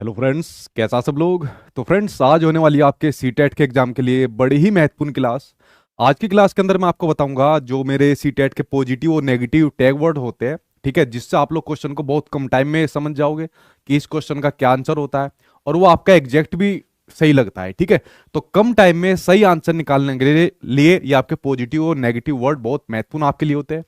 Hello friends, कैसा सब लोग। तो फ्रेंड्स, आज होने वाली आपके सीटेट के एग्जाम के लिए बड़ी ही महत्वपूर्ण क्लास। आज की क्लास के अंदर मैं आपको बताऊंगा जो मेरे सीटेट के पॉजिटिव और नेगेटिव टैग वर्ड होते हैं। ठीक है, जिससे आप लोग क्वेश्चन को बहुत कम टाइम में समझ जाओगे कि इस क्वेश्चन का क्या आंसर होता है, और वो आपका एग्जैक्ट भी सही लगता है। ठीक है, तो कम टाइम में सही आंसर निकालने के लिए ये आपके पॉजिटिव और नेगेटिव वर्ड बहुत महत्वपूर्ण आपके लिए होते हैं।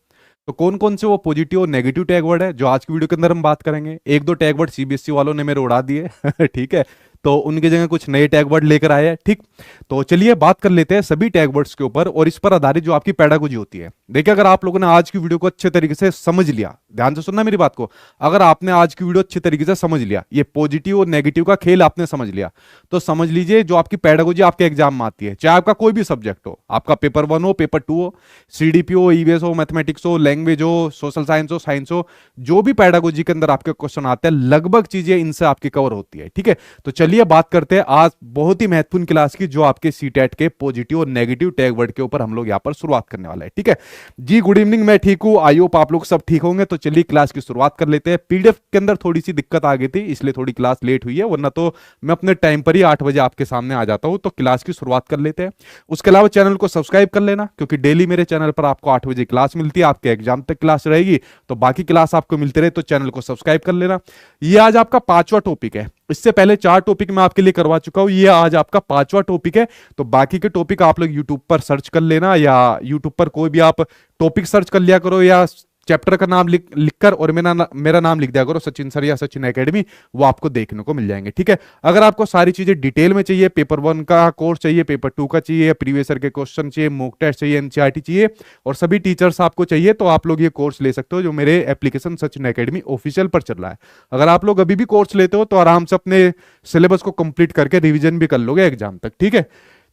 तो कौन कौन से वो पॉजिटिव और नेगेटिव टैग वर्ड है जो आज की वीडियो के अंदर हम बात करेंगे। एक दो टैग वर्ड सीबीएसई वालों ने मेरे उड़ा दिए ठीक है, तो उनकी जगह कुछ नए टैग वर्ड लेकर आए हैं। ठीक, तो चलिए बात कर लेते हैं सभी टैग वर्ड्स के ऊपर और इस पर आधारित जो आपकी पेडागोजी होती है। देखिए, अगर आप लोगों ने आज की वीडियो को अच्छे तरीके से समझ लिया, ध्यान से सुनना मेरी बात को, अगर आपने आज की वीडियो अच्छे तरीके से समझ लिया, ये पॉजिटिव और नेगेटिव का खेल आपने समझ लिया, तो समझ लीजिए जो आपकी पेडागोजी आपके एग्जाम में आती है, चाहे आपका कोई भी सब्जेक्ट हो, आपका पेपर 1 हो, पेपर 2 हो, सीडीपी हो, ईवीएस हो, मैथमेटिक्स हो, लैंग्वेज हो, सोशल साइंस हो, साइंस हो, जो भी पेडागोजी के अंदर आपके क्वेश्चन आते हैं, लगभग चीजें इनसे आपकी कवर होती है। ठीक है, तो चलिए बात करते हैं आज बहुत ही महत्वपूर्ण क्लास की, जो आपके सीटेट के पॉजिटिव और नेगेटिव टैग वर्ड के ऊपर हम लोग यहां पर शुरुआत करने वाला है। ठीक है जी, गुड इवनिंग, मैं ठीक हूं, आई होप आप लोग सब ठीक होंगे। तो चलिए क्लास की शुरुआत कर लेते हैं। पीडीएफ के अंदर थोड़ी सी दिक्कत आ गई थी, इसलिए थोड़ी क्लास लेट हुई है, वरना तो मैं अपने टाइम पर ही 8 बजे आपके सामने आ जाता हूं। तो क्लास की शुरुआत कर लेते हैं। उसके अलावा चैनल को सब्सक्राइब कर लेना, क्योंकि डेली मेरे चैनल पर आपको 8 बजे क्लास मिलती है, आपके एग्जाम तक क्लास रहेगी, तो बाकी क्लास आपको मिलते रहे, तो चैनल को सब्सक्राइब कर लेना। ये आज आपका 5वां टॉपिक है, इससे पहले 4 टॉपिक मैं आपके लिए करवा चुका हूं, ये आज आपका 5वां टॉपिक है। तो बाकी के टॉपिक आप लोग यूट्यूब पर सर्च कर लेना, या यूट्यूब पर कोई भी आप टॉपिक सर्च कर लिया करो, या चैप्टर का नाम लिखकर और मेरा नाम लिख दिया करो, सचिन सर या सचिन एकेडमी, वो आपको देखने को मिल जाएंगे। ठीक है, अगर आपको सारी चीजें डिटेल में चाहिए, पेपर 1 का कोर्स चाहिए, पेपर 2 का चाहिए, प्रीवियस ईयर के क्वेश्चन चाहिए, मॉक टेस्ट चाहिए, एनसीईआरटी चाहिए, और सभी टीचर्स आपको चाहिए, तो आप लोग ये कोर्स ले सकते हो, जो मेरे एप्लीकेशन सचिन एकेडमी ऑफिशियल पर चल रहा है। अगर आप लोग अभी भी कोर्स लेते हो तो आराम से अपने सिलेबस को कंप्लीट करके रिवीजन भी कर लोगे एग्जाम तक। ठीक है,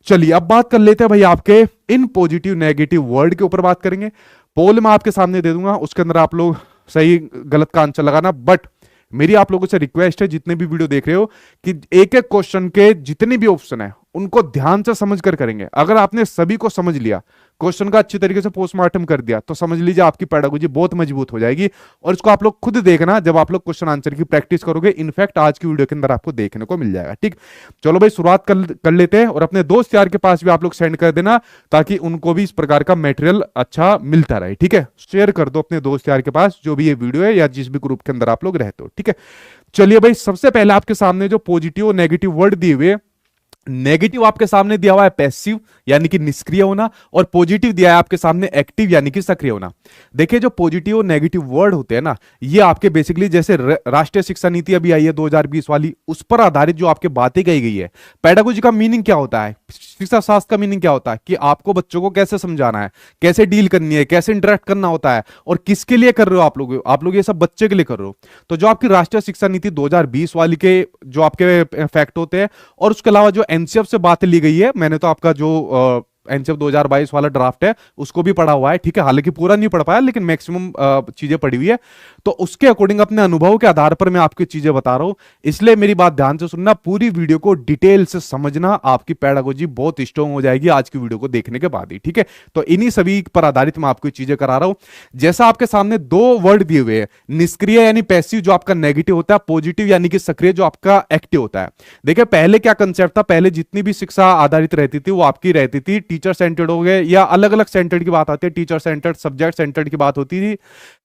चलिए अब बात कर लेते हैं भाई आपके इन पॉजिटिव नेगेटिव वर्ड के ऊपर बात करेंगे। पोल मैं आपके सामने दे दूंगा, उसके अंदर आप लोग सही गलत का आंसर लगाना, बट मेरी आप लोगों से रिक्वेस्ट है, जितने भी वीडियो देख रहे हो, कि एक एक क्वेश्चन के जितने भी ऑप्शन है उनको ध्यान से समझ कर करेंगे। अगर आपने सभी को समझ लिया, क्वेश्चन का अच्छी तरीके से पोस्टमार्टम कर दिया, तो समझ लीजिए आपकी पेडागोजी बहुत मजबूत हो जाएगी। और इसको आप लोग खुद देखना जब आप लोग क्वेश्चन आंसर की प्रैक्टिस करोगे, इनफैक्ट आज की वीडियो के अंदर आपको देखने को मिल जाएगा। ठीक, चलो भाई शुरुआत कर लेते हैं, और अपने दोस्त यार के पास भी आप लोग सेंड कर देना, ताकि उनको भी इस प्रकार का मेटेरियल अच्छा मिलता रहे। ठीक है, शेयर कर दो अपने दोस्त यार के पास जो भी ये वीडियो है, या जिस भी ग्रुप के अंदर आप लोग रहते हो। ठीक है, चलिए भाई, सबसे पहले आपके सामने जो पॉजिटिव और नेगेटिव वर्ड दिए हुए, नेगेटिव आपके सामने दिया हुआ है पैसिव यानी कि निष्क्रिय होना, और पॉजिटिव दिया है आपके सामने एक्टिव यानी कि सक्रिय होना। देखिए, जो पॉजिटिव और नेगेटिव वर्ड होते हैं ना, ये आपके बेसिकली जैसे राष्ट्रीय शिक्षा नीति अभी आई है 2020 वाली, उस पर आधारित जो आपके बातें कही गई है। पेडागोजी का मीनिंग क्या होता है, शिक्षा शास्त्र का मीनिंग क्या होता है, कि आपको बच्चों को कैसे समझाना है, कैसे डील करनी है, कैसे इंटरेक्ट करना होता है, और किसके लिए कर रहे हो आप लोग ये सब बच्चे के लिए कर रहे हो। तो जो आपकी राष्ट्रीय शिक्षा नीति 2020 वाली के जो आपके फैक्ट होते हैं, और उसके अलावा जो एनसीएफ से बातें ली गई है, मैंने तो आपका जो एनसीएफ 2022 वाला ड्राफ्ट है उसको भी पढ़ा हुआ है। ठीक है, हालांकि पूरा नहीं पढ़ पाया, लेकिन मैक्सिमम चीजें पढ़ी हुई है, तो उसके अकॉर्डिंग अपने अनुभव के आधार पर मैं आपकी चीजें बता रहा हूं। इसलिए मेरी बात ध्यान से सुनना, पूरी वीडियो को डिटेल से समझना, आपकी पेडागोजी बहुत स्ट्रांग हो जाएगी आज की वीडियो को देखने के बाद ही। ठीक है, तो इन्हीं सभी पर आधारित मैं आपको चीजें करा रहा हूं। जैसा आपके सामने 2 वर्ड दिए हुए हैं, निष्क्रिय यानी पैसिव जो आपका नेगेटिव होता है, पॉजिटिव यानी कि सक्रिय जो आपका एक्टिव होता है। देखिए, पहले क्या कंसेप्ट था, पहले जितनी भी शिक्षा आधारित रहती थी वो आपकी रहती थी टीचर सेंटर्ड हो गए, या अलग अलग सेंटर्ड की बात आती है, टीचर सेंटर्ड, सब्जेक्ट सेंटर्ड की बात होती थी।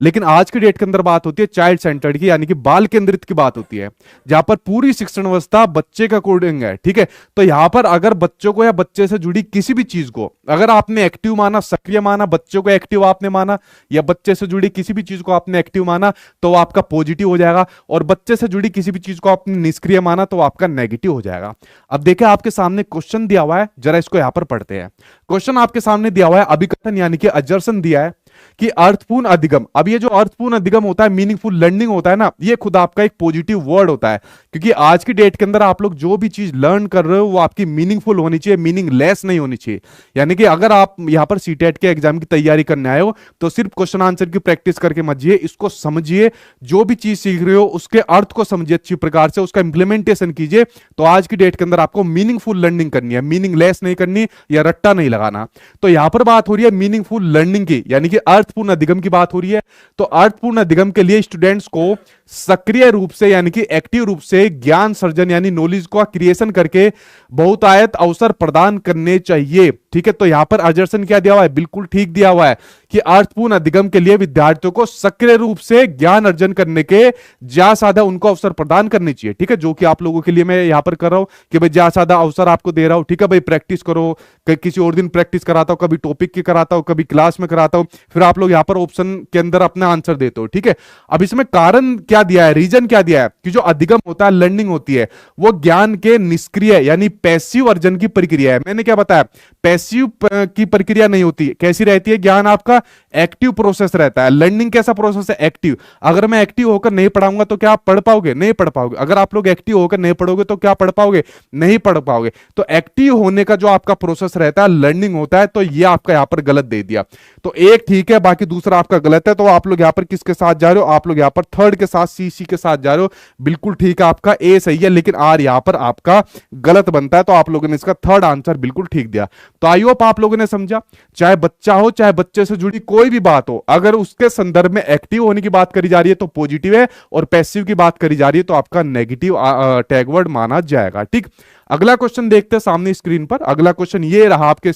लेकिन आज की डेट के अंदर बात होती है चाइल्ड सेंटर्ड की, यानी कि बाल केंद्रित की बात होती है, जहां पर पूरी शिक्षण व्यवस्था बच्चे के अकॉर्डिंग है। ठीक है, तो यहां पर अगर बच्चों को या बच्चे से जुड़ी किसी भी चीज को अगर आपने एक्टिव माना, सक्रिय माना, बच्चों को एक्टिव आपने माना, या बच्चे से जुड़ी किसी भी चीज को आपने एक्टिव माना, तो वो आपका पॉजिटिव हो जाएगा, और बच्चे से जुड़ी किसी भी चीज को आपने निष्क्रिय माना तो आपका नेगेटिव हो जाएगा। अब देखिए, आपके सामने क्वेश्चन दिया हुआ है, जरा इसको यहां पर पढ़ते हैं। क्वेश्चन आपके सामने दिया हुआ है, अभिकथन यानी कि अजर्सन दिया है कि अर्थपूर्ण अधिगम। अब ये जो अर्थपूर्ण अधिगम होता है, मीनिंगफुल लर्निंग होता है ना, ये खुद आपका एक पॉजिटिव वर्ड होता है, क्योंकि आज की डेट के अंदर आप लोग जो भी चीज लर्न कर रहे हो वो आपकी मीनिंगफुल होनी चाहिए, मीनिंगलेस नहीं होनी चाहिए। यानी कि अगर आप यहां पर सीटेट के एग्जाम की तैयारी करने आए हो, तो सिर्फ क्वेश्चन आंसर की प्रैक्टिस करके मत जाइए, इसको समझिए, जो भी चीज सीख रहे हो उसके अर्थ को समझिए अच्छी प्रकार से, उसका इंप्लीमेंटेशन कीजिए। तो आज की डेट के अंदर आपको मीनिंगफुल लर्निंग करनी है, मीनिंगलेस नहीं करनी, या रट्टा नहीं लगाना। तो यहां पर बात हो रही है मीनिंगफुल लर्निंग की, यानी कि अर्थपूर्ण अधिगम की बात हो रही है। तो अर्थपूर्ण अधिगम के लिए स्टूडेंट्स को सक्रिय रूप से यानी कि एक्टिव रूप से ज्ञान सर्जन यानी नॉलेज का क्रिएशन करके बहुतायत अवसर प्रदान करने चाहिए। ठीक है, तो यहां पर अर्जन क्या दिया हुआ है, बिल्कुल ठीक दिया हुआ है कि अर्थपूर्ण अधिगम के लिए विद्यार्थियों को सक्रिय रूप से ज्ञान अर्जन करने के ज्यादा ज्यादा उनको अवसर प्रदान करने चाहिए। ठीक है, जो कि आप लोगों के लिए मैं यहां पर कर रहा हूं कि भाई ज्यादा ज्यादा अवसर आपको दे रहा हूं। ठीक है भाई, प्रैक्टिस करो, किसी और दिन प्रैक्टिस कराता हूं, कभी टॉपिक की कराता हूं, कभी क्लास में कराता हूं, फिर आप लोग यहां पर ऑप्शन के अंदर अपना आंसर देते हो। ठीक है, अब इसमें कारण क्या दिया है, रीजन क्या दिया है कि जो अधिगम होता है, लर्निंग होती है, वो ज्ञान के निष्क्रिय यानी पैसिव अर्जन की प्रक्रिया है। मैंने क्या बताया, पैसिव की प्रक्रिया नहीं होती, कैसी रहती है, ज्ञान आपका एक्टिव प्रोसेस रहता है। लर्निंग कैसा प्रोसेस है, एक्टिव। अगर मैं एक्टिव होकर नहीं पढ़ाऊंगा तो क्या आप पढ़ पाओगे, नहीं पढ़ पाओगे। अगर आप लोग एक्टिव होकर नहीं पढ़ोगे तो क्या पढ़ पाओगे, नहीं पढ़ पाओगे। तो एक्टिव होने का जो आपका प्रोसेस रहता है, लर्निंग होता है, तो ये आपका यहां पर गलत दे दिया। तो एक ठीक है, बाकी दूसरा आपका गलत है। तो आप लोग यहां पर किसके साथ जा रहे हो, आप लोग यहां पर थर्ड के साथ, सी के साथ जा रहे हो। बिल्कुल ठीक है, आपका ए सही है, लेकिन आर यहां पर आपका गलत बनता है। तो आप लोगों ने इसका थर्ड आंसर बिल्कुल ठीक दिया। तो आई होप आप लोगों ने समझा, चाहे बच्चा हो, चाहे बच्चे से जुड़ी कोई भी बात हो, अगर उसके संदर्भ में एक्टिव होने की बात करी जा रही है तो पॉजिटिव है, और पैसिव की बात करी जा रही है तो आपका नेगेटिव टैगवर्ड माना जाएगा। ठीक, अगला क्वेश्चन देखते हैं सामने स्क्रीन पर। अगला क्वेश्चन ये रहा आपके,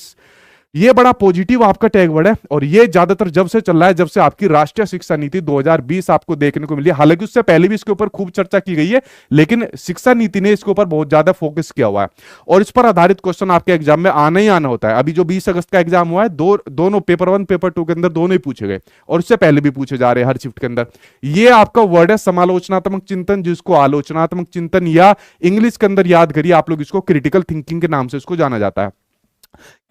ये बड़ा पॉजिटिव आपका टैग वर्ड है, और ये ज्यादातर जब से चल रहा है, जब से आपकी राष्ट्रीय शिक्षा नीति 2020 आपको देखने को मिली है। हालांकि उससे पहले भी इसके ऊपर खूब चर्चा की गई है, लेकिन शिक्षा नीति ने इसके ऊपर बहुत ज्यादा फोकस किया हुआ है, और इस पर आधारित क्वेश्चन आपके एग्जाम में आना ही आना होता है। अभी जो 20 अगस्त का एग्जाम हुआ है, दोनों पेपर 1 पेपर 2 के अंदर दोनों ही पूछे गए, और उससे पहले भी पूछे जा रहे हैं हर शिफ्ट के अंदर। ये आपका वर्ड है समालोचनात्मक चिंतन, जिसको आलोचनात्मक चिंतन या इंग्लिश के अंदर याद करिए आप लोग इसको क्रिटिकल थिंकिंग के नाम से इसको जाना जाता है।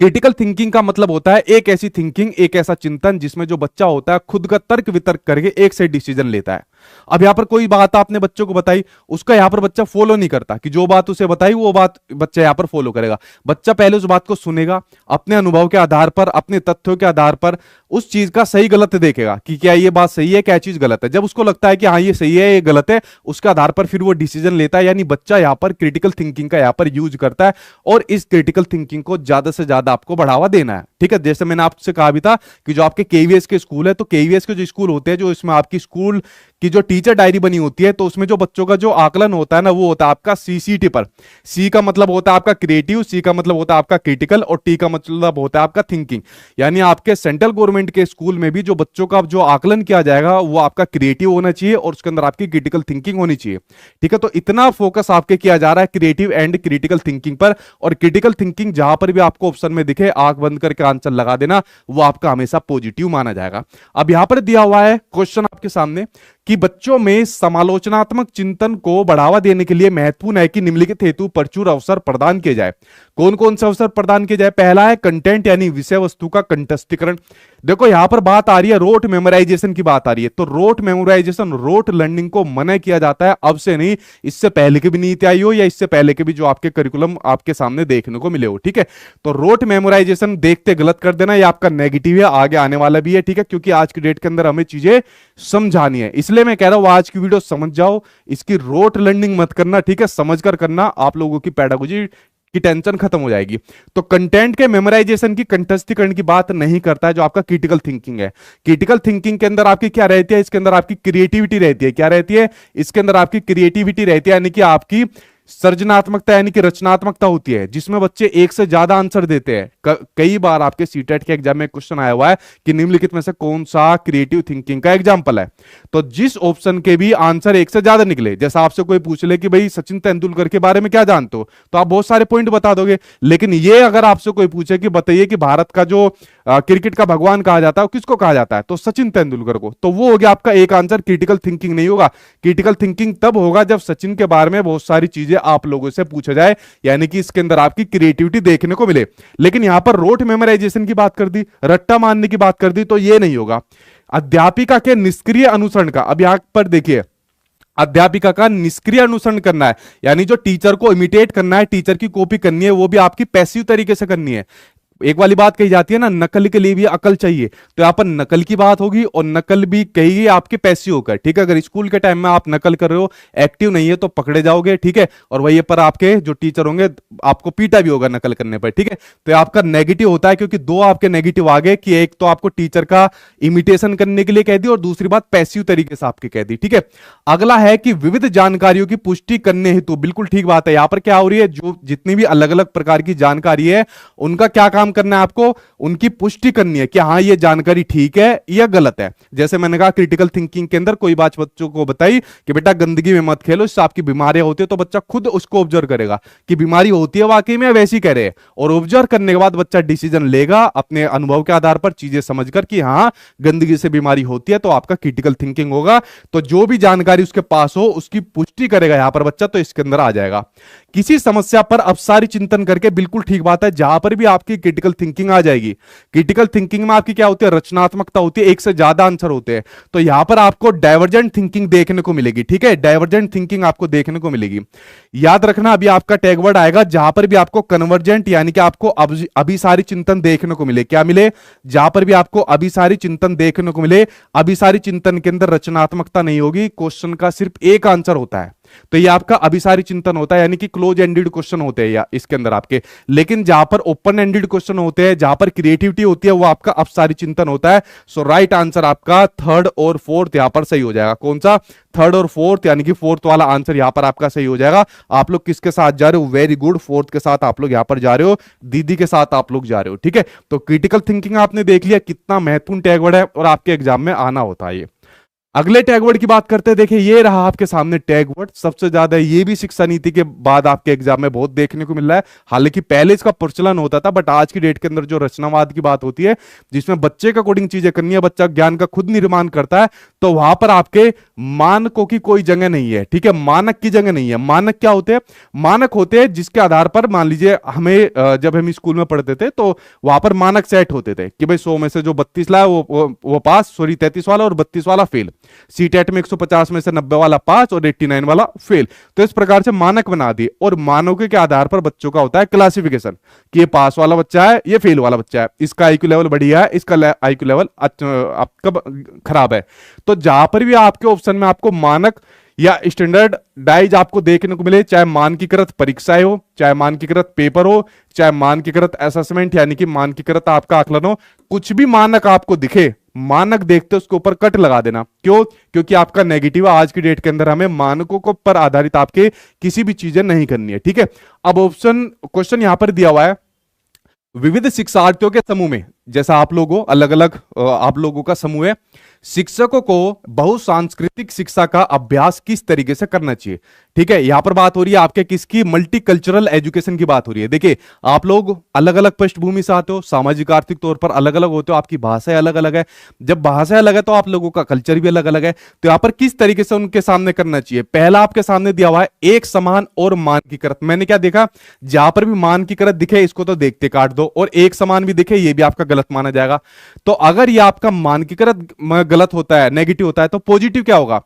क्रिटिकल थिंकिंग का मतलब होता है एक ऐसी थिंकिंग, एक ऐसा चिंतन जिसमें जो बच्चा होता है खुद का तर्क वितर्क करके एक से डिसीजन लेता है। अब यहां पर कोई बात आपने बच्चों को बताई, उसका यहां पर बच्चा फॉलो नहीं करता कि जो बात उसे बताई वो बात बच्चा यहां पर फॉलो करेगा। बच्चा पहले उस बात को सुनेगा, अपने अनुभव के आधार पर, अपने तथ्यों के आधार पर उस चीज का सही गलत देखेगा कि क्या ये बात सही है, क्या चीज गलत है। जब उसको लगता है कि हाँ ये सही है, ये गलत है, उसके आधार पर फिर वो डिसीजन लेता है। यानी बच्चा यहां पर क्रिटिकल थिंकिंग का यहां पर यूज करता है, और इस क्रिटिकल थिंकिंग को ज्यादा से ज्यादा आपको बढ़ावा देना है। ठीक है, जैसे मैंने आपसे कहा भी था कि जो आपके केवीएस के स्कूल है, तो केवीएस के जो स्कूल होते हैं, जो इसमें आपकी स्कूल की जो टीचर डायरी बनी होती है, तो उसमें जो बच्चों का जो आकलन होता है ना, वो होता है आपका सीसीटी पर। सी का मतलब होता है आपका क्रिएटिव, सी का मतलब होता है आपका क्रिटिकल, और टी का मतलब होता है आपका थिंकिंग। यानी आपके सेंट्रल गवर्नमेंट के स्कूल में भी जो बच्चों का जो आकलन किया जाएगा वो आपका क्रिएटिव होना चाहिए, और उसके अंदर आपकी क्रिटिकल थिंकिंग होनी चाहिए। ठीक है, तो इतना फोकस आपके किया जा रहा है क्रिएटिव एंड क्रिटिकल थिंकिंग पर, और क्रिटिकल थिंकिंग जहां पर भी आपको ऑप्शन में दिखे, आंख बंद करके आंसर लगा देना, वो आपका हमेशा पॉजिटिव माना जाएगा। अब यहां पर दिया हुआ है क्वेश्चन आपके सामने कि बच्चों में समालोचनात्मक चिंतन को बढ़ावा देने के लिए महत्वपूर्ण है कि निम्नलिखित हेतु प्रचुर अवसर प्रदान किए जाए। कौन कौन से अवसर प्रदान किए जाए? पहला है कंटेंट यानी विषय वस्तु का कंठस्थीकरण। देखो यहां पर बात आ रही है रोट मेमोराइजेशन की बात आ रही है, तो रोट मेमोराइजेशन, रोट लर्निंग को मना किया जाता है, अब से नहीं, इससे पहले की भी नीति आई हो या इससे पहले के भी जो आपके करिकुलम आपके सामने देखने को मिले हो। ठीक है, तो रोट मेमोराइजेशन देखते गलत कर देना, ये आपका नेगेटिव है, आगे आने वाला भी है। ठीक है, क्योंकि आज की डेट के अंदर हमें चीजें समझानी है, इसलिए मैं कह रहा हूं आज की वीडियो समझ जाओ, इसकी रोट लर्निंग मत करना। ठीक है, समझ कर करना, आप लोगों की पेडागोजी की टेंशन खत्म हो जाएगी। तो कंटेंट के मेमोराइजेशन की कंठस्थीकरण की बात नहीं करता है जो आपका क्रिटिकल थिंकिंग है। क्रिटिकल थिंकिंग के अंदर आपकी क्या रहती है? इसके अंदर आपकी क्रिएटिविटी रहती है। क्या रहती है? इसके अंदर आपकी क्रिएटिविटी रहती है, यानी कि आपकी सृजनात्मकता यानी कि रचनात्मकता होती है, जिसमें बच्चे एक से ज्यादा आंसर देते हैं। कई बार आपके सीटेट के एग्जाम में क्वेश्चन आया हुआ है कि निम्नलिखित में से कौन सा क्रिएटिव थिंकिंग का एग्जांपल है, तो जिस ऑप्शन के भी आंसर एक से ज्यादा निकले, जैसा आपसे कोई पूछ ले कि भाई सचिन तेंदुलकर के बारे में क्या जानते हो, तो आप बहुत सारे पॉइंट बता दोगे। लेकिन ये अगर आपसे कोई पूछे कि बताइए कि भारत का जो क्रिकेट का भगवान कहा जाता है, किसको कहा जाता है, तो सचिन तेंदुलकर को, तो वो हो गया आपका एक आंसर। क्रिटिकल थिंकिंग नहीं होगा। क्रिटिकल थिंकिंग तब होगा जब सचिन के बारे में बहुत सारी चीजें आप लोगों से पूछा जाए, यानी कि इसके अंदर आपकी क्रिएटिविटी देखने को मिले। लेकिन यहां पर रोट मेमोराइजेशन की बात कर दी, रट्टा मारने की बात कर दी, तो ये नहीं होगा। अध्यापिका के निष्क्रिय अनुसरण का, अब यहां पर देखिए, अध्यापिका का निष्क्रिय अनुसरण करना है, यानी जो टीचर को इमिटेट करना है, टीचर की कॉपी करनी है, वो भी आपकी पैसिव तरीके से करनी है। एक वाली बात कही जाती है ना, नकल के लिए भी अकल चाहिए। तो यहाँ पर नकल की बात होगी और नकल भी कही आपके पैसे होकर, ठीक है। अगर स्कूल के टाइम में आप नकल कर रहे हो, एक्टिव नहीं है, तो पकड़े जाओगे, ठीक है। और वही पर आपके जो टीचर होंगे आपको पीटा भी होगा नकल करने पर, ठीक है। तो ये आपका नेगेटिव होता है, क्योंकि दो आपके नेगेटिव आ गए कि एक तो आपको टीचर का इमिटेशन करने के लिए कह दी और दूसरी बात पैसिव तरीके से आपकी कह दी, ठीक है। अगला है कि विविध जानकारियों की पुष्टि करने हेतु, बिल्कुल ठीक बात है। यहां पर क्या हो रही है, जो जितनी भी अलग अलग प्रकार की जानकारी है उनका क्या काम करना है आपको, उनकी पुष्टि करनी है कि हाँ ये जानकारी ठीक है या गलत है। जैसे मैंने कहा क्रिटिकल थिंकिंग के अंदर कोई बात बच्चों को बताई कि बेटा गंदगी में मत खेलो, इससे आपकी बीमारियां होती है, तो बच्चा खुद उसको ऑब्जर्व करेगा कि बीमारी होती है वाकई में, वैसी कह रहे हैं। और ऑब्जर्व करने के बाद बच्चा डिसीजन लेगा अपने अनुभव के आधार पर, चीजें समझकर कि हाँ गंदगी से बीमारी होती है, तो आपका क्रिटिकल थिंकिंग होगा। तो जो भी जानकारी उसके पास हो उसकी पुष्टि करेगा यहां पर बच्चा, तो इसके अंदर आ जाएगा। किसी समस्या पर अपसारी चिंतन करके, बिल्कुल ठीक बात है, जहां पर भी आपकी क्रिटिकल थिंकिंग आ जाएगी। क्रिटिकल थिंकिंग में आपकी क्या होती है, रचनात्मकता होती है, एक से ज्यादा आंसर होते हैं। तो यहां पर आपको डाइवर्जेंट थिंकिंग देखने को मिलेगी, ठीक है, डाइवर्जेंट थिंकिंग आपको देखने को मिलेगी। याद रखना अभी आपका टैग वर्ड आएगा जहां पर भी आपको कन्वर्जेंट यानी कि आपको अभिसारी चिंतन देखने को मिले। क्या मिले, जहां पर भी आपको अभिसारी चिंतन देखने को मिले। अभिसारी चिंतन के अंदर रचनात्मकता नहीं होगी, क्वेश्चन का सिर्फ एक आंसर होता है, तो ये आपका अभिसारी चिंतन होता है, यानी कि क्लोज एंडेड क्वेश्चन होते हैं या इसके अंदर आपके। लेकिन जहां पर ओपन एंडेड क्वेश्चन होते हैं, जहां पर क्रिएटिविटी होती है, वो आपका अपसारी चिंतन होता है। सो राइट आंसर आपका थर्ड और फोर्थ यहां पर सही हो जाएगा। कौन सा, थर्ड और फोर्थ, यानी कि फोर्थ वाला आंसर यहां पर आपका सही हो जाएगा। आप लोग किसके साथ जा रहे हो, वेरी गुड, फोर्थ के साथ आप लोग यहां पर जा रहे हो, दीदी के साथ आप लोग जा रहे हो, ठीक है। तो क्रिटिकल थिंकिंग आपने देख लिया कितना महत्वपूर्ण टैग वर्ड है और आपके एग्जाम में आना होता है ये। अगले टैग वर्ड की बात करते हैं। देखिए ये रहा आपके सामने टैग वर्ड, सबसे ज्यादा ये भी शिक्षा नीति के बाद आपके एग्जाम में बहुत देखने को मिल रहा है। हालांकि पहले इसका प्रचलन होता था, बट आज की डेट के अंदर जो रचनावाद की बात होती है, जिसमें बच्चे के अकॉर्डिंग चीजें करनी है, बच्चा ज्ञान का खुद निर्माण करता है, तो वहां पर आपके मानकों की कोई जगह नहीं है, ठीक है, मानक की जगह नहीं है। मानक क्या होते हैं, मानक होते हैं जिसके आधार पर, मान लीजिए हमें जब हम स्कूल में पढ़ते थे तो वहां पर मानक सेट होते थे कि भाई 100 में से जो 32 लाया वो पास, सॉरी 33 वाला और 32 वाला फेल। सीटेट में 150 में से 90 वाला पास और 89 वाला फेल। तो इस प्रकार से मानक बना दिए और मानकों के आधार पर बच्चों का होता है क्लासिफिकेशन कि ये पास वाला बच्चा है, ये फेल वाला बच्चा है, इसका आईक्यू लेवल बढ़िया है, इसका आईक्यू लेवल आपका खराब है। तो जहां पर भी आपके ऑप्शन में आपको मानक या स्टैंडर्डाइज आपको देखने को मिले, चाहे मानकीकृत परीक्षाएं हो, चाहे मानकीकृत पेपर हो, चाहे मानकीकृत असेसमेंट यानी कि मानकीकृत आपका आकलन हो, कुछ भी मानक आपको दिखे, मानक देखते उसके ऊपर कट लगा देना। क्यों, क्योंकि आपका नेगेटिव आज की डेट के अंदर हमें मानकों को पर आधारित आपके किसी भी चीजें नहीं करनी है, ठीक है। अब ऑप्शन क्वेश्चन यहां पर दिया हुआ है, विविध शिक्षार्थियों के समूह में, जैसा आप लोगों अलग अलग आप लोगों का समूह है, शिक्षकों को बहुसांस्कृतिक शिक्षा का अभ्यास किस तरीके से करना चाहिए, ठीक है। यहां पर बात हो रही है आपके किसकी, मल्टीकल्चरल एजुकेशन की बात हो रही है। देखिए आप लोग अलग अलग पृष्ठभूमि से आते हो, सामाजिक आर्थिक तौर पर अलग अलग होते हो, आपकी भाषाएं अलग अलग है। जब भाषा अलग है तो आप लोगों का कल्चर भी अलग अलग है। तो यहां पर किस तरीके से उनके सामने करना चाहिए, पहला आपके सामने दिया हुआ है एक समान और मानकीकृत। मैंने क्या देखा, जहां पर भी मानकीकृत दिखे इसको तो देखते काट दो, और एक समान भी दिखे ये भी आपका गलत माना जाएगा। तो अगर ये आपका मानकीकृत गलत होता है, नेगेटिव होता है, तो पॉजिटिव क्या होगा,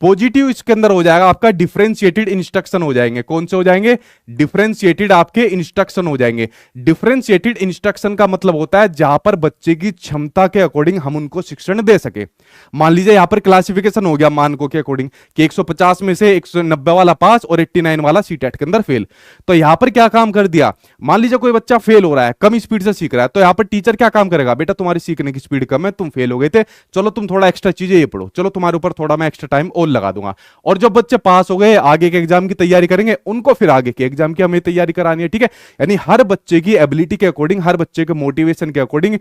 पॉजिटिव इसके अंदर हो जाएगा आपका डिफरेंशिएटेड इंस्ट्रक्शन हो जाएंगे। कौन से हो जाएंगे, डिफरेंशिएटेड आपके इंस्ट्रक्शन हो जाएंगे। डिफरेंशिएटेड इंस्ट्रक्शन का मतलब होता है जहां पर बच्चे की क्षमता के अकॉर्डिंग हम उनको शिक्षण दे सके। मान लीजिए यहां पर क्लासिफिकेशन हो गया मानकों के अकॉर्डिंग कि 150 में से 190 वाला पास और 89 वाला सीटेट के अंदर फेल। तो यहां पर क्या काम कर दिया, मान लीजिए कोई बच्चा फेल हो रहा है, कम स्पीड से सीख रहा है, तो यहां पर टीचर क्या काम करेगा, बेटा तुम्हारी सीखने की स्पीड कम है, तुम फेल हो गए थे, चलो तुम थोड़ा एक्स्ट्रा चीजें ये पढ़ो, चलो तुम्हारे ऊपर थोड़ा मैं एक्स्ट्रा टाइम और लगा दूंगा। और जब बच्चे पास हो गए, आगे के एग्जाम की तैयारी करेंगे, उनको फिर आगे के एग्जाम की हमें तैयारी करानी है, ठीक है। यानी हर बच्चे की एबिलिटी के अकॉर्डिंग, हर बच्चे के मोटिवेशन के अकॉर्डिंग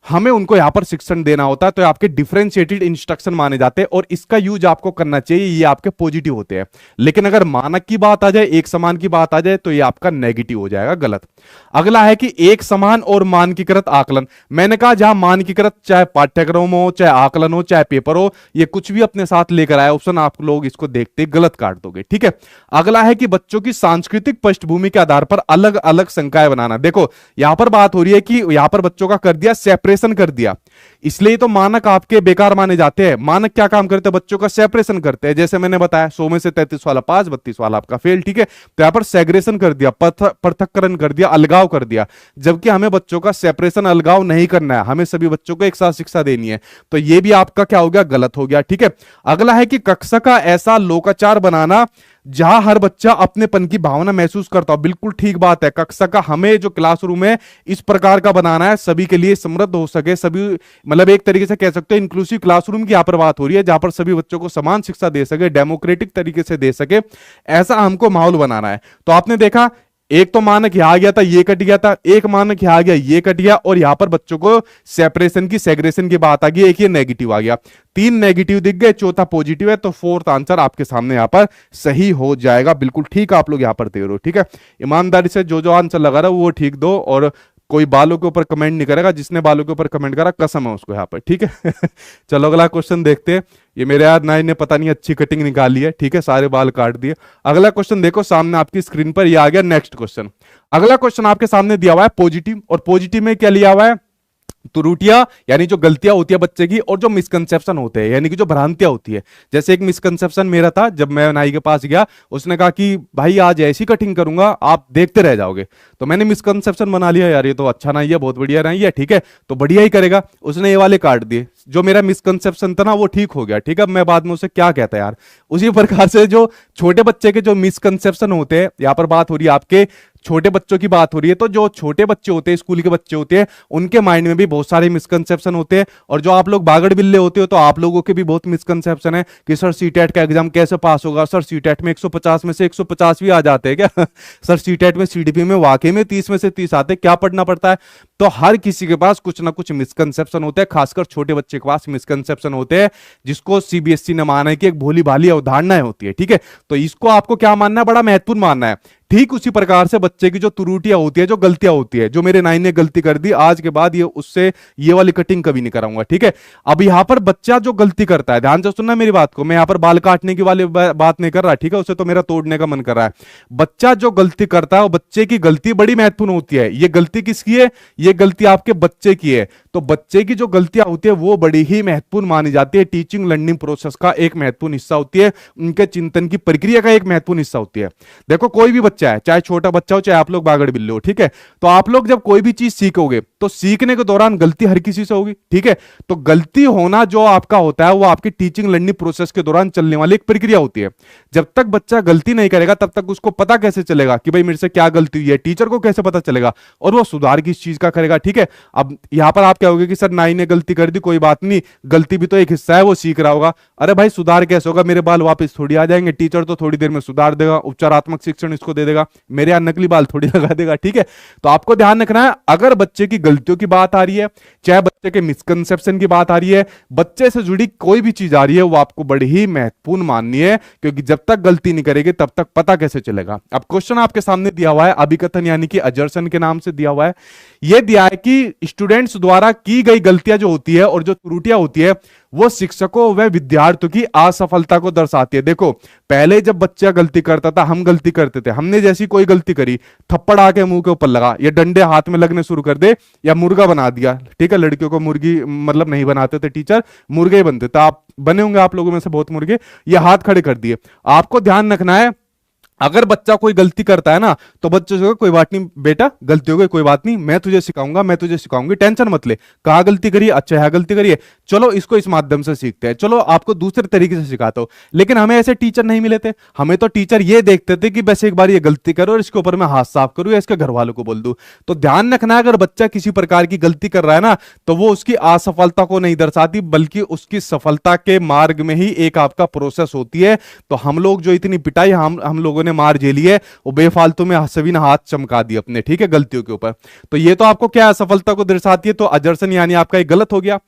हमें उनको यहां पर शिक्षण देना होता है। तो आपके डिफरेंशिएटेड इंस्ट्रक्शन माने जाते हैं और इसका यूज आपको करना चाहिए, ये आपके पॉजिटिव होते हैं। लेकिन अगर मानक की बात आ जाए, एक समान की बात आ जाए, तो ये आपका नेगेटिव हो जाएगा, गलत। अगला है कि एक समान और मानकीकृत आकलन। मैंने कहा जहां मानकीकृत चाहे पाठ्यक्रम हो, चाहे आकलन हो, चाहे पेपर हो, ये कुछ भी अपने साथ लेकर आए ऑप्शन, आप लोग इसको देखते गलत काट दोगे, ठीक है। अगला है कि बच्चों की सांस्कृतिक पृष्ठभूमि के आधार पर अलग अलग संकाय बनाना। देखो यहां पर बात हो रही है कि यहां पर बच्चों का कर दिया सेपरेशन सेपरेशन कर दिया। इसलिए तो मानक आपके बेकार माने जाते हैं। मानक क्या काम करते हैं? बच्चों का सेपरेशन करते हैं। जैसे मैंने बताया 100 में से 33 वाला पास, 32 वाला आपका फेल। ठीक है, तो यहां पर सेग्रेशन कर दिया, पृथक्करण कर दिया, अलगाव कर दिया। जबकि हमें बच्चों का सेपरेशन अलगाव नहीं करना है, हमें सभी बच्चों को एक साथ शिक्षा देनी है। तो ये भी आपका क्या हो गया? गलत हो गया। ठीक है, अगला है कि कक्षा का ऐसा लोकाचार बनाना जहां हर बच्चा अपनेपन की भावना महसूस करता हो। बिल्कुल ठीक बात है। कक्षा का हमें जो क्लासरूम है इस प्रकार का बनाना है, सभी के लिए समृद्ध हो सके, सभी मतलब एक तरीके से कह सकते हैं इंक्लूसिव क्लासरूम की यहां पर बात हो रही है, जहां पर सभी बच्चों को समान शिक्षा दे सके, डेमोक्रेटिक तरीके से दे सके, ऐसा हमको माहौल बनाना है। तो आपने देखा एक तो मानक यहां आ गया था, ये कट गया था, एक मानक यहां आ गया, ये कट गया, और यहां पर बच्चों को सेपरेशन की, सेग्रेशन की बात आ गई, एक ये नेगेटिव आ गया। 3 नेगेटिव दिख गए, चौथा पॉजिटिव है, तो फोर्थ आंसर आपके सामने यहां पर सही हो जाएगा। बिल्कुल ठीक आप लोग यहां पर दे रहे हो। ठीक है, ईमानदारी से जो जो आंसर लगा रहा है वो ठीक दो, और कोई बालों के ऊपर कमेंट नहीं करेगा। जिसने बालों के ऊपर कमेंट करा कसम है उसको यहाँ पर। ठीक है चलो अगला क्वेश्चन देखते हैं। ये मेरे यार नाई ने पता नहीं अच्छी कटिंग निकाली है। ठीक है, सारे बाल काट दिए। अगला क्वेश्चन देखो सामने आपकी स्क्रीन पर, ये आ गया नेक्स्ट क्वेश्चन। अगला क्वेश्चन आपके सामने दिया हुआ है पॉजिटिव, और पॉजिटिव में क्या लिया हुआ है? त्रुटियां यानी जो गलतियां होती है बच्चे की, और जो मिसकंसेप्शन होते हैं यानी कि जो भ्रांतियां होती है। जैसे एक मिसकंसेप्शन मेरा था, जब मैं नाई के पास गया, उसने कहा कि भाई आज ऐसी कटिंग करूंगा आप देखते रह जाओगे। तो मैंने मिसकंसेप्शन बना लिया, यार ये तो अच्छा नाई है, बहुत बढ़िया नाई है, ठीक है तो बढ़िया ही करेगा। उसने ये वाले काट दिए, जो मेरा मिसकंसेप्शन था ना वो ठीक हो गया। ठीक है, मैं बाद में उसे क्या कहता है यार। उसी प्रकार से जो छोटे बच्चे के जो मिसकंसेप्शन होते हैं, यहां पर बात हो रही है आपके छोटे बच्चों की बात हो रही है, तो जो छोटे बच्चे होते हैं, स्कूल के बच्चे होते हैं, उनके माइंड में भी बहुत सारे मिसकंसेप्शन होते हैं। और जो आप लोग बागड़ बिल्ले होते हो, तो आप लोगों के भी बहुत मिसकंसेप्शन है कि सर सीटेट का एग्जाम कैसे पास होगा, सर सीटेट में 150 में से 150 भी आ जाते हैं क्या सर सीटेट में सीडीपी में वाकई में 30 में से 30 आते हैं, क्या पढ़ना पड़ता है। तो हर किसी के पास कुछ ना कुछ मिसकंसेप्शन होते हैं, खासकर छोटे बच्चे के पास मिसकंसेप्शन होते हैं, जिसको सीबीएसई ने माना है कि एक भोली भाली अवधारणाएं होती है। ठीक है, तो इसको आपको क्या मानना है? बड़ा महत्वपूर्ण मानना है। ठीक उसी प्रकार से बच्चे की जो त्रुटियां होती है, जो गलतियां होती है, जो मेरे नाई ने गलती कर दी, आज के बाद ये उससे ये वाली कटिंग कभी नहीं कराऊंगा। ठीक है, अब यहां पर बच्चा जो गलती करता है, ध्यान से सुनना मेरी बात को, मैं यहां पर बाल काटने की वाली बात नहीं कर रहा। ठीक है, उसे तो मेरा तोड़ने का मन कर रहा है। बच्चा जो गलती करता है, वो बच्चे की गलती बड़ी महत्वपूर्ण होती है। ये गलती किसकी है? ये गलती आपके बच्चे की है। तो बच्चे की जो गलतियां होती है वो बड़ी ही महत्वपूर्ण मानी जाती है, टीचिंग लर्निंग प्रोसेस का एक महत्वपूर्ण हिस्सा होती है, उनके चिंतन की प्रक्रिया का एक महत्वपूर्ण हिस्सा होती है। देखो कोई भी बच्चा है, चाहे छोटा बच्चा हो चाहे आप लोग बागड़ बिल्ले हो, ठीक है, तो आप लोग जब कोई भी चीज सीखोगे तो सीखने के दौरान गलती हर किसी से होगी। ठीक है, तो गलती होना जो आपका होता है वो आपकी टीचिंग लर्निंग प्रोसेस के दौरान चलने वाली एक प्रक्रिया होती है। जब तक बच्चा गलती नहीं करेगा तब तक उसको पता कैसे चलेगा कि भाई मेरे से क्या गलती हुई है, टीचर को कैसे पता चलेगा, और वो सुधार किस चीज का करेगा। ठीक है, अब यहां पर आप क्या होगे कि सर नाई ने गलती कर दी, कोई बात नहीं, गलती भी तो एक हिस्सा है, वो सीख रहा होगा। अरे भाई सुधार कैसे होगा? मेरे बाल वापस थोड़ी आ जाएंगे, टीचर तो थोड़ी देर में सुधार देगा, उपचारात्मक शिक्षण इसको दे देगा, मेरे यहां नकली बाल थोड़ी लगा देगा। ठीक है, तो आपको ध्यान रखना है, अगर बच्चे की गलतियों की बात आ रही है, चाहे बच्चे के मिसकंसेप्शन की बात आ रही है, बच्चे से जुड़ी कोई भी चीज आ रही है, वो आपको बड़ी ही महत्वपूर्ण माननी है, क्योंकि जब तक गलती नहीं करेंगे तब तक पता कैसे चलेगा। अब क्वेश्चन आपके सामने दिया हुआ है, अभिकथन यानी कि अजर्सन के नाम से दिया हुआ है। यह दिया है कि स्टूडेंट्स द्वारा की गई गलतियां जो होती है और जो त्रुटियां होती है वो शिक्षकों व विद्यार्थियों की असफलता को दर्शाती है। देखो पहले जब बच्चा गलती करता था, हम गलती करते थे, हमने जैसी कोई गलती करी, थप्पड़ आके मुंह के ऊपर लगा, या डंडे हाथ में लगने शुरू कर दे, या मुर्गा बना दिया। ठीक है, लड़कियों को मुर्गी मतलब नहीं बनाते थे टीचर, मुर्गे ही बनते थे। आप बने होंगे, आप लोगों में से बहुत मुर्गे, ये हाथ खड़े कर दिए। आपको ध्यान रखना है, अगर बच्चा कोई गलती करता है ना तो बच्चे से कोई बात नहीं बेटा, गलती हो गई कोई बात नहीं, मैं तुझे सिखाऊंगा, मैं तुझे सिखाऊंगी, टेंशन मत ले, कहां गलती करी, अच्छा है गलती करिए, चलो इसको इस माध्यम से सीखते हैं, चलो आपको दूसरे तरीके से सिखाता हूं। लेकिन हमें ऐसे टीचर नहीं मिले थे, हमें तो टीचर ये देखते थे कि बस एक बार ये गलती करो और इसके ऊपर मैं हाथ साफ करूं या इसके घर वालों को बोल दूं। तो ध्यान रखना, अगर बच्चा किसी प्रकार की गलती कर रहा है ना तो वो उसकी असफलता को नहीं दर्शाती, बल्कि उसकी सफलता के मार्ग में ही एक आपका प्रोसेस होती है। तो हम लोग जो इतनी पिटाई हम लोगों ने मार झेली है, वो बेफालतू में सभी ने हाथ चमका दिए अपने, ठीक है, गलतियों के ऊपर। तो ये तो आपको क्या असफलता को दर्शाती है, तो अजर्सन यानी आपका एक गलत हो गया।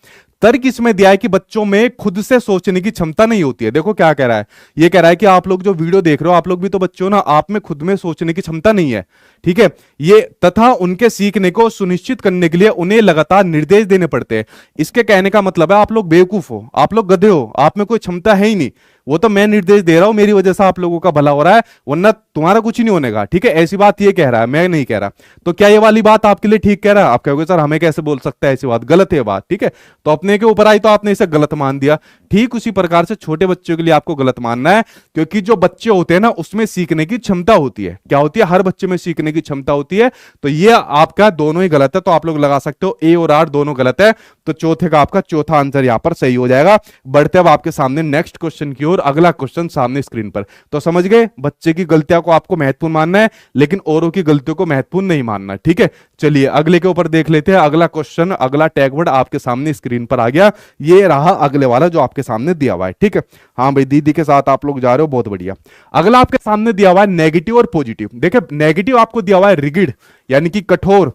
तर्क इसमें दिया है कि बच्चों में खुद से सोचने की क्षमता नहीं होती है। देखो क्या कह रहा है, ये कह रहा है कि आप लोग जो वीडियो देख रहे हो, आप लोग भी तो बच्चे हो ना, आप में खुद में सोचने की क्षमता नहीं है। ठीक है, ये तथा उनके सीखने को सुनिश्चित करने के लिए उन्हें लगातार निर्देश देने पड़ते हैं। इसके कहने का मतलब है आप लोग बेवकूफ हो, आप लोग गधे हो, आप में कोई क्षमता है ही नहीं, वो तो मैं निर्देश दे रहा हूं, मेरी वजह से आप लोगों का भला हो रहा है, वरना तुम्हारा कुछ नहीं होने का, ठीक है। ऐसी बात ये कह रहा है, मैं नहीं कह रहा। तो क्या ये वाली बात आपके लिए ठीक कह रहा है? आप कहोगे सर हमें कैसे बोल सकता है ऐसी बात, गलत है बात, ठीक है। तो अपने के ऊपर आई तो आपने इसे गलत मान दिया। ठीक उसी प्रकार से छोटे बच्चों के लिए आपको गलत मानना है, क्योंकि जो बच्चे होते हैं ना उसमें सीखने की क्षमता होती है। क्या होती है? हर बच्चे में सीखने की क्षमता होती है। तो ये आपका दोनों ही गलत है, तो आप लोग लगा सकते हो ए और आर दोनों गलत है। तो चौथे का आपका चौथा आंसर यहां पर सही हो जाएगा। बढ़ते अब आपके सामने नेक्स्ट क्वेश्चन की ओर, अगला क्वेश्चन सामने स्क्रीन पर। तो समझ गए, बच्चे की गलतियों को आपको महत्वपूर्ण मानना है, लेकिन औरों की गलतियों को महत्वपूर्ण नहीं मानना, ठीक है। चलिए अगले के ऊपर देख लेते हैं। अगला क्वेश्चन, अगला टैग वर्ड आपके सामने स्क्रीन पर आ गया। ये रहा अगले वाला जो आपके सामने दिया हुआ है, ठीक है। हाँ भाई, दीदी के साथ आप लोग जा रहे हो, बहुत बढ़िया। अगला आपके सामने दिया हुआ है नेगेटिव और पॉजिटिव। देखिए नेगेटिव आपको दिया हुआ है रिगिड, यानी कि कठोर।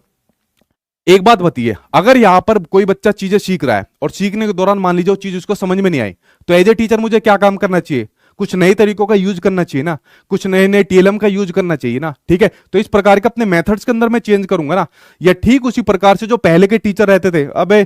एक बात बताइए, अगर यहां पर कोई बच्चा चीजें सीख रहा है और सीखने के दौरान मान लीजिए वो चीज उसको समझ में नहीं आई, तो एज ए टीचर मुझे क्या काम करना चाहिए? कुछ नए तरीकों का यूज करना चाहिए ना, कुछ नए नए टीएलएम का यूज करना चाहिए ना, ठीक है। तो इस प्रकार के अपने मेथड्स के अंदर मैं चेंज करूंगा ना। या ठीक उसी प्रकार से जो पहले के टीचर रहते थे, अबे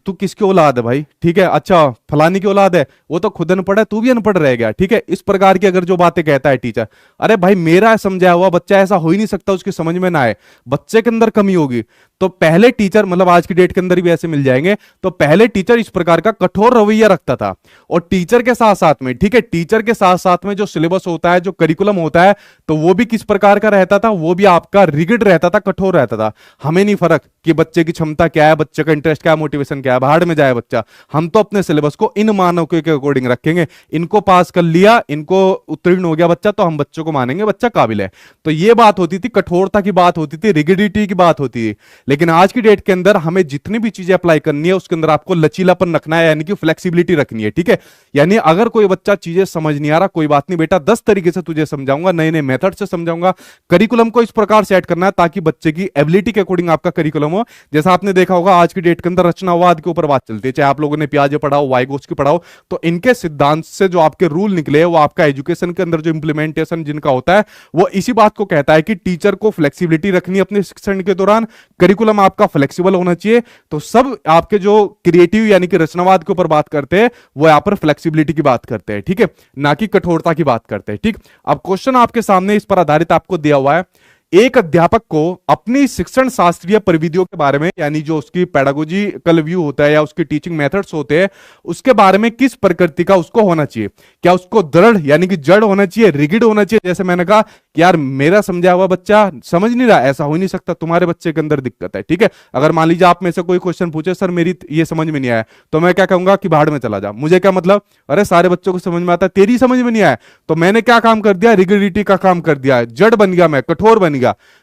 तू किसकी औलाद है भाई, ठीक है, अच्छा फलानी की औलाद है, वो तो खुद अनपढ़ है, तू भी अनपढ़ रह गया, ठीक है। इस प्रकार की अगर जो बातें कहता है टीचर, अरे भाई मेरा समझाया हुआ बच्चा ऐसा हो ही नहीं सकता उसकी समझ में ना आए, बच्चे के अंदर कमी होगी। तो पहले टीचर, मतलब आज की डेट के अंदर भी ऐसे मिल जाएंगे, तो पहले टीचर इस प्रकार का कठोर रवैया रखता था। और टीचर के साथ साथ में, ठीक है, टीचर के साथ साथ में जो सिलेबस होता है, जो करिकुलम होता है, तो वो भी किस प्रकार का रहता था? वो भी आपका रिगिड रहता था, कठोर रहता था। हमें नहीं फर्क कि बच्चे की क्षमता क्या है, बच्चे का इंटरेस्ट क्या है, मोटिवेशन क्या है, बाहर में जाए बच्चा, हम तो अपने सिलेबस को इन मानकों के अकॉर्डिंग रखेंगे। इनको पास कर लिया, इनको उत्तीर्ण हो गया बच्चा, तो हम बच्चों को मानेंगे बच्चा काबिल है। तो ये बात होती थी, कठोरता की बात होती थी, रिगिडिटी की बात होती थी। लेकिन आज की डेट के अंदर हमें जितनी भी चीजें अप्लाई करनी है उसके अंदर आपको लचीलापन रखना है, यानी कि फ्लेक्सिबिलिटी रखनी है, ठीक है। यानी अगर कोई बच्चा चीजें समझ नहीं आ रहा, कोई बात नहीं बेटा, 10 तरीके से तुझे समझाऊंगा, नए नए मेथड से समझाऊंगा। करिकुलम को इस प्रकार सेट करना है ताकि बच्चे की एबिलिटी के अकॉर्डिंग आपका करिकुलम हो। जैसा आपने देखा होगा आज की डेट के अंदर रचनावाद के ऊपर बात चलती है, चाहे आप लोगों ने पियाजे पढ़ाओ, वाइगोत्स्की पढ़ाओ, तो इनके सिद्धांत से जो आपके रूल निकले, वो आपका एजुकेशन के अंदर जो इंप्लीमेंटेशन जिनका होता है, वो इसी बात को कहता है कि टीचर को फ्लेक्सिबिलिटी रखनी है अपने शिक्षण के दौरान, करिकुलम आपका फ्लेक्सिबल होना चाहिए। तो सब आपके जो क्रिएटिव यानी कि रचनावाद के ऊपर बात करते हैं, वो यहां पर फ्लेक्सिबिलिटी की बात करते हैं, ठीक है, ना कि कठोरता की बात करते हैं, ठीक। अब क्वेश्चन आपके सामने इस पर आधारित आपको दिया हुआ है। एक अध्यापक को अपनी शिक्षण शास्त्रीय परिविधियों के बारे में, यानी जो उसकी पेडागोजिकल व्यू होता है या उसकी टीचिंग मेथड्स होते हैं, उसके बारे में किस प्रकृति का उसको होना चाहिए? क्या उसको दृढ़ यानी कि जड़ होना चाहिए, रिगिड होना चाहिए? जैसे मैंने कहा कि यार मेरा समझा हुआ बच्चा समझ नहीं रहा, ऐसा हो ही नहीं सकता, तुम्हारे बच्चे के अंदर दिक्कत है, ठीक है। अगर मान लीजिए आप में से कोई क्वेश्चन पूछे, सर मेरी ये समझ में नहीं आया, तो मैं क्या कहूंगा कि भाड़ में चला जा। मुझे क्या मतलब, अरे सारे बच्चों को समझ में आता है, तेरी समझ में नहीं आया, तो मैंने क्या काम कर दिया? रिगिडिटी का काम कर दिया, जड़ बन गया, मैं कठोर बन गया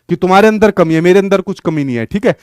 कि तुम्हारे अंदर कमी है, मेरे अंदर कुछ कमी नहीं है, ठीक है।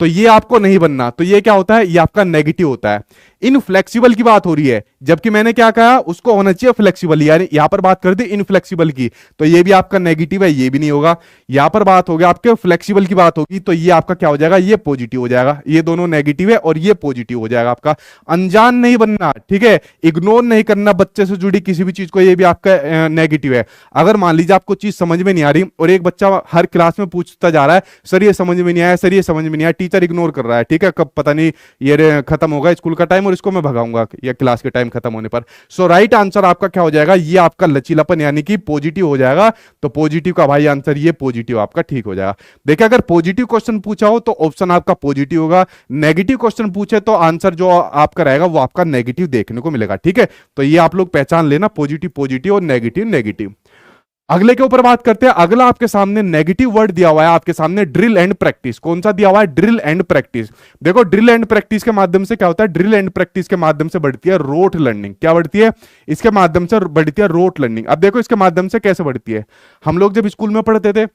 तो ये आपको नहीं बनना। तो ये क्या होता है? ये आपका नेगेटिव होता है। इनफ्लेक्सिबल की बात हो रही है, जबकि मैंने क्या कहा? उसको होना चाहिए फ्लेक्सिबल, यानी यहां पर बात कर दी इनफ्लेक्सिबल की, तो ये भी आपका नेगेटिव है, ये भी नहीं होगा। यहां पर बात हो गया आपके फ्लेक्सिबल की बात होगी, तो ये आपका क्या हो जाएगा? ये पॉजिटिव हो जाएगा। ये दोनों नेगेटिव है और ये पॉजिटिव हो जाएगा आपका। अनजान नहीं बनना, ठीक है, इग्नोर नहीं करना बच्चे से जुड़ी किसी भी चीज को, ये भी आपका नेगेटिव है। अगर मान लीजिए आपको चीज समझ में नहीं आ रही और एक बच्चा हर क्लास में पूछता जा रहा है, सर ये समझ में नहीं आया, सर ये समझ में नहीं आया, टीचर इग्नोर कर रहा है, ठीक है, कब पता नहीं ये खत्म होगा स्कूल का टाइम और इसको मैं भगाऊंगा या क्लास के टाइम खत्म होने पर। सो राइट आंसर आपका क्या हो जाएगा? ये आपका लचीलापन यानी कि पॉजिटिव हो जाएगा। तो पॉजिटिव का भाई आंसर ये पॉजिटिव आपका ठीक हो जाएगा। देखिए अगर पॉजिटिव क्वेश्चन पूछा हो तो ऑप्शन आपका पॉजिटिव होगा, नेगेटिव क्वेश्चन पूछे तो आंसर जो आपका रहेगा वो आपका नेगेटिव देखने को मिलेगा, ठीक है। तो ये आप लोग पहचान लेना, पॉजिटिव पॉजिटिव और नेगेटिव नेगेटिव। अगले के ऊपर बात करते हैं। अगला आपके सामने नेगेटिव वर्ड दिया हुआ है आपके सामने, ड्रिल एंड प्रैक्टिस। कौन सा दिया हुआ है? Drill and practice. देखो ड्रिल एंड प्रैक्टिस के माध्यम से क्या होता है? ड्रिल एंड प्रैक्टिस के माध्यम से बढ़ती है रोट लर्निंग। क्या बढ़ती है? इसके माध्यम से बढ़ती है रोट लर्निंग। अब देखो इसके माध्यम से कैसे बढ़ती है। हम लोग जब स्कूल में पढ़ते थे,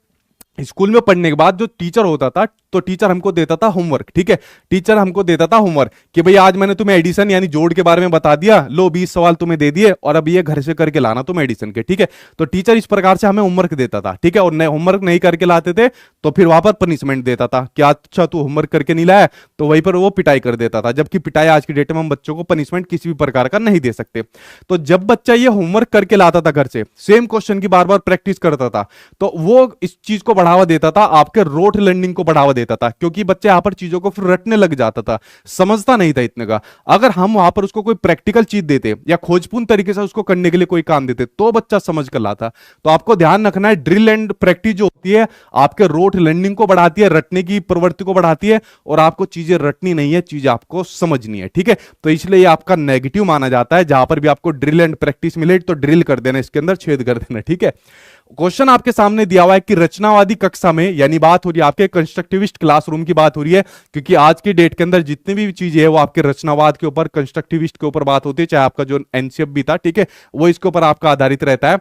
स्कूल में पढ़ने के बाद जो टीचर होता था, तो टीचर हमको देता था होमवर्क, ठीक है, टीचर हमको देता था होमवर्क कि भाई आज मैंने तुम्हें एडिशन यानी जोड़ के बारे में बता दिया, लो 20 सवाल तुम्हें दे दिए और अब ये घर से करके लाना तुम एडिशन के, ठीक है। तो टीचर इस प्रकार से हमें होमवर्क देता था, ठीक है, और होमवर्क नहीं करके लाते थे तो फिर वहां पर पनिशमेंट देता था कि अच्छा तू होमवर्क करके नहीं लाया, तो वहीं पर वो पिटाई कर देता था। जबकि पिटाई आज की डेट में हम बच्चों को पनिशमेंट किसी भी प्रकार का नहीं दे सकते। तो जब बच्चा ये होमवर्क करके लाता था घर से, सेम क्वेश्चन की बार बार प्रैक्टिस करता था, तो वो इस चीज को बढ़ावा देता था, आपके रोट लर्निंग को बढ़ावा देता था, क्योंकि बच्चे यहां पर चीजों को फिर रटने लग जाता था, समझता नहीं था इतने का। अगर हम वहां पर उसको कोई प्रैक्टिकल चीज देते या खोजपूर्ण तरीके से उसको करने के लिए कोई काम देते तो बच्चा समझ कर लाता। तो आपको ध्यान रखना है, ड्रिल एंड प्रैक्टिस जो होती है आपके रोट लर्निंग को बढ़ाती है, रटने की प्रवृत्ति को बढ़ाती है, और आपको चीजें रटनी नहीं है, चीजें आपको समझनी है, ठीक है। तो इसलिए ये आपका नेगेटिव माना जाता है। जहां पर भी आपको ड्रिल एंड प्रैक्टिस मिले तो ड्रिल कर देना, इसके अंदर छेद कर देना, ठीक है। क्वेश्चन आपके सामने दिया हुआ है कि रचनावादी कक्षा में, यानी बात हो रही है आपके कंस्ट्रक्टिविस्ट क्लासरूम की बात हो रही है, क्योंकि आज की डेट के अंदर जितनी भी चीजें है वो आपके रचनावाद के ऊपर, कंस्ट्रक्टिविस्ट के ऊपर बात होती है, चाहे आपका जो एनसीएफ भी था, ठीक है, वो इसके ऊपर आपका आधारित रहता है।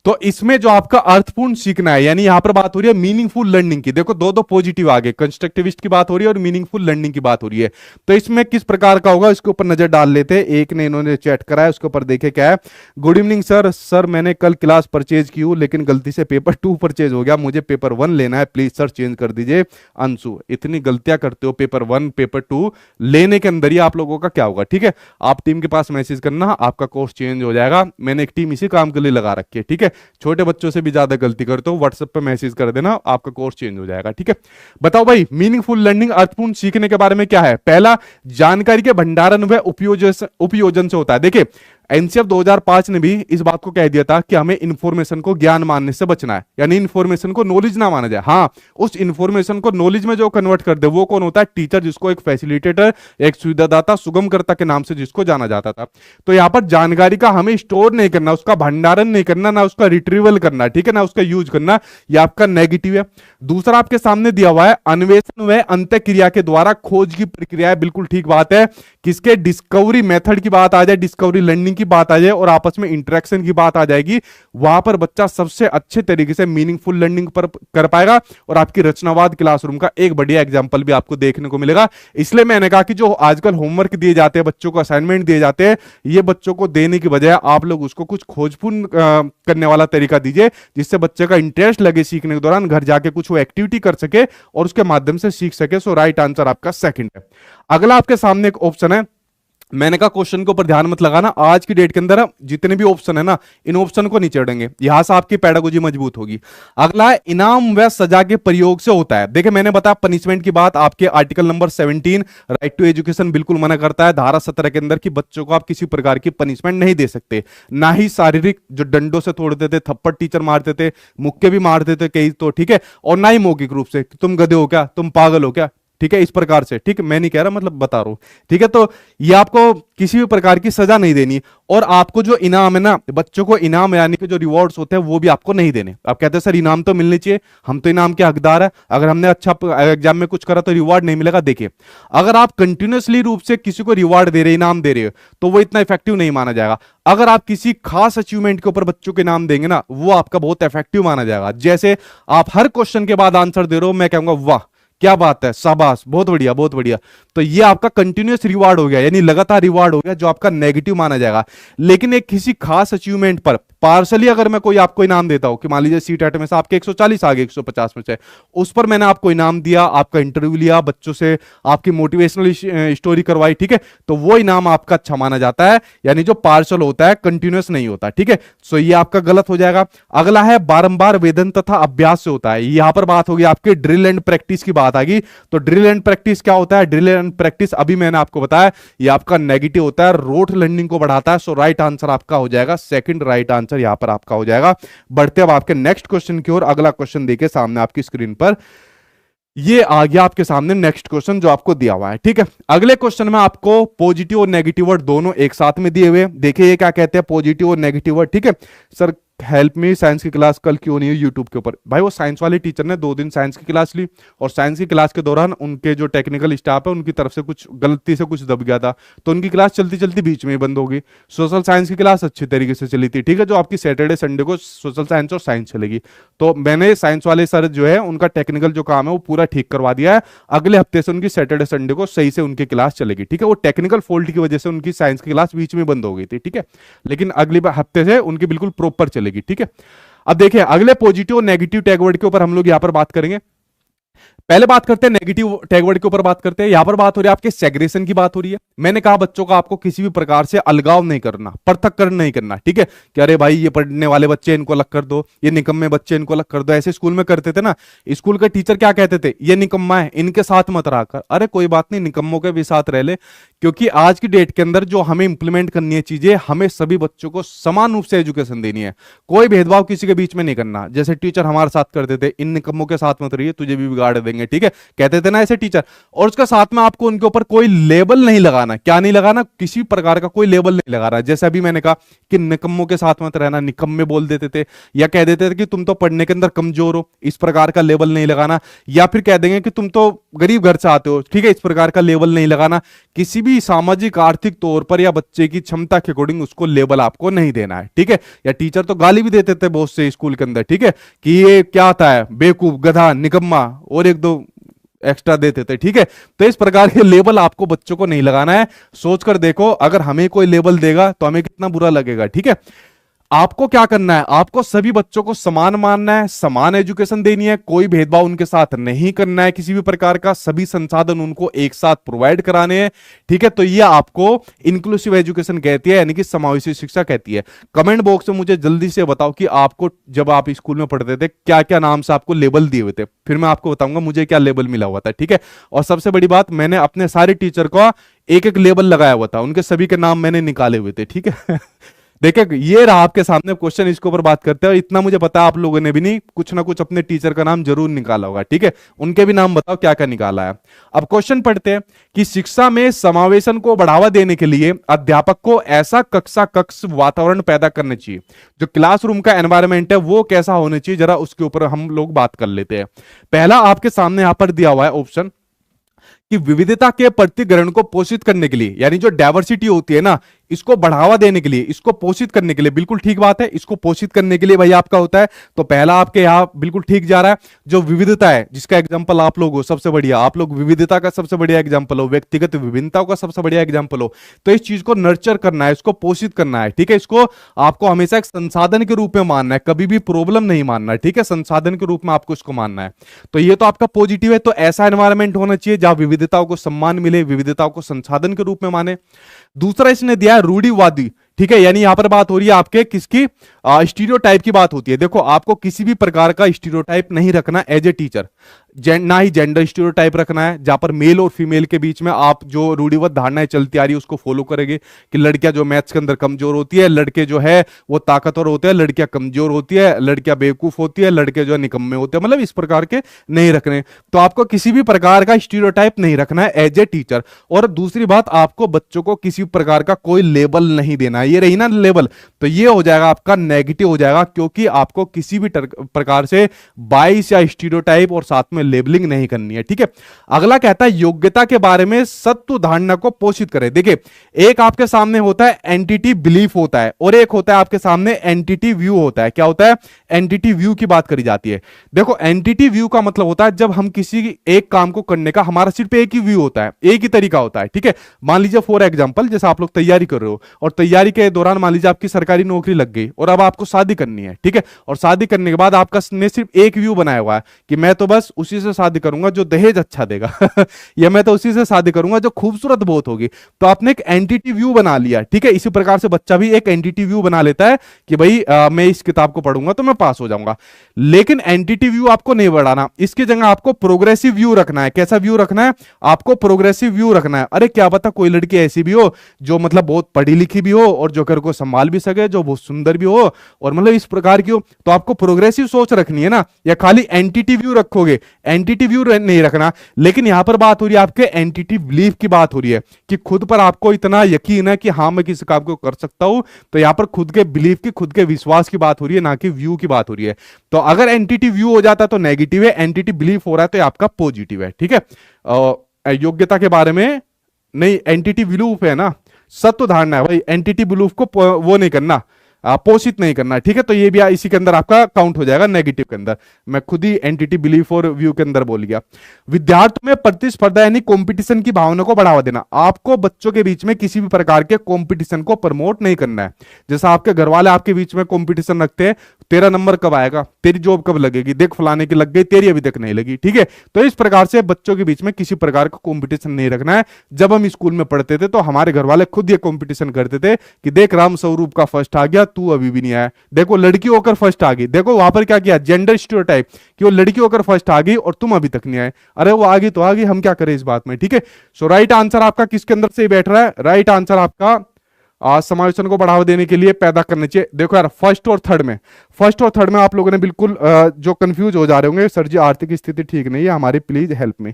तो इसमें जो आपका अर्थपूर्ण सीखना है, यानी यहां पर बात हो रही है मीनिंगफुल लर्निंग की। देखो दो दो पॉजिटिव आगे, कंस्ट्रक्टिविस्ट की बात हो रही है और मीनिंगफुल लर्निंग की बात हो रही है। तो इसमें किस प्रकार का होगा इसके ऊपर नजर डाल लेते हैं। एक ने इन्होंने चैट करा है, उसके ऊपर देखे क्या है। गुड इवनिंग सर, मैंने कल क्लास परचेज की हूं लेकिन गलती से पेपर 2 परचेज हो गया, मुझे पेपर 1 लेना है, प्लीज सर चेंज कर दीजिए। अंशु, इतनी गलतियां करते हो, पेपर 1 पेपर 2 लेने के अंदर ही आप लोगों का क्या होगा, ठीक है। आप टीम के पास मैसेज करना, आपका कोर्स चेंज हो जाएगा। मैंने एक टीम इसी काम के लिए लगा रखी है, ठीक है। छोटे बच्चों से भी ज्यादा गलती करते हो, व्हाट्सएप पे मैसेज कर देना, आपका कोर्स चेंज हो जाएगा, ठीक है। बताओ भाई, मीनिंगफुल लर्निंग अर्थपूर्ण सीखने के बारे में क्या है। पहला, जानकारी के भंडारण व उपयोजन से होता है। देखिए एनसीएफ 2005 ने भी इस बात को कह दिया था कि हमें इंफॉर्मेशन को ज्ञान मानने से बचना है, यानी इंफॉर्मेशन को नॉलेज ना माना जाए। हाँ, उस इंफॉर्मेशन को नॉलेज में जो कन्वर्ट कर दे वो कौन होता है, टीचर, जिसको एक फैसिलिटेटर, एक सुविधादाता, सुगमकर्ता के नाम से जिसको जाना जाता था। तो यहां पर जानकारी का हमें स्टोर नहीं करना, उसका भंडारण नहीं करना, ना उसका रिट्रीवल करना, ठीक है, ना उसका यूज करना, यह आपका नेगेटिव है। दूसरा आपके सामने दिया हुआ है, अन्वेषण व अंत क्रिया के द्वारा खोज की प्रक्रिया है। बिल्कुल ठीक बात है, किसके, डिस्कवरी मेथड की बात आ जाए, डिस्कवरी लर्निंग की बात आ जाए और आपस में इंटरेक्शन की बात आ जाएगी, वहां पर बच्चा सबसे अच्छे तरीके से मीनिंगफुल लर्निंग पर कर पाएगा। और आपकी रचनावाद क्लासरूम का एक बढ़िया एग्जांपल भी आपको देखने को मिलेगा। इसलिए मैंने कहा कि जो आजकल होमवर्क दिए जाते हैं, बच्चों को असाइनमेंट दिए जाते हैं, ये बच्चों को देने की बजाय आप लोग उसको कुछ खोजपूर्ण करने वाला तरीका दीजिए, जिससे बच्चे का इंटरेस्ट लगे सीखने के दौरान, घर जाके कुछ वो एक्टिविटी कर सके और उसके माध्यम से सीख सके। सो राइट आंसर आपका सेकंड है। अगला आपके सामने एक ऑप्शन है, मैंने कहा क्वेश्चन के ऊपर ध्यान मत लगाना, आज की डेट के अंदर जितने भी ऑप्शन है ना, इन ऑप्शन को नहीं चढ़ेंगे, यहां से आपकी पेडागोजी मजबूत होगी। अगला है, इनाम व सजा के प्रयोग से होता है। देखिए मैंने बताया पनिशमेंट की बात, आपके article number 17 right to education बिल्कुल मना करता है, धारा 17 के अंदर कि बच्चों को आप किसी प्रकार की पनिशमेंट नहीं दे सकते, ना ही शारीरिक, जो डंडों से तोड़ते थे, थप्पड़ टीचर मारते थे, मुक्के भी मारते थे कई, तो ठीक है, और ना ही मौखिक रूप से तुम गधे हो क्या, तुम पागल हो क्या, ठीक है, इस प्रकार से, ठीक है, मैं नहीं कह रहा, मतलब बता रहा हूं, ठीक है। तो ये आपको किसी भी प्रकार की सजा नहीं देनी, और आपको जो इनाम है ना, बच्चों को इनाम यानी कि जो रिवॉर्ड्स होते हैं वो भी आपको नहीं देने। आप कहते हैं सर इनाम तो मिलने चाहिए, हम तो इनाम के हकदार है, अगर हमने अच्छा एग्जाम में कुछ करा तो रिवॉर्ड नहीं मिलेगा। देखिए अगर आप कंटिन्यूसली रूप से किसी को रिवॉर्ड दे रहे, इनाम दे रहे हो, तो वो इतना इफेक्टिव नहीं माना जाएगा। अगर आप किसी खास अचीवमेंट के ऊपर बच्चों के नाम देंगे ना, वो आपका बहुत इफेक्टिव माना जाएगा। जैसे आप हर क्वेश्चन के बाद आंसर दे रहे हो, मैं कहूंगा वाह क्या बात है, शाबाश, बहुत बढ़िया बहुत बढ़िया, तो ये आपका कंटिन्यूअस रिवार्ड हो गया, यानी लगातार रिवार्ड हो गया, जो आपका नेगेटिव माना जाएगा। लेकिन एक किसी खास अचीवमेंट पर पार्सली अगर मैं कोई आपको इनाम देता हूं कि मान लीजिए सीटेट में से आपके 140 आ गए 150 में से, उस पर मैंने आपको इनाम दिया, आपका इंटरव्यू लिया, बच्चों से आपकी मोटिवेशनल स्टोरी करवाई, ठीक है, तो वो इनाम आपका अच्छा माना जाता है, यानी जो पार्सल होता है कंटिन्यूअस नहीं होता, ठीक है। सो ये आपका गलत हो जाएगा। अगला है, बारंबार वेदन तथा अभ्यास से होता है। यहां पर बात होगी आपके ड्रिल एंड प्रैक्टिस की बात आ गई। तो ड्रिल एंड प्रैक्टिस क्या होता है, ड्रिल एंड प्रैक्टिस अभी मैंने आपको बताया, ये आपका नेगेटिव होता है, रोट लर्निंग को बढ़ाता है। सो राइट आंसर आपका हो जाएगा सेकंड, राइट आंसर यहां पर आपका हो जाएगा। बढ़ते अब आपके नेक्स्ट क्वेश्चन की ओर। अगला क्वेश्चन देखिए सामने आपकी स्क्रीन पर, ये आ गया आपके सामने नेक्स्ट क्वेश्चन जो आपको दिया हुआ है, ठीक है। अगले क्वेश्चन में आपको पॉजिटिव और नेगेटिव वर्ड दोनों एक साथ में दिए हुए। देखिए ये क्या कहते हैं, पॉजिटिव और नेगेटिव वर्ड, ठीक है। सर हेल्प मी, साइंस की क्लास कल क्यों नहीं हुई यूट्यूब के ऊपर। भाई वो साइंस वाले टीचर ने 2 दिन साइंस की क्लास ली, और साइंस की क्लास के दौरान उनके जो टेक्निकल स्टाफ है उनकी तरफ से कुछ गलती से कुछ दब गया था, तो उनकी क्लास चलती चलती बीच में ही बंद हो गई। सोशल साइंस की क्लास अच्छी तरीके से चली थी, ठीक है, जो आपकी सैटरडे संडे को सोशल साइंस और साइंस चलेगी। तो मैंने साइंस वाले सर जो है उनका टेक्निकल जो काम है वो पूरा ठीक करवा दिया है। अगले हफ्ते से उनकी सैटरडे संडे को सही से उनकी क्लास चलेगी, ठीक है। वो टेक्निकल फॉल्ट की वजह से उनकी साइंस की क्लास बीच में बंद हो गई थी, ठीक है, लेकिन अगले हफ्ते से उनकी बिल्कुल प्रॉपर चलेगी, ठीक है। अब देखिए अगले पॉजिटिव और नेगेटिव टैग वर्ड के ऊपर हम लोग यहां पर बात करेंगे। पहले बात करते हैं नेगेटिव टैग वर्ड के ऊपर बात करते हैं। यहां पर बात हो रही है आपके सेग्रेशन की बात हो रही है। मैंने कहा बच्चों का आपको किसी भी प्रकार से अलगाव नहीं करना, पृथक्करण नहीं करना, ठीक है। कि अरे भाई ये पढ़ने वाले बच्चे इनको अलग कर दो, ये निकम्मे बच्चे इनको अलग कर दो। ऐसे स्कूल में करते थे ना, स्कूल के टीचर क्या कहते थे, ये निकम्मा है इनके साथ मत रहा कर। अरे कोई बात नहीं, निकम्मों के भी साथ रह ले, क्योंकि आज की डेट के अंदर जो हमें इंप्लीमेंट करनी है चीजें, हमें सभी बच्चों को समान रूप से एजुकेशन देनी है। कोई भेदभाव किसी के बीच में नहीं करना। जैसे टीचर हमारे साथ करते थे, इन निकम्मों के साथ मत रहिए, तुझे भी बिगाड़ देंगे, ठीक है, कहते थे ना ऐसे टीचर। और उसके साथ में आपको उनके ऊपर कोई लेबल नहीं लगाना। क्या नहीं लगाना? किसी प्रकार का कोई लेबल नहीं लगाना। जैसे अभी मैंने कहा कि निकम्मों के साथ मत रहना, निकम्मे बोल देते थे, या कह देते थे कि तुम तो पढ़ने के अंदर कमजोर हो, इस प्रकार का लेबल नहीं लगाना। या फिर कह देंगे कि तुम तो गरीब घर से आते हो, ठीक है, इस प्रकार का लेबल नहीं लगाना। किसी भी सामाजिक आर्थिक तौर पर या बच्चे की क्षमता के अकॉर्डिंग उसको लेबल आपको नहीं देना है, ठीक है। या टीचर तो गाली भी देते थे बहुत से स्कूल के अंदर, ठीक है, कि ये क्या आता है, बेवकूफ, गधा, निकम्मा, और एक दो एक्स्ट्रा देते थे, ठीक है। तो इस प्रकार के लेबल आपको बच्चों को नहीं लगाना है। सोचकर देखो, अगर हमें कोई लेबल देगा तो हमें कितना बुरा लगेगा, ठीक है। आपको क्या करना है, आपको सभी बच्चों को समान मानना है, समान एजुकेशन देनी है, कोई भेदभाव उनके साथ नहीं करना है किसी भी प्रकार का, सभी संसाधन उनको एक साथ प्रोवाइड कराने हैं, ठीक है। तो ये आपको इंक्लूसिव एजुकेशन कहती है, यानी कि समावेशी शिक्षा कहती है। कमेंट बॉक्स में मुझे जल्दी से बताओ कि आपको जब आप स्कूल में पढ़ते थे क्या क्या नाम से आपको लेबल दिए हुए थे, फिर मैं आपको बताऊंगा मुझे क्या लेबल मिला हुआ था, ठीक है। और सबसे बड़ी बात, मैंने अपने सारे टीचर को एक एक लेबल लगाया हुआ था, उनके सभी के नाम मैंने निकाले हुए थे, ठीक है। देखिए ये रहा आपके सामने क्वेश्चन, इसके ऊपर बात करते हैं। और इतना मुझे पता है आप लोगों ने भी नहीं कुछ ना कुछ अपने टीचर का नाम जरूर निकाला होगा, ठीक है। उनके भी नाम बताओ क्या क्या निकाला है। अब क्वेश्चन पढ़ते हैं कि शिक्षा में समावेशन को बढ़ावा देने के लिए अध्यापक को ऐसा कक्ष वातावरण पैदा करना चाहिए, जो क्लासरूम का एनवायरमेंट है वो कैसा होना चाहिए, जरा उसके ऊपर हम लोग बात कर लेते हैं। पहला आपके सामने यहां पर दिया हुआ है ऑप्शन कि विविधता के प्रतिग्रहण को पोषित करने के लिए, यानी जो डाइवर्सिटी होती है ना, इसको बढ़ावा देने के लिए, इसको पोषित करने के लिए, बिल्कुल ठीक बात है, इसको पोषित करने के लिए भाई आपका होता है। तो पहला आपके यहां बिल्कुल ठीक जा रहा है। जो विविधता है, जिसका एग्जांपल आप लोग हो सबसे बढ़िया, आप लोग विविधता का सबसे बढ़िया एग्जांपल हो, व्यक्तिगत विभिन्नताओं का सबसे बढ़िया एग्जांपल हो। तो इस चीज को नर्चर करना है, इसको पोषित करना है, ठीक है। इसको आपको हमेशा एक संसाधन के रूप में मानना है, कभी भी प्रॉब्लम नहीं मानना है, ठीक है। संसाधन के रूप में आपको इसको मानना है। तो ये तो आपका पॉजिटिव है। तो ऐसा एनवायरमेंट होना चाहिए जहां विविधताओं को सम्मान मिले, विविधताओं को संसाधन के रूप में माने। दूसरा इसने दिया है रूढ़िवादी, ठीक है, यानी यहां पर बात हो रही है आपके किसकी, स्टीरियोटाइप की बात होती है। देखो आपको किसी भी प्रकार का स्टीरियोटाइप नहीं रखना एज ए टीचर, ना ही जेंडर स्टीरियोटाइप रखना है, जहां पर मेल और फीमेल के बीच में आप जो रूढ़िवत धारणाएं चलती आ रही है उसको फॉलो करेंगे कि लड़कियां जो मैथ्स के अंदर कमजोर होती है, लड़के जो है वो ताकतवर होते हैं, लड़कियां कमजोर होती है, लड़कियां बेवकूफ होती है, लड़के जो है निकम्मे होते हैं, मतलब इस प्रकार के नहीं रखने। तो आपको किसी भी प्रकार का स्टीरियोटाइप नहीं रखना है एज ए टीचर। और दूसरी बात, आपको बच्चों को किसी प्रकार का कोई लेबल नहीं देना है। ये रही ना लेबल, तो ये हो जाएगा आपका नेगेटिव हो जाएगा, क्योंकि आपको किसी भी प्रकार से बाइस या स्टीरियोटाइप और साथ में लेबलिंग नहीं करनी है, ठीक है। अगला कहता है योग्यता के बारे में सत्व धारणा को पोषित करें। देखिए एक आपके सामने होता है एंटिटी बिलीफ होता है, और एक होता है आपके सामने एंटिटी व्यू होता है। क्या होता है? एंटिटी व्यू की बात करी जाती है। देखो एंटिटी व्यू का मतलब होता है जब हम किसी एक काम को करने का हमारा सिर्फ एक ही व्यू होता है, एक ही तरीका होता है, ठीक है। मान लीजिए फॉर एग्जांपल, जैसे आप लोग तैयारी कर रहे हो और तैयारी के दौरान मान लीजिए आपकी सरकारी नौकरी लग गई और अब आपको शादी करनी है, ठीक है। और शादी करने के बाद आपका ने सिर्फ एक व्यू बनाया हुआ है कि मैं तो बस उसी से शादी करूंगा जो दहेज अच्छा देगा या मैं तो उसी से शादी करूंगा जो खूबसूरत बहुत होगी। तो आपने एक एंटिटी व्यू बना लिया, ठीक है। इसी प्रकार से बच्चा भी एक एंटिटी व्यू बना लेता है कि भाई मैं इस किताब को पढ़ूंगा तो मैं पास हो जाऊंगा। लेकिन एंटिटी व्यू आपको नहीं बढ़ाना, इसकी जगह आपको प्रोग्रेसिव व्यू रखना है। कैसा व्यू रखना है? आपको प्रोग्रेसिव व्यू रखना है। अरे क्या पता कोई लड़की ऐसी भी हो जो मतलब बहुत पढ़ी लिखी भी हो और जो घर को संभाल भी सके, जो बहुत सुंदर भी हो और मतलब इस प्रकार की हो, तो आपको प्रोग्रेसिव सोच रखनी है ना, या खाली एंटिटी व्यू रखोगे? एंटिटी व्यू नहीं रखना। लेकिन यहां पर बात हो रही है आपके एंटिटी बिलीफ की बात हो रही है कि खुद पर आपको इतना यकीन है कि हाँ मैं किसी काम को कर सकता हूं। तो यहां पर खुद के बिलीफ की, खुद के विश्वास की बात हो रही है, ना कि व्यू की बात हो रही है। तो अगर एंटिटी व्यू हो जाता तो नेगेटिव है, एंटिटी बिलीफ हो रहा है तो आपका पॉजिटिव है, ठीक है। योग्यता के बारे में नहीं, एंटिटी बिलीफ है ना, सत्य धारणा है भाई, एंटिटी बिलीफ को वो नहीं करना, पोषित नहीं करना है, ठीक है। तो ये भी इसी के अंदर आपका काउंट हो जाएगा नेगेटिव के अंदर। मैं खुद ही एंटिटी बिलीफ और व्यू के अंदर बोल गया। विद्यार्थियों में प्रतिस्पर्धा यानी कंपटीशन की भावना को बढ़ावा देना। आपको बच्चों के बीच में किसी भी प्रकार के कंपटीशन को प्रमोट नहीं करना है। जैसा आपके घर वाले आपके बीच में कंपटीशन रखते हैं, तेरा नंबर कब आएगा, तेरी जॉब कब लगेगी, देख फलाने की लग गई, तेरी अभी तक नहीं लगी, ठीक है। तो इस प्रकार से बच्चों के बीच में किसी प्रकार का कंपटीशन नहीं रखना है। जब हम स्कूल में पढ़ते थे तो हमारे घर वाले खुद ये कंपटीशन करते थे कि देख राम स्वरूप का फर्स्ट आ गया, तू अभी भी नहीं आया, देखो लड़की होकर फर्स्ट आ गई, देखो वहां पर क्या किया, जेंडर स्टीरियोटाइप कि वो लड़की होकर फर्स्ट आ गई और तुम अभी तक नहीं आए। अरे वो आ गई तो आ गई, हम क्या करें इस बात में, ठीक है। सो राइट आंसर आपका किसके अंदर से बैठ रहा है, राइट आंसर आपका समावेशन को बढ़ावा देने के लिए पैदा करने चाहिए। देखो यार फर्स्ट और थर्ड में आप लोगों ने बिल्कुल जो कंफ्यूज हो जा रहे होंगे, सर जी आर्थिक स्थिति ठीक नहीं है हमारी, प्लीज हेल्प मी।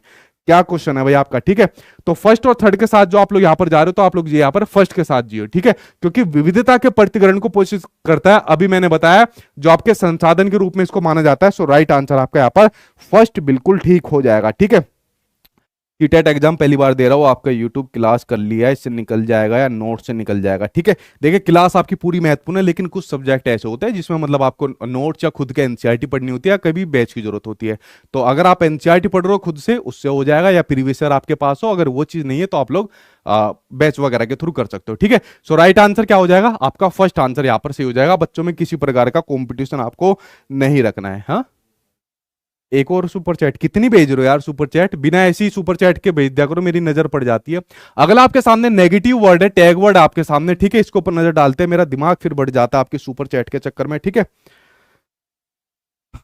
क्या क्वेश्चन है भाई आपका, ठीक है। तो फर्स्ट और थर्ड के साथ जो आप लोग यहां पर जा रहे हो, तो आप लोग यहाँ पर फर्स्ट के साथ जियो, ठीक है, क्योंकि विविधता के प्रतिकरण को पोषित करता है। अभी मैंने बताया जो आपके संसाधन के रूप में इसको माना जाता है। सो राइट आंसर आपका यहाँ पर फर्स्ट बिल्कुल ठीक हो जाएगा, ठीक है। सीटेट एग्जाम पहली बार दे रहा हूं, आपका यूट्यूब क्लास कर लिया है, इससे निकल जाएगा या नोट से निकल जाएगा, ठीक है। देखिए क्लास आपकी पूरी महत्वपूर्ण है, लेकिन कुछ सब्जेक्ट ऐसे होते हैं जिसमें मतलब आपको नोट्स या खुद के एनसीईआरटी पढ़नी होती है, या कभी बैच की जरूरत होती है। तो अगर आप एनसीईआरटी पढ़ रहे हो खुद से, उससे हो जाएगा, या प्रीवियस ईयर आपके पास हो, अगर वो चीज नहीं है तो आप लोग बैच वगैरह के थ्रू कर सकते हो, ठीक है। सो राइट आंसर क्या हो जाएगा आपका, फर्स्ट आंसर यहां पर सही हो जाएगा। बच्चों में किसी प्रकार का कॉम्पिटिशन आपको नहीं रखना है। हाँ, एक और सुपर चैट कितनी भेज रहे हो यार, सुपर चैट बिना ऐसी सुपर चैट के भेज दिया करो, मेरी नजर पड़ जाती है। अगला आपके सामने नेगेटिव वर्ड है, टैग वर्ड आपके सामने, ठीक है। इसके ऊपर नजर डालते हैं, मेरा दिमाग फिर बढ़ जाता है आपके सुपर चैट के चक्कर में, ठीक है।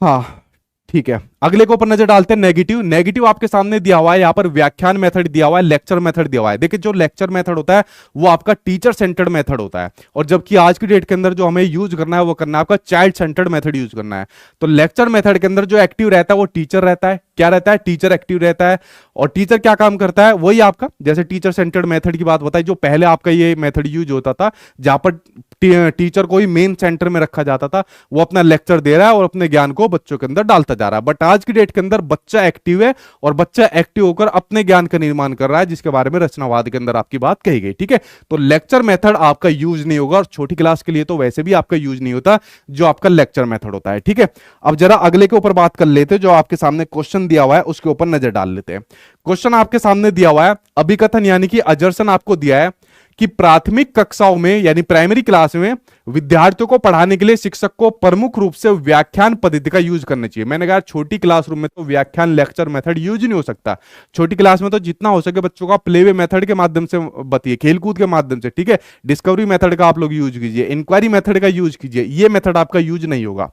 हाँ ठीक है, अगले के ऊपर नजर डालते हैं। नेगेटिव आपके सामने दिया हुआ है, यहाँ पर व्याख्यान मेथड दिया हुआ है, लेक्चर मेथड दिया हुआ है। देखिए जो लेक्चर मेथड होता है वो आपका टीचर सेंटर्ड मेथड होता है, और जबकि आज की डेट के अंदर जो हमें यूज करना है वो करना है आपका चाइल्ड सेंटर्ड मेथड यूज करना है। तो लेक्चर मेथड के अंदर जो एक्टिव रहता है वो टीचर रहता है, क्या रहता है, टीचर एक्टिव रहता है। और टीचर क्या काम करता है, वही आपका जैसे टीचर सेंटर्ड मेथड की बात बताई, जो पहले आपका ये मेथड यूज होता था, जहां पर टीचर को ही मेन सेंटर में रखा जाता था, वो अपना लेक्चर दे रहा है और अपने ज्ञान को बच्चों के अंदर डालता जा रहा है। बट आज की डेट के अंदर बच्चा एक्टिव है, और बच्चा एक्टिव होकर अपने ज्ञान का निर्माण कर रहा है, जिसके बारे में रचनावाद के अंदर आपकी बात कही गई, ठीक है। तो लेक्चर मेथड आपका यूज नहीं होगा, और छोटी क्लास के लिए तो वैसे भी आपका यूज नहीं होता जो आपका लेक्चर मेथड होता है, ठीक है। अब जरा अगले के ऊपर बात कर लेते हैं, जो आपके सामने क्वेश्चन दिया हुआ है उसके ऊपर नजर डाल लेते हैं। क्वेश्चन आपके सामने दिया हुआ है, अभिकथन यानी कि अजर्सन आपको दिया है कि प्राथमिक कक्षाओं में यानी प्राइमरी क्लास में विद्यार्थियों को पढ़ाने के लिए शिक्षक को प्रमुख रूप से व्याख्यान पद्धति का यूज करना चाहिए। मैंने कहा छोटी क्लासरूम में तो व्याख्यान लेक्चर मेथड यूज नहीं हो सकता। छोटी क्लास में तो जितना हो सके बच्चों का प्लेवे मेथड के माध्यम से बताइए, खेलकूद के माध्यम से, ठीक है। डिस्कवरी मेथड का आप लोग यूज कीजिए, इंक्वायरी मेथड का यूज कीजिए, ये मेथड आपका यूज नहीं होगा।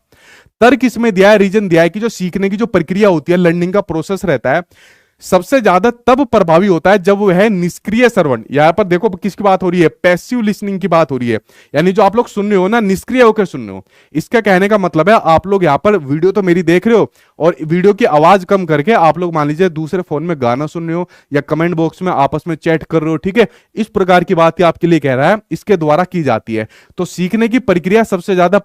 तर्क इसमें दिया है, रीजन दिया है कि जो सीखने की जो प्रक्रिया होती है, लर्निंग का प्रोसेस रहता है, सबसे ज्यादा तब प्रभावी होता है जब वो है निष्क्रिय श्रवण। यहां पर देखो किसकी बात हो रही है, पैसिव लिसनिंग की बात हो रही है, यानी जो आप लोग सुन रहे हो ना, निष्क्रिय होकर सुन रहे हो। इसका कहने का मतलब है आप लोग यहां पर वीडियो तो मेरी देख रहे हो, और वीडियो की आवाज कम करके आप लोग मान लीजिए दूसरे फोन में गाना सुन रहे हो, या कमेंट बॉक्स में आपस में चैट कर रहे हो, ठीक है। इस प्रकार की बात आपके लिए कह रहा है, इसके द्वारा की जाती है। तो सीखने की प्रक्रिया सबसे ज्यादा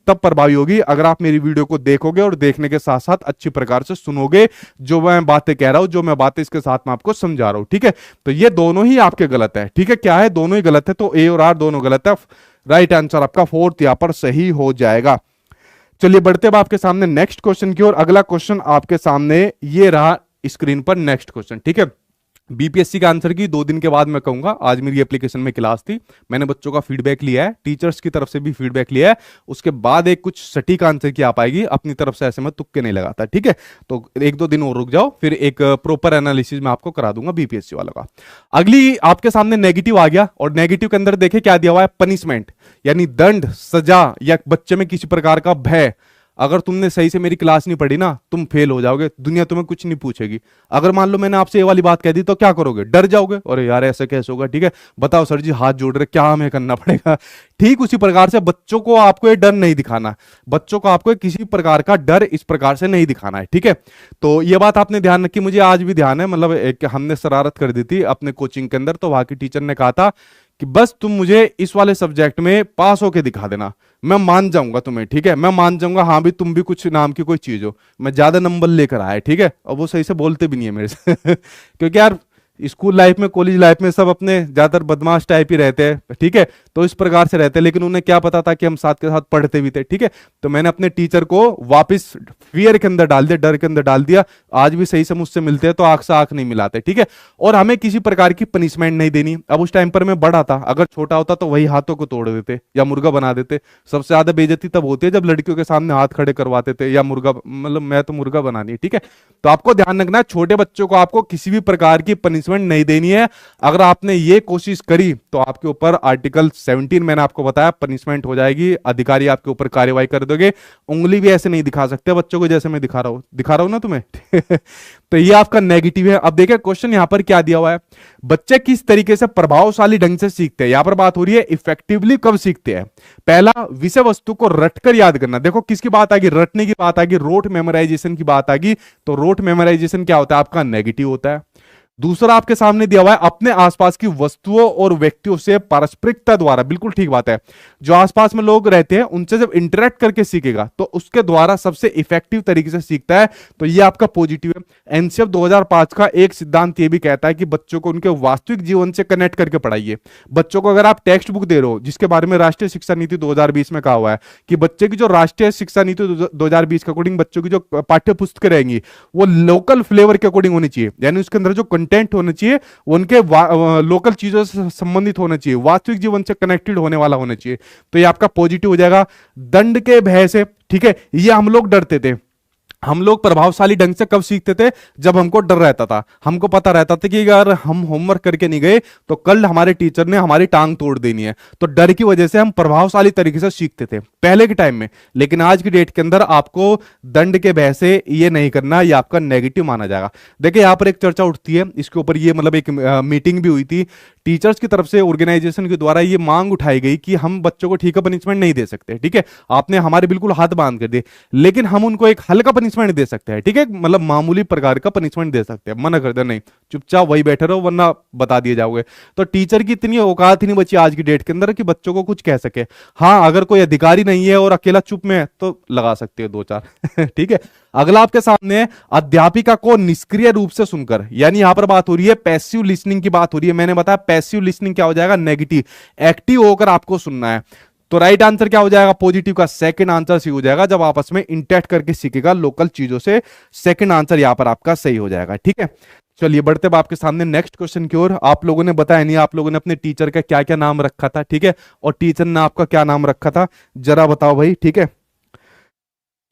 तब प्रभावी होगी अगर आप मेरी वीडियो को देखोगे, और देखने के साथ साथ अच्छी प्रकार से सुनोगे जो मैं बातें कह रहा हूं, जो मैं बातें इसके साथ में आपको समझा रहा हूं, ठीक है। तो ये दोनों ही आपके गलत है, ठीक है। क्या है, दोनों ही गलत है, तो ए और आर दोनों गलत है। राइट आंसर आपका फोर्थ यहां पर सही हो जाएगा। चलिए बढ़ते अब आपके सामने नेक्स्ट क्वेश्चन की ओर। अगला क्वेश्चन आपके सामने ये रहा स्क्रीन पर, नेक्स्ट क्वेश्चन, ठीक है। बीपीएससी का आंसर की 2 दिन के बाद मैं कहूंगा। आज मेरी एप्लीकेशन में क्लास थी, मैंने बच्चों का फीडबैक लिया है, टीचर्स की तरफ से भी फीडबैक लिया है, उसके बाद एक कुछ सटीक आंसर की आ पाएगी। अपनी तरफ से ऐसे मैं तुक्के नहीं लगाता, ठीक है। तो 1-2 दिन और रुक जाओ, फिर एक प्रॉपर एनालिसिस मैं आपको करा दूंगा बीपीएससी वालों का। अगली आपके सामने नेगेटिव आ गया, और नेगेटिव के अंदर देखे क्या दिया हुआ है, पनिशमेंट यानी दंड, सजा, या बच्चे में किसी प्रकार का भय। अगर तुमने सही से मेरी क्लास नहीं पढ़ी ना, तुम फेल हो जाओगे, दुनिया तुम्हें कुछ नहीं पूछेगी। अगर मान लो मैंने आपसे ये वाली बात कह दी तो क्या करोगे, डर जाओगे, अरे यार ऐसे कैसे होगा, ठीक है, बताओ सर जी हाथ जोड़ रहे, क्या हमें करना पड़ेगा। ठीक उसी प्रकार से बच्चों को आपको ये डर नहीं दिखाना, बच्चों को आपको किसी प्रकार का डर इस प्रकार से नहीं दिखाना है, ठीक है। तो ये बात आपने ध्यान रखी, मुझे आज भी ध्यान है। मतलब एक हमने शरारत कर दी थी अपने कोचिंग के अंदर, तो वहां की टीचर ने कहा था कि बस तुम मुझे इस वाले सब्जेक्ट में पास होके दिखा देना, मैं मान जाऊंगा तुम्हें, ठीक है, मैं मान जाऊंगा, हाँ भी तुम भी कुछ नाम की कोई चीज हो, मैं ज्यादा नंबर लेकर आया, ठीक है। और वो सही से बोलते भी नहीं है मेरे से क्योंकि यार स्कूल लाइफ में, कॉलेज लाइफ में सब अपने ज्यादातर बदमाश टाइप ही रहते हैं, ठीक है। तो इस प्रकार से रहते, लेकिन उन्हें क्या पता था कि हम साथ के साथ पढ़ते भी थे, ठीक है। तो मैंने अपने टीचर को वापस फियर के अंदर डाल दिया, डर के अंदर डाल दिया। आज भी सही से मुझसे मिलते हैं तो आंख से आंख नहीं मिलाते, ठीक है। और हमें किसी प्रकार की पनिशमेंट नहीं देनी। अब उस टाइम पर मैं बड़ा था, अगर छोटा होता तो वही हाथों को तोड़ देते या मुर्गा बना देते। सबसे ज्यादा बेइज्जती तब होती है जब लड़कियों के सामने हाथ खड़े करवाते थे या मुर्गा, मतलब मैं तो मुर्गा बनानी है, ठीक है। तो आपको ध्यान रखना है, छोटे बच्चों को आपको किसी भी प्रकार की पनिशमेंट नहीं देनी है। अगर आपने ये कोशिश करी तो आपके ऊपर आर्टिकल 17 मैंने आपको बताया पनिशमेंट हो जाएगी, अधिकारी आपके ऊपर कार्रवाई कर दोगे। उंगली भी ऐसे नहीं दिखा सकते बच्चों को जैसे मैं दिखा रहा हूं ना तुम्हें। तो ये आपका नेगेटिव है। अब देखिए क्वेश्चन यहां पर क्या दिया हुआ है, बच्चे किस तरीके से प्रभावशाली ढंग से सीखते हैं। यहां पर बात हो रही है इफेक्टिवली कब सीखते हैं। पहला, विषय वस्तु को रटकर याद करना। देखो किसकी बात आएगी, रटने की बात आएगी, रोट मेमोराइजेशन की बात आएगी। तो रोट मेमोराइजेशन क्या होता है, आपका नेगेटिव होता है। दूसरा आपके सामने दिया हुआ है, अपने आसपास की वस्तुओं और व्यक्तियों से पारस्परिकता द्वारा, बिल्कुल ठीक बात है। जो आसपास में लोग रहते हैं उनसे जब इंटरेक्ट करके सीखेगा तो उसके द्वारा सबसे इफेक्टिव तरीके से सीखता है। तो ये आपका पॉजिटिव है। एनसीएफ 2005 का एक सिद्धांत ये भी कहता है कि बच्चों को उनके वास्तविक जीवन से कनेक्ट करके पढ़ाइए। बच्चों को अगर आप टेक्स्ट बुक दे रहे हो, जिसके बारे में राष्ट्रीय शिक्षा नीति 2020 में कहा हुआ है कि बच्चे की जो राष्ट्रीय शिक्षा नीति 2020 के अकॉर्डिंग बच्चों की जो पाठ्य पुस्तकें रहेंगी वो लोकल फ्लेवर के अकॉर्डिंग होनी चाहिए, यानी उसके अंदर जो कंटेंट होना चाहिए वो उनके लोकल चीजों से संबंधित होना चाहिए, वास्तविक जीवन से कनेक्टेड होने वाला होना चाहिए। तो ये आपका पॉजिटिव हो जाएगा। दंड के भय से, ठीक है, ये हम लोग डरते थे। हम लोग प्रभावशाली ढंग से कब सीखते थे, जब हमको डर रहता था, हमको पता रहता था कि अगर हम होमवर्क करके नहीं गए तो कल हमारे टीचर ने हमारी टांग तोड़ देनी है। तो डर की वजह से हम प्रभावशाली तरीके से सीखते थे पहले के टाइम में। लेकिन आज की डेट के अंदर आपको दंड के भय से ये नहीं करना, ये आपका नेगेटिव माना जाएगा। देखिए यहां पर एक चर्चा उठती है इसके ऊपर, ये मतलब एक मीटिंग भी हुई थी टीचर्स की तरफ से, ऑर्गेनाइजेशन के द्वारा ये मांग उठाई गई कि हम बच्चों को ठीक है पनिशमेंट नहीं दे सकते, ठीक है, आपने हमारे बिल्कुल हाथ बांध कर दिए, लेकिन हम उनको एक हल्का पनिशमेंट दे सकते हैं, ठीक है, मतलब मामूली प्रकार का पनिशमेंट दे सकते हैं। मना कर दे, नहीं चुपचाप वही बैठे रहो वरना बता दिए जाओगे। तो टीचर की इतनी औकात ही नहीं बची आज की डेट के अंदर कि बच्चों को कुछ कह सके। हाँ, अगर कोई अधिकारी नहीं है और अकेला चुप में है तो लगा सकते हो दो चार। ठीक है। अगला आपके सामने है, अध्यापिका को निष्क्रिय रूप से सुनकर, यानी यहां पर बात हो रही है पैसिव लिसनिंग की बात हो रही है। मैंने बताया पैसिव लिसनिंग क्या हो जाएगा, नेगेटिव। एक्टिव होकर आपको सुनना है। तो राइट आंसर क्या हो जाएगा, पॉजिटिव का सेकंड आंसर सही हो जाएगा। जब आपस में इंटरेक्ट करके सीखेगा लोकल चीजों से, सेकंड आंसर यहां पर आपका सही हो जाएगा। ठीक है, चलिए बढ़ते हैं आपके सामने नेक्स्ट क्वेश्चन की ओर। आप लोगों ने बताया नहीं आप लोगों ने अपने टीचर का क्या क्या नाम रखा था, ठीक है, और टीचर ने आपका क्या नाम रखा था, जरा बताओ भाई। ठीक है,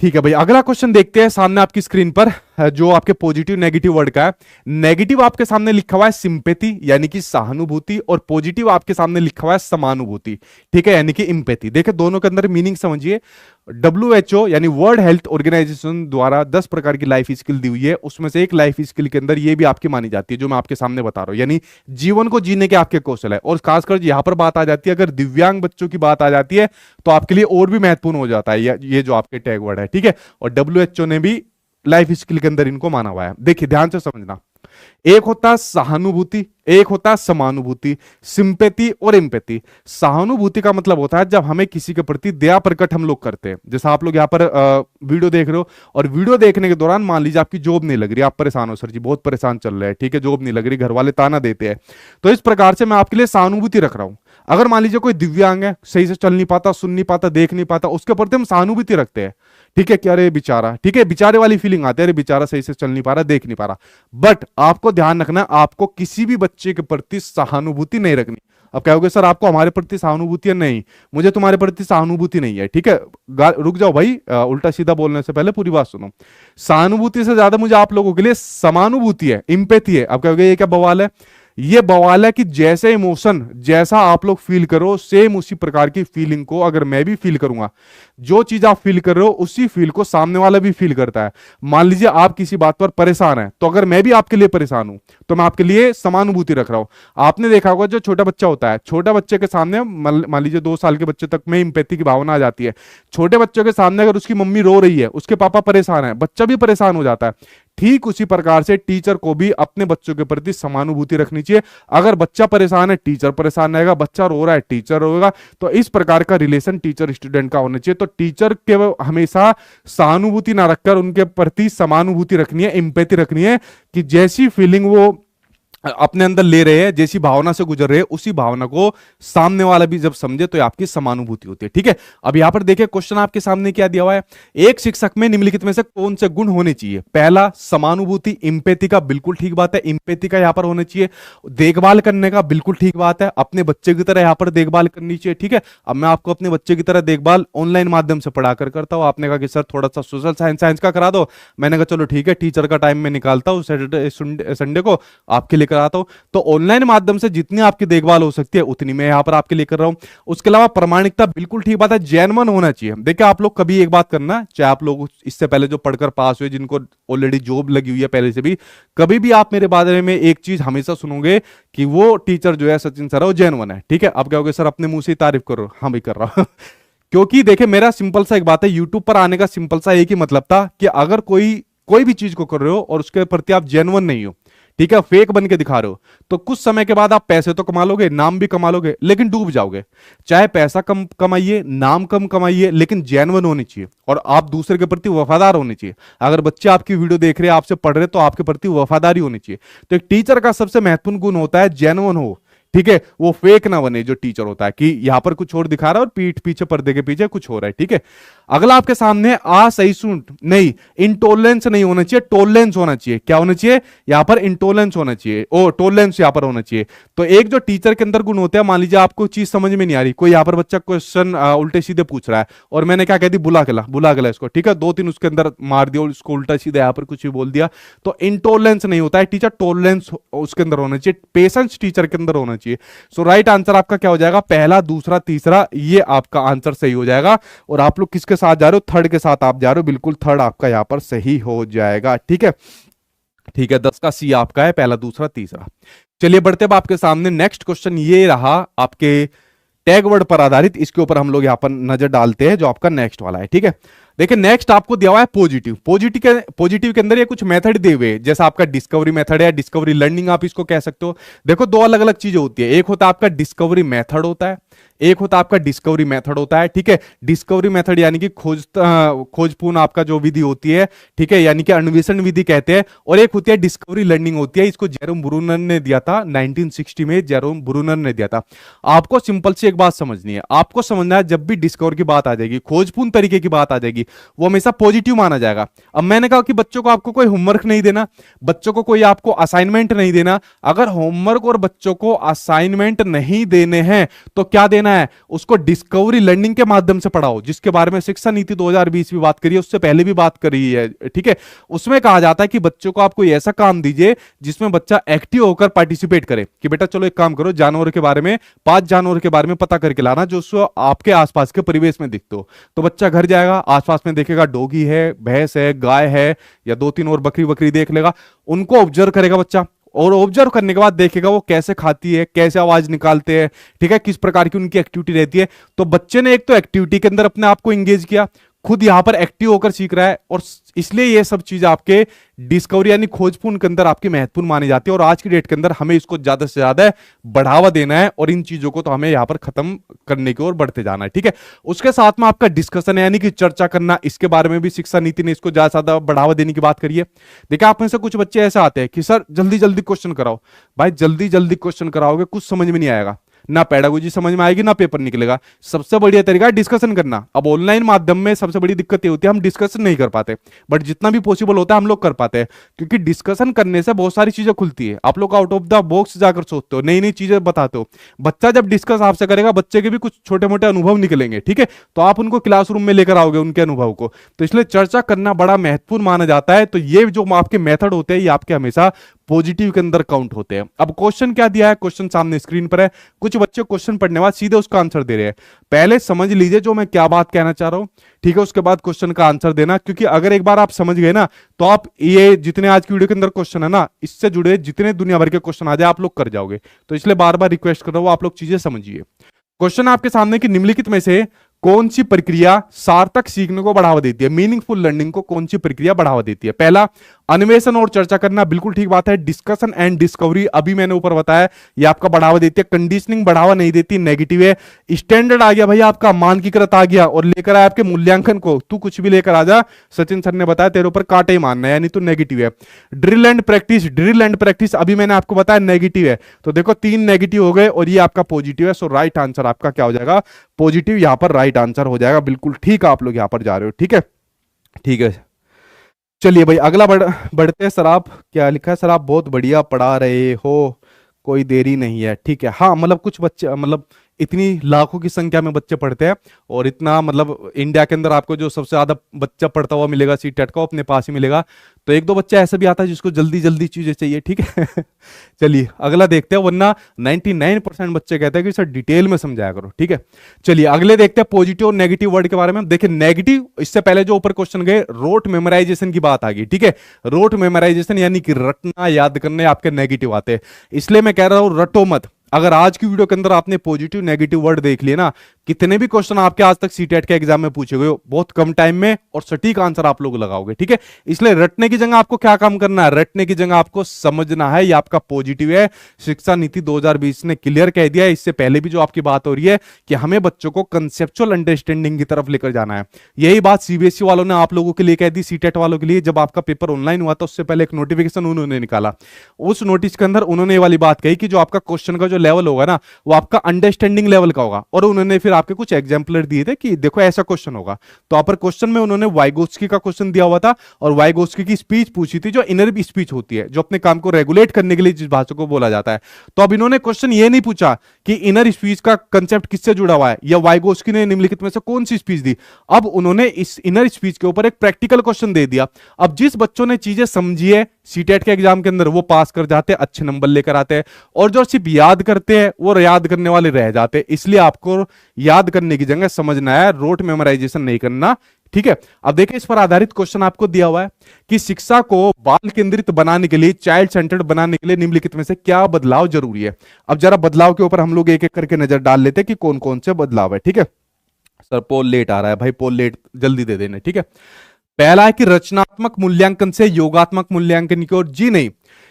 ठीक है भाई, अगला क्वेश्चन देखते हैं सामने आपकी स्क्रीन पर, जो आपके पॉजिटिव नेगेटिव वर्ड का है। नेगेटिव आपके सामने लिखा हुआ है सिंपैथी यानी कि सहानुभूति, और पॉजिटिव आपके सामने लिखा हुआ है समानुभूति, ठीक है, यानी कि इंपैथी। देखिए दोनों के अंदर मीनिंग समझिए। WHO यानी वर्ल्ड हेल्थ ऑर्गेनाइजेशन द्वारा 10 प्रकार की लाइफ स्किल दी हुई है, उसमें से एक लाइफ स्किल के अंदर ये भी आपकी मानी जाती है जो मैं आपके सामने बता रहा हूं, यानी जीवन को जीने के आपके कौशल है। और खासकर यहां पर बात आ जाती है, अगर दिव्यांग बच्चों की बात आ जाती है तो आपके लिए और भी महत्वपूर्ण हो जाता है ये जो आपके टैग वर्ड है। ठीक है, और WHO ने भी लाइफ स्किल के अंदर इनको माना हुआ है। देखिए ध्यान से समझना, एक होता है सहानुभूति, एक होता है समानुभूति, सिंपैथी और एम्पैथी। सहानुभूति का मतलब होता है जब हमें किसी के प्रति दया प्रकट हम लोग करते हैं। जैसा आप लोग यहाँ पर वीडियो देख रहे हो, और वीडियो देखने के दौरान मान लीजिए आपकी जॉब नहीं लग रही, आप परेशान हो, सर जी बहुत परेशान चल रहे हैं, ठीक है, जॉब नहीं लग रही, घर वाले ताना देते हैं, तो इस प्रकार से मैं आपके लिए सहानुभूति रख रहा हूं। अगर मान लीजिए कोई दिव्यांग है, सही से चल नहीं पाता, सुन नहीं पाता, देख नहीं पाता, उसके प्रति हम सहानुभूति रखते हैं, ठीक है, क्या अरे बेचारा, ठीक है, बेचारे वाली फीलिंग आती है, अरे बेचारा सही से चल नहीं पा रहा, देख नहीं पा रहा। बट आपको ध्यान रखना, आपको किसी भी बच्चे के प्रति सहानुभूति नहीं रखनी। अब कहोगे सर आपको हमारे प्रति सहानुभूति है, नहीं, मुझे तुम्हारे प्रति सहानुभूति नहीं है, ठीक है, रुक जाओ भाई, उल्टा सीधा बोलने से पहले पूरी बात सुनो। सहानुभूति से ज्यादा मुझे आप लोगों के लिए समानुभूति है, इंपैथी है। अब कहोगे ये क्या बवाल है, ये बवाल है कि जैसे इमोशन, जैसा आप लोग फील करो सेम उसी प्रकार की फीलिंग को अगर मैं भी फील करूंगा, जो चीज आप फील कर रहे हो उसी फील को सामने वाला भी फील करता है। मान लीजिए आप किसी बात पर परेशान हैं, तो अगर मैं भी आपके लिए परेशान हूं तो मैं आपके लिए समानुभूति रख रहा हूं। आपने देखा होगा जो छोटा बच्चा होता है, छोटे बच्चे के सामने मान लीजिए 2 साल के बच्चे तक में इंपैथी की भावना आ जाती है। छोटे बच्चों के सामने अगर उसकी मम्मी रो रही है, उसके पापा परेशान है, बच्चा भी परेशान हो जाता है। ठीक उसी प्रकार से टीचर को भी अपने बच्चों के प्रति समानुभूति रखनी चाहिए। अगर बच्चा परेशान है टीचर परेशान रहेगा, बच्चा रो रहा है टीचर रोएगा। तो इस प्रकार का रिलेशन टीचर स्टूडेंट का होना चाहिए। तो टीचर के हमेशा सहानुभूति ना रखकर उनके प्रति समानुभूति रखनी है, एम्पैथी रखनी है, कि जैसी फीलिंग वो अपने अंदर ले रहे हैं, जैसी भावना से गुजर रहे हैं, उसी भावना को सामने वाला भी जब समझे तो ये आपकी समानुभूति होती है। ठीक है, अब यहां पर देखिए क्वेश्चन आपके सामने क्या दिया हुआ है। एक शिक्षक में निम्नलिखित में से कौन से गुण होने चाहिए? पहला, समानुभूति, इंपेथी का, बिल्कुल ठीक बात है, इंपेथी का यहां पर होना चाहिए। देखभाल करने का, बिल्कुल ठीक बात है, अपने बच्चे की तरह यहां पर देखभाल करनी चाहिए। ठीक है, अब मैं आपको अपने बच्चे की तरह देखभाल ऑनलाइन माध्यम से पढ़ा कर करता हूं। आपने कहा कि सर थोड़ा सा सोशल साइंस साइंस का करा दो। मैंने कहा चलो ठीक है, टीचर का टाइम में निकालता हूं सैटरडे संडे को, आपके लिए कराता हूं। तो ऑनलाइन माध्यम से जितनी आपकी देखभाल हो सकती है उतनी मैं यहां पर आपके लिए कर रहा हूं। उसके अलावा प्रामाणिकता, बिल्कुल ठीक बात है, जेन्युइन होना चाहिए। देखिए आप लोग कभी एक बात करना, चाहे आप लोग इससे पहले जो पढ़कर पास हुए, जिनको ऑलरेडी जॉब लगी हुई है पहले से भी, कभी भी आप मेरे बारे में एक चीज हमेशा सुनोगे कि वो टीचर जो है सचिन सर वो जेन्युइन है। ठीक है, अब क्या होगा सर अपने मुंह से ही तारीफ करो, हाँ भाई कर रहा हूं क्योंकि देखिए मेरा सिंपल सा एक बात है, यूट्यूब पर आने का सिंपल सा एक ही मतलब था कि अगर कोई कोई भी चीज को कर रहे हो और उसके प्रति आप जेन्युइन नहीं हो, ठीक है, फेक बन के दिखा रहे हो, तो कुछ समय के बाद आप पैसे तो कमा लोगे, नाम भी कमा लोगे, लेकिन डूब जाओगे। चाहे पैसा कम कमाइए, नाम कम कमाइए, लेकिन जेन्युइन होनी चाहिए और आप दूसरे के प्रति वफादार होने चाहिए। अगर बच्चे आपकी वीडियो देख रहे हैं, आपसे पढ़ रहे हैं, तो आपके प्रति वफादारी होनी चाहिए। तो एक टीचर का सबसे महत्वपूर्ण गुण होता है जेन्युइन हो। ठीक है, वो फेक ना बने जो टीचर होता है, कि यहां पर कुछ और दिखा रहा है और पीठ पीछे पर्दे के पीछे कुछ हो रहा है। ठीक है, अगला आपके सामने असहिष्णु नहीं, इंटॉलरेंस नहीं होना चाहिए, टॉलरेंस होना चाहिए। क्या होना चाहिए? यहां पर इंटॉलरेंस होना चाहिए, ओ टॉलरेंस यहां पर होना चाहिए। तो एक जो टीचर के अंदर गुण होते हैं, मान लीजिए आपको चीज समझ में नहीं आ रही, कोई यहां पर बच्चा क्वेश्चन उल्टे सीधे पूछ रहा है और मैंने क्या कह दी, बुला गला इसको, ठीक है, दो तीन उसके अंदर मार दिया और उसको उल्टा सीधे यहां पर कुछ भी बोल दिया, तो इंटॉलरेंस नहीं होता है टीचर, टॉलरेंस उसके अंदर होना चाहिए, पेशेंस टीचर के अंदर होना चाहिए। सो राइट आंसर आपका क्या हो जाएगा? पहला, दूसरा, तीसरा, ये आपका आंसर सही हो जाएगा। और आप लोग किसके साथ जा रहे हो? थर्ड के साथ आप जा रहे हो, बिल्कुल थर्ड आपका यहां पर सही हो जाएगा। ठीक है, ठीक है, 10 का सी आपका है, पहला, दूसरा, तीसरा। चलिए बढ़ते अब आपके सामने नेक्स्ट क्वेश्चन ये रहा आपके टैग वर्ड पर आधारित, इसके ऊपर हम लोग यहां पर नजर डालते हैं, जो आपका नेक्स्ट वाला है। ठीक है, देखिए नेक्स्ट आपको दिया हुआ है पॉजिटिव। पॉजिटिव के अंदर ये कुछ मेथड दिए हुए हैं, जैसा आपका डिस्कवरी मेथड है, डिस्कवरी लर्निंग आप इसको कह सकते हो। देखो दो अलग अलग चीजें होती है, एक होता है आपका डिस्कवरी मेथड होता है, एक होता है आपका डिस्कवरी मेथड होता है। ठीक है, डिस्कवरी मेथड यानी कि खोजपूर्ण आपका जो विधि होती है, ठीक है, यानी कि अन्वेषण विधि कहते हैं, और एक होती है डिस्कवरी लर्निंग होती है। इसको जेरोम ब्रूनर ने दिया था 1960 में, जेरोम ब्रूनर ने दिया था। आपको सिंपल से एक बात समझनी है, आपको समझना है जब भी डिस्कवर की बात आ जाएगी, खोजपूर्ण तरीके की बात आ जाएगी, वो हमेशा पॉजिटिव माना जाएगा। अब मैंने कहा कि बच्चों को आपको कोई होमवर्क नहीं देना, बच्चों को कोई आपको असाइनमेंट नहीं देना। अगर होमवर्क और बच्चों को असाइनमेंट नहीं देने हैं तो क्या देना है? उसको डिस्कवरी लर्निंग के माध्यम से पढ़ाओ, जिसके बारे में शिक्षा नीति 2020 भी बात करी है, उससे पहले भी बात करी है। ठीक है, उसमें कहा जाता है कि बच्चों को आप कोई ऐसा काम दीजिए जिसमें बच्चा एक्टिव होकर पार्टिसिपेट करे, कि बेटा चलो एक काम करो, जानवर के बारे में, 5 जानवर के बारे में पता करके लाना जो उसको आपके आसपास के परिवेश में दिखते हो। तो बच्चा घर जाएगा, आसपास में देखेगा डॉगी है, भैंस है, गाय है, या 2-3 और बकरी बकरी देख लेगा, उनको ऑब्जर्व करेगा बच्चा, और ऑब्जर्व करने के बाद देखेगा वो कैसे खाती है, कैसे आवाज निकालते हैं, ठीक है, किस प्रकार की उनकी एक्टिविटी रहती है। तो बच्चे ने एक तो एक्टिविटी के अंदर अपने आप को इंगेज किया, खुद यहां पर एक्टिव होकर सीख रहा है, और इसलिए ये सब चीज आपके डिस्कवरी यानी खोजपूर्ण के अंदर आपकी महत्वपूर्ण मानी जाती है। और आज की डेट के अंदर हमें इसको ज्यादा से ज्यादा बढ़ावा देना है, और इन चीजों को तो हमें यहां पर खत्म करने की ओर बढ़ते जाना है। ठीक है, उसके साथ में आपका डिस्कशन है, यानी कि चर्चा करना, इसके बारे में भी शिक्षा नीति ने इसको ज्यादा से ज्यादा बढ़ावा देने की बात करी है। देखिए आप में से कुछ बच्चे ऐसे आते हैं कि सर जल्दी जल्दी क्वेश्चन कराओ। भाई जल्दी जल्दी क्वेश्चन कराओगे कुछ समझ में नहीं आएगा, ना पेडागोजी समझ में आएगी, ना पेपर निकलेगा। सबसे बढ़िया तरीका है डिस्कशन करना। अब ऑनलाइन माध्यम में सबसे बड़ी दिक्कत ये होती है हम डिस्कशन नहीं कर पाते, बट जितना भी पॉसिबल होता है हम लोग कर पाते हैं, क्योंकि डिस्कशन करने से बहुत सारी चीजें खुलती है। आप लोग आउट ऑफ द बॉक्स जाकर सोचते हो, नई नई चीजें बताते हो। बच्चा जब डिस्कस आपसे करेगा, बच्चे के भी कुछ छोटे मोटे अनुभव निकलेंगे, ठीक है, तो आप उनको क्लासरूम में लेकर आओगे उनके अनुभव को। तो इसलिए चर्चा करना बड़ा महत्वपूर्ण माना जाता है। तो ये जो आपके मेथड होते हैं ये आपके हमेशा पॉजिटिव के अंदर काउंट होते हैं। अब क्वेश्चन क्या दिया है, क्वेश्चन सामने स्क्रीन पर है। कुछ बच्चे क्वेश्चन पढ़ने के बाद सीधे उसका आंसर दे रहे हैं। पहले समझ लीजिए जो मैं क्या बात कहना चाह रहा हूं, ठीक है, उसके बाद क्वेश्चन का आंसर देना, क्योंकि अगर एक बार आप समझ गए ना, तो आप ये जितने आज की वीडियो के अंदर क्वेश्चन है ना, इससे जुड़े जितने दुनिया भर के क्वेश्चन आ जाए आप लोग कर जाओगे। तो इसलिए बार बार रिक्वेस्ट कर रहा हूं आप लोग चीजें समझिए। क्वेश्चन आपके सामने कि निम्नलिखित में से कौन सी प्रक्रिया सार्थक सीखने को बढ़ावा देती है? मीनिंगफुल लर्निंग को कौन सी प्रक्रिया बढ़ावा देती है? पहला, अन्वेषण और चर्चा करना, बिल्कुल ठीक बात है। डिस्कशन एंड डिस्कवरी, अभी मैंने ऊपर बताया, ये आपका बढ़ावा देती है। कंडीशनिंग बढ़ावा नहीं देती, नेगेटिव है। स्टैंडर्ड आ गया भैया आपका, मानकीकृत आ गया और लेकर आया आपके मूल्यांकन को, तू कुछ भी लेकर आ जा, सचिन सर ने बताया तेरे ऊपर कांटे ही मारना है, यानी तू नेगेटिव है। Drill and practice, drill and practice अभी मैंने आपको बताया नेगेटिव है, तो देखो 3 नेगेटिव हो गए और ये आपका पॉजिटिव है। सो राइट आंसर आपका क्या हो जाएगा? पॉजिटिव, यहां पर राइट आंसर हो जाएगा। बिल्कुल ठीक, आप लोग यहां पर जा रहे हो, ठीक है, ठीक है। चलिए भाई अगला बढ़ते हैं। सर आप क्या लिखा है? सर आप बहुत बढ़िया पढ़ा रहे हो, कोई देरी नहीं है, ठीक है। हाँ मतलब कुछ बच्चे, मतलब इतनी लाखों की संख्या में बच्चे पढ़ते हैं और इतना, मतलब इंडिया के अंदर आपको जो सबसे ज्यादा बच्चा पढ़ता हुआ मिलेगा सीटेट का, वो अपने पास ही मिलेगा। तो 1-2 बच्चा ऐसा भी आता है जिसको जल्दी जल्दी चीजें चाहिए, ठीक है। चलिए अगला देखते हैं, वरना 99% बच्चे कहते हैं कि सर डिटेल में समझाया करो, ठीक है। चलिए अगले देखते हैं पॉजिटिव और नेगेटिव वर्ड के बारे में। देखिए नेगेटिव, इससे पहले जो ऊपर क्वेश्चन गए, रोट मेमोराइजेशन की बात आ गई, ठीक है। रोट मेमोराइजेशन यानी कि रटना, याद करने, आपके नेगेटिव आते हैं, इसलिए मैं कह रहा हूं रटो मत। अगर आज की वीडियो के अंदर आपने पॉजिटिव नेगेटिव वर्ड देख लिए ना, कितने भी क्वेश्चन आपके आज तक सीटेट के एग्जाम में पूछे गए, बहुत कम टाइम में और सटीक आंसर आप लोग लगाओगे, ठीक है। इसलिए रटने की जगह आपको क्या काम करना है? रटने की जगह आपको समझना है, ये आपका पॉजिटिव है। शिक्षा नीति 2020 ने क्लियर कह दिया है, इससे पहले भी जो आपकी बात हो रही है कि हमें बच्चों को कंसेप्चुअल अंडरस्टैंडिंग की तरफ लेकर जाना है। यही बात सीबीएसई वालों ने आप लोगों के लिए कह दी, सीटेट वालों के लिए। जब आपका पेपर ऑनलाइन हुआ था उससे पहले एक नोटिफिकेशन उन्होंने निकाला, उस नोटिस के अंदर उन्होंने ये वाली बात कही कि जो आपका क्वेश्चन का जो लेवल होगा ना, वो आपका अंडरस्टैंडिंग लेवल का होगा। और उन्होंने फिर आपके कुछ एग्जाम्पलर दिए थे कि देखो ऐसा क्वेश्चन होगा। तो आप क्वेश्चन में उन्होंने वाइगोत्स्की का क्वेश्चन दिया हुआ था और वाइगोत्स्की की स्पीच पूछी थी, जो इनर स्पीच होती है, जो अपने काम को रेगुलेट करने के लिए जिस भाषा को बोला जाता है। तो अब इन्होंने क्वेश्चन ये नहीं पूछा कि इनर स्पीच का कंसेप्ट किससे जुड़ा हुआ है या वाइगोत्स्की ने निम्नलिखित में से कौन सी स्पीच दी। अब उन्होंने इस इनर स्पीच के ऊपर एक प्रैक्टिकल क्वेश्चन दे दिया। अब जिस बच्चों ने चीजें समझी है सीटेट के एग्जाम के अंदर, वो पास कर जाते हैं, अच्छे नंबर लेकर आते हैं। और जो सिर्फ याद करते हैं वो याद करने वाले रह जाते हैं। इसलिए आपको याद करने की जगह समझना है, रोट मेमोराइजेशन नहीं करना, ठीक है। अब देखिए इस पर आधारित क्वेश्चन आपको दिया हुआ है कि शिक्षा को बाल केंद्रित बनाने के लिए, चाइल्ड सेंटर्ड बनाने के लिए निम्नलिखित में से क्या बदलाव जरूरी है। अब जरा बदलाव के ऊपर हम लोग एक एक करके नजर डाल लेते हैं कि कौन कौन से बदलाव है, ठीक है। सर पोल लेट आ रहा है भाई, पोल लेट जल्दी दे देना, ठीक है। पहला है कि रचनात्मक मूल्यांकन से योगात्मक मूल्यांकन की ओर, जी नहीं,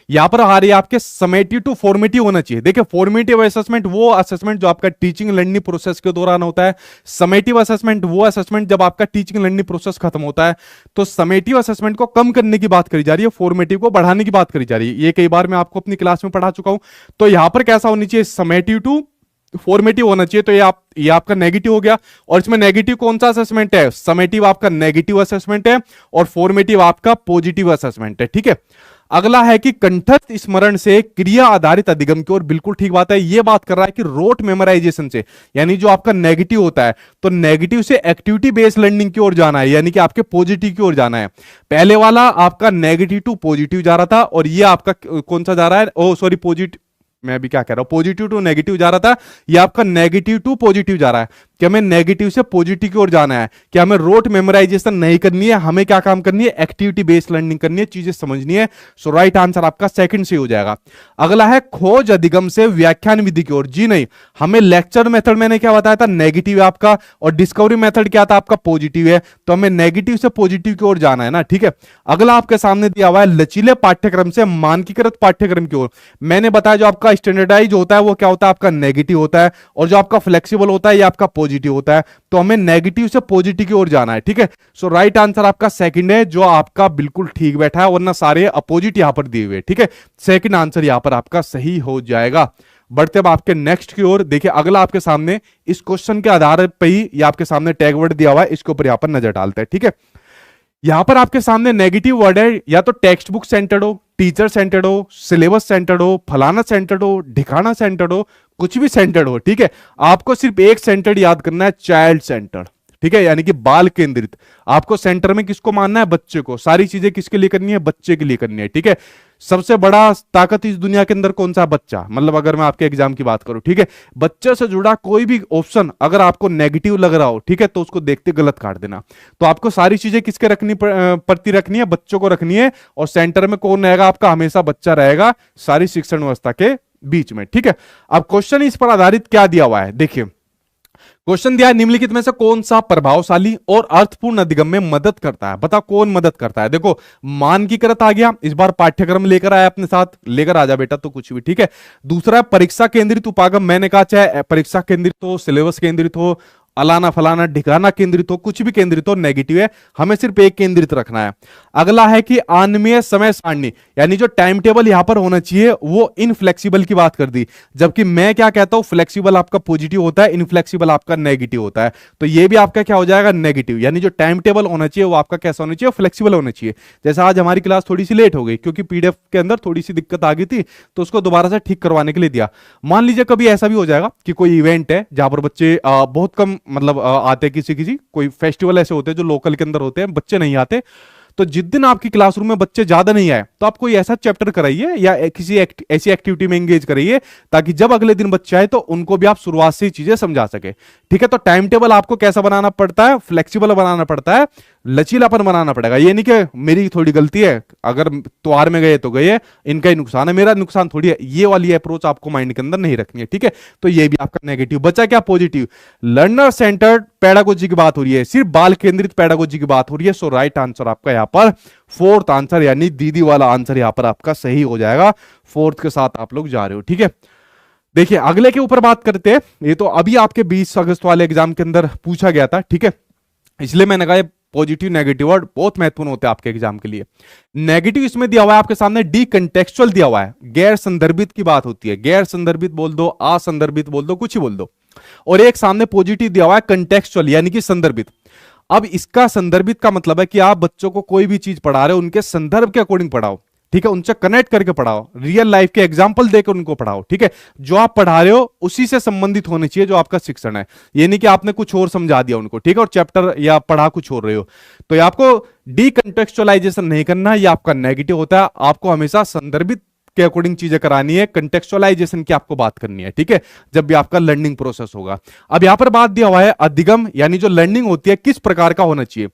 यहां पर आ रही है आपके समेटिव टू फॉर्मेटिव होना चाहिए। देखिए फॉर्मेटिव असेसमेंट वो असेसमेंट जो आपका टीचिंग लर्निंग प्रोसेस के दौरान होता है, समेटिव असेसमेंट वो असेसमेंट जब आपका टीचिंग लर्निंग प्रोसेस खत्म होता है। तो समेटिव असेसमेंट को कम करने की बात करी जा रही है, फॉर्मेटिव को बढ़ाने की बात करी जा रही है। ये कई बार मैं आपको अपनी क्लास में पढ़ा चुका हूं। तो यहां पर कैसा होनी चाहिए? समेटिव टू फॉर्मेटिव होना चाहिए। तो ये आपका नेगेटिव हो गया। और इसमें नेगेटिव कौन सा असेसमेंट है? समेटिव आपका नेगेटिव असेसमेंट है और फॉर्मेटिव आपका पॉजिटिव असेसमेंट है, ठीक है। अगला है कि कंठस्थ स्मरण से क्रिया आधारित अधिगम की ओर, बिल्कुल ठीक बात है। यह बात कर रहा है कि रोट मेमोराइजेशन से, यानी जो आपका नेगेटिव होता है, तो नेगेटिव से एक्टिविटी बेस्ड लर्निंग की ओर जाना है, यानी कि आपके पॉजिटिव की ओर जाना है। पहले वाला आपका नेगेटिव टू पॉजिटिव जा रहा था और ये आपका कौन सा जा रहा है? ओ सॉरी, पॉजिटिव, मैं अभी क्या कह रहा हूं, पॉजिटिव टू नेगेटिव जा रहा था, ये आपका नेगेटिव टू पॉजिटिव जा रहा है। कि हमें नेगेटिव से पॉजिटिव की ओर जाना है, कि हमें रोट मेमोराइजेशन नहीं करनी है, हमें क्या काम करनी है? एक्टिविटी बेस्ड लर्निंग करनी है, चीजें समझनी है। सो राइट आंसर आपका सेकंड से हो जाएगा। अगला है खोज अधिगम से व्याख्यान विधि की ओर, जी नहीं, हमें लेक्चर मेथड मैंने क्या बताया था? नेगेटिव आपका, और डिस्कवरी मेथड क्या था आपका? पॉजिटिव है। तो हमें नेगेटिव से पॉजिटिव की ओर जाना है ना, ठीक है। अगला आपके सामने दिया हुआ है लचीले पाठ्यक्रम से मानकीकृत पाठ्यक्रम की ओर। मैंने बताया जो आपका स्टैंडर्डाइज होता है वो क्या होता है? आपका नेगेटिव होता है, और जो आपका फ्लेक्सिबल होता है ये आपका पॉजिटिव होता है। तो हमें नेगेटिव से पॉजिटिव की ओर जाना है, ठीक है। सो राइट आंसर आपका सेकंड है, जो आपका बिल्कुल ठीक बैठा है, वरना सारे अपोजिट यहां पर दिए हुए, ठीक है। सेकंड आंसर यहां पर आपका सही हो जाएगा। बढ़ते अब आपके नेक्स्ट की ओर। देखिए अगला आपके सामने इस क्वेश्चन के आधार पर ही ये आपके सामने टैग वर्ड दिया हुआ है, इसके ऊपर यहां पर नजर डालते हैं, ठीक है। यहां पर आपके सामने नेगेटिव वर्ड है, या तो टेक्स्ट बुक सेंटर्ड हो, टीचर सेंटर्ड हो, सिलेबस सेंटर्ड हो, फलाना सेंटर्ड हो, ढिकाना सेंटर्ड हो, कुछ भी सेंटर्ड हो, ठीक है। आपको सिर्फ एक सेंटर्ड याद करना है, चाइल्ड सेंटर्ड, ठीक है, यानी कि बाल केंद्रित। आपको सेंटर में किसको मानना है? बच्चे को। सारी चीजें किसके लिए करनी है? बच्चे के लिए करनी है, ठीक है। सबसे बड़ा ताकत इस दुनिया के अंदर कौन सा? बच्चा। मतलब अगर मैं आपके एग्जाम की बात करूं, ठीक है, बच्चे से जुड़ा कोई भी ऑप्शन अगर आपको नेगेटिव लग रहा हो, ठीक है, तो उसको देखते गलत काट देना। तो आपको सारी चीजें किसके प्रति रखनी है? बच्चों को रखनी है। और सेंटर में कौन रहेगा आपका? हमेशा बच्चा रहेगा, सारी शिक्षण व्यवस्था के बीच में, ठीक है। अब क्वेश्चन इस पर आधारित क्या दिया हुआ है, देखिए क्वेश्चन दिया है, निम्नलिखित में से कौन सा प्रभावशाली और अर्थपूर्ण अधिगम में मदद करता है? बता कौन मदद करता है। देखो, मानकीकृत आ गया, इस बार पाठ्यक्रम लेकर आया अपने साथ, लेकर आ जा बेटा तो कुछ भी ठीक है। दूसरा है परीक्षा केंद्रित उपागम, मैंने कहा चाहे परीक्षा केंद्रित हो, सिलेबस केंद्रित हो, अलाना फलाना ढिकाना केंद्रित हो, कुछ भी केंद्रित हो, नेगेटिव है, हमें सिर्फ एक केंद्रित रखना है। अगला है कि अनियमित समय सारणी, यानी जो टाइम टेबल यहां पर होना चाहिए वो इनफ्लेक्सिबल की बात कर दी, जबकि मैं क्या कहता हूं, फ्लेक्सिबल आपका पॉजिटिव होता है, इनफ्लेक्सिबल आपका नेगेटिव होता है। तो ये भी आपका क्या हो जाएगा, नेगेटिव। यानी जो टाइम टेबल होना चाहिए वो आपका कैसा होना चाहिए, फ्लेक्सिबल होना चाहिए। जैसे आज हमारी क्लास थोड़ी सी लेट हो गई क्योंकि पीडीएफ के अंदर थोड़ी सी दिक्कत आ गई थी, तो उसको दोबारा से ठीक करवाने के लिए दिया। मान लीजिए कभी ऐसा भी हो जाएगा कि कोई इवेंट है जहां पर बच्चे बहुत कम मतलब आते हैं, किसी किसी कोई फेस्टिवल ऐसे होते हैं जो लोकल के अंदर होते हैं, बच्चे नहीं आते, तो जिस दिन आपकी क्लासरूम में बच्चे ज्यादा नहीं आए तो आप कोई ऐसा चैप्टर कराइए या किसी ऐसी एक्टिविटी में एंगेज करिए ताकि जब अगले दिन बच्चे आए तो उनको भी आप शुरुआत से चीजें समझा सके। ठीक है, तो टाइम टेबल आपको कैसा बनाना पड़ता है, फ्लेक्सिबल बनाना पड़ता है, लचीलापन बनाना पड़ेगा। ये नहीं कि मेरी थोड़ी गलती है, अगर त्योहार में गए तो गए, इनका ही नुकसान है, मेरा नुकसान थोड़ी है। ये वाली अप्रोच आपको माइंड के अंदर नहीं रखनी है। ठीक है, तो ये भी आपका नेगेटिव बचा। क्या पॉजिटिव, लर्नर सेंटर्ड पेडागोजी की बात हो रही है, सिर्फ बाल केंद्रित पेडागोजी की बात हो रही है। सो राइट आंसर आपका यहाँ पर फोर्थ आंसर, यानी दीदी वाला आंसर यहाँ पर आपका सही हो जाएगा। फोर्थ के साथ आप लोग जा रहे हो। ठीक है, देखिए अगले के ऊपर बात करते हैं। ये तो अभी आपके 20 अगस्त वाले एग्जाम के अंदर पूछा गया था। ठीक है, इसलिए मैंने कहा पॉजिटिव नेगेटिव वर्ड बहुत महत्वपूर्ण होते हैं आपके एग्जाम के लिए। नेगेटिव इसमें दिया हुआ है आपके सामने, डी कंटेक्चुअल दिया हुआ है, गैर संदर्भित की बात होती है। गैर संदर्भित बोल दो, असंदर्भित बोल दो, कुछ ही बोल दो। और एक सामने पॉजिटिव दिया हुआ है कंटेक्चुअल, यानी कि संदर्भित। अब इसका संदर्भित का मतलब है कि आप बच्चों को कोई भी चीज पढ़ा रहे हो उनके संदर्भ के अकॉर्डिंग पढ़ाओ। ठीक है, उनसे कनेक्ट करके पढ़ाओ, रियल लाइफ के एग्जांपल देकर उनको पढ़ाओ। ठीक है, जो आप पढ़ा रहे हो उसी से संबंधित होने चाहिए जो आपका शिक्षण है। ये नहीं कि आपने कुछ और समझा दिया उनको, ठीक है, और चैप्टर या पढ़ा कुछ और रहे हो। तो ये आपको डीकंटेक्चुअलाइजेशन नहीं करना, ये आपका नेगेटिव होता है। आपको हमेशा संदर्भित के अकॉर्डिंग चीजें करानी है, कंटेक्चुअलाइजेशन की आपको बात करनी है। ठीक है, जब भी आपका लर्निंग प्रोसेस होगा। अब यहां पर बात दिया हुआ है अधिगम, यानी जो लर्निंग होती है किस प्रकार का होना चाहिए,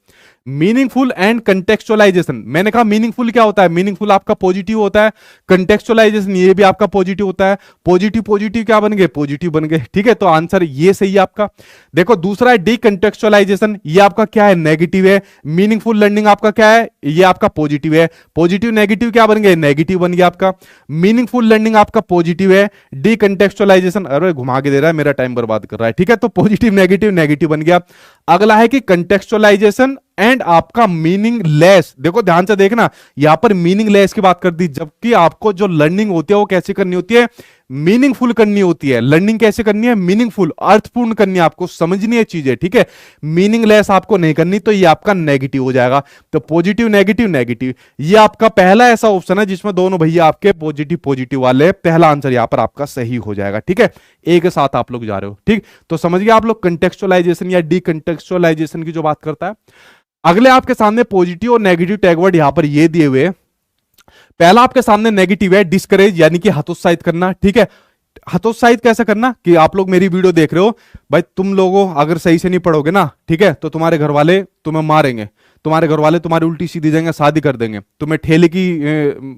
मीनिंगफुल एंड कंटेक्चुअलाइजेशन। मैंने कहा मीनिंगफुल क्या होता है, मीनिंगफुल आपका पॉजिटिव होता है, कंटेक्चुअलाइजेशन ये भी आपका पॉजिटिव होता है। पॉजिटिव पॉजिटिव क्या बन गए, पॉजिटिव बन गए। ठीक है, तो आंसर ये सही है आपका। देखो दूसरा है डीकंटेक्चुअलाइजेशन, ये आपका क्या है, नेगेटिव है। मीनिंगफुल लर्निंग आपका क्या है, ये आपका पॉजिटिव है। पॉजिटिव नेगेटिव क्या बन गए, नेगेटिव बन गया आपका। मीनिंगफुल लर्निंग आपका पॉजिटिव है, डीकंटेक्चुअलाइजेशन अरे घुमा के दे रहा है, मेरा टाइम बर्बाद कर रहा है। ठीक है, तो पॉजिटिव नेगेटिव नेगेटिव बन गया। अगला है कि कंटेक्चुअलाइजेशन एंड आपका मीनिंगलेस। देखो ध्यान से देखना, यहां पर मीनिंगलेस की बात कर दी, जबकि आपको जो लर्निंग होती है वो कैसे करनी होती है, मीनिंगफुल करनी होती है। लर्निंग कैसे करनी है, मीनिंगफुल, अर्थपूर्ण करनी है, आपको समझनी है चीजें। ठीक है, मीनिंगलेस आपको नहीं करनी, तो ये आपका नेगेटिव हो जाएगा। तो पॉजिटिव नेगेटिव नेगेटिव, ये आपका पहला ऐसा ऑप्शन है जिसमें दोनों भैया आपके पॉजिटिव पॉजिटिव वाले, पहला आंसर यहां पर आपका सही हो जाएगा। ठीक है, एक के साथ आप लोग जा रहे हो। ठीक, तो समझ गए आप लोग कंटेक्चुअलाइजेशन या डीकंटेक्चुअलाइजेशन की जो बात करता है। अगले आपके सामने पॉजिटिव और नेगेटिव टैग वर्ड यहां पर ये दिए हुए। पहला आपके सामने नेगेटिव है डिस्करेज, यानी कि हतोत्साहित करना। ठीक है, हतोत्साहित कैसे करना कि आप लोग मेरी वीडियो देख रहे हो, भाई तुम लोगों अगर सही से नहीं पढ़ोगे ना, ठीक है, तो तुम्हारे घर वाले तुम्हें मारेंगे, तुम्हारे घर वाले तुम्हारी उल्टी सीधी जाएंगे, शादी कर देंगे, तुम्हें ठेले की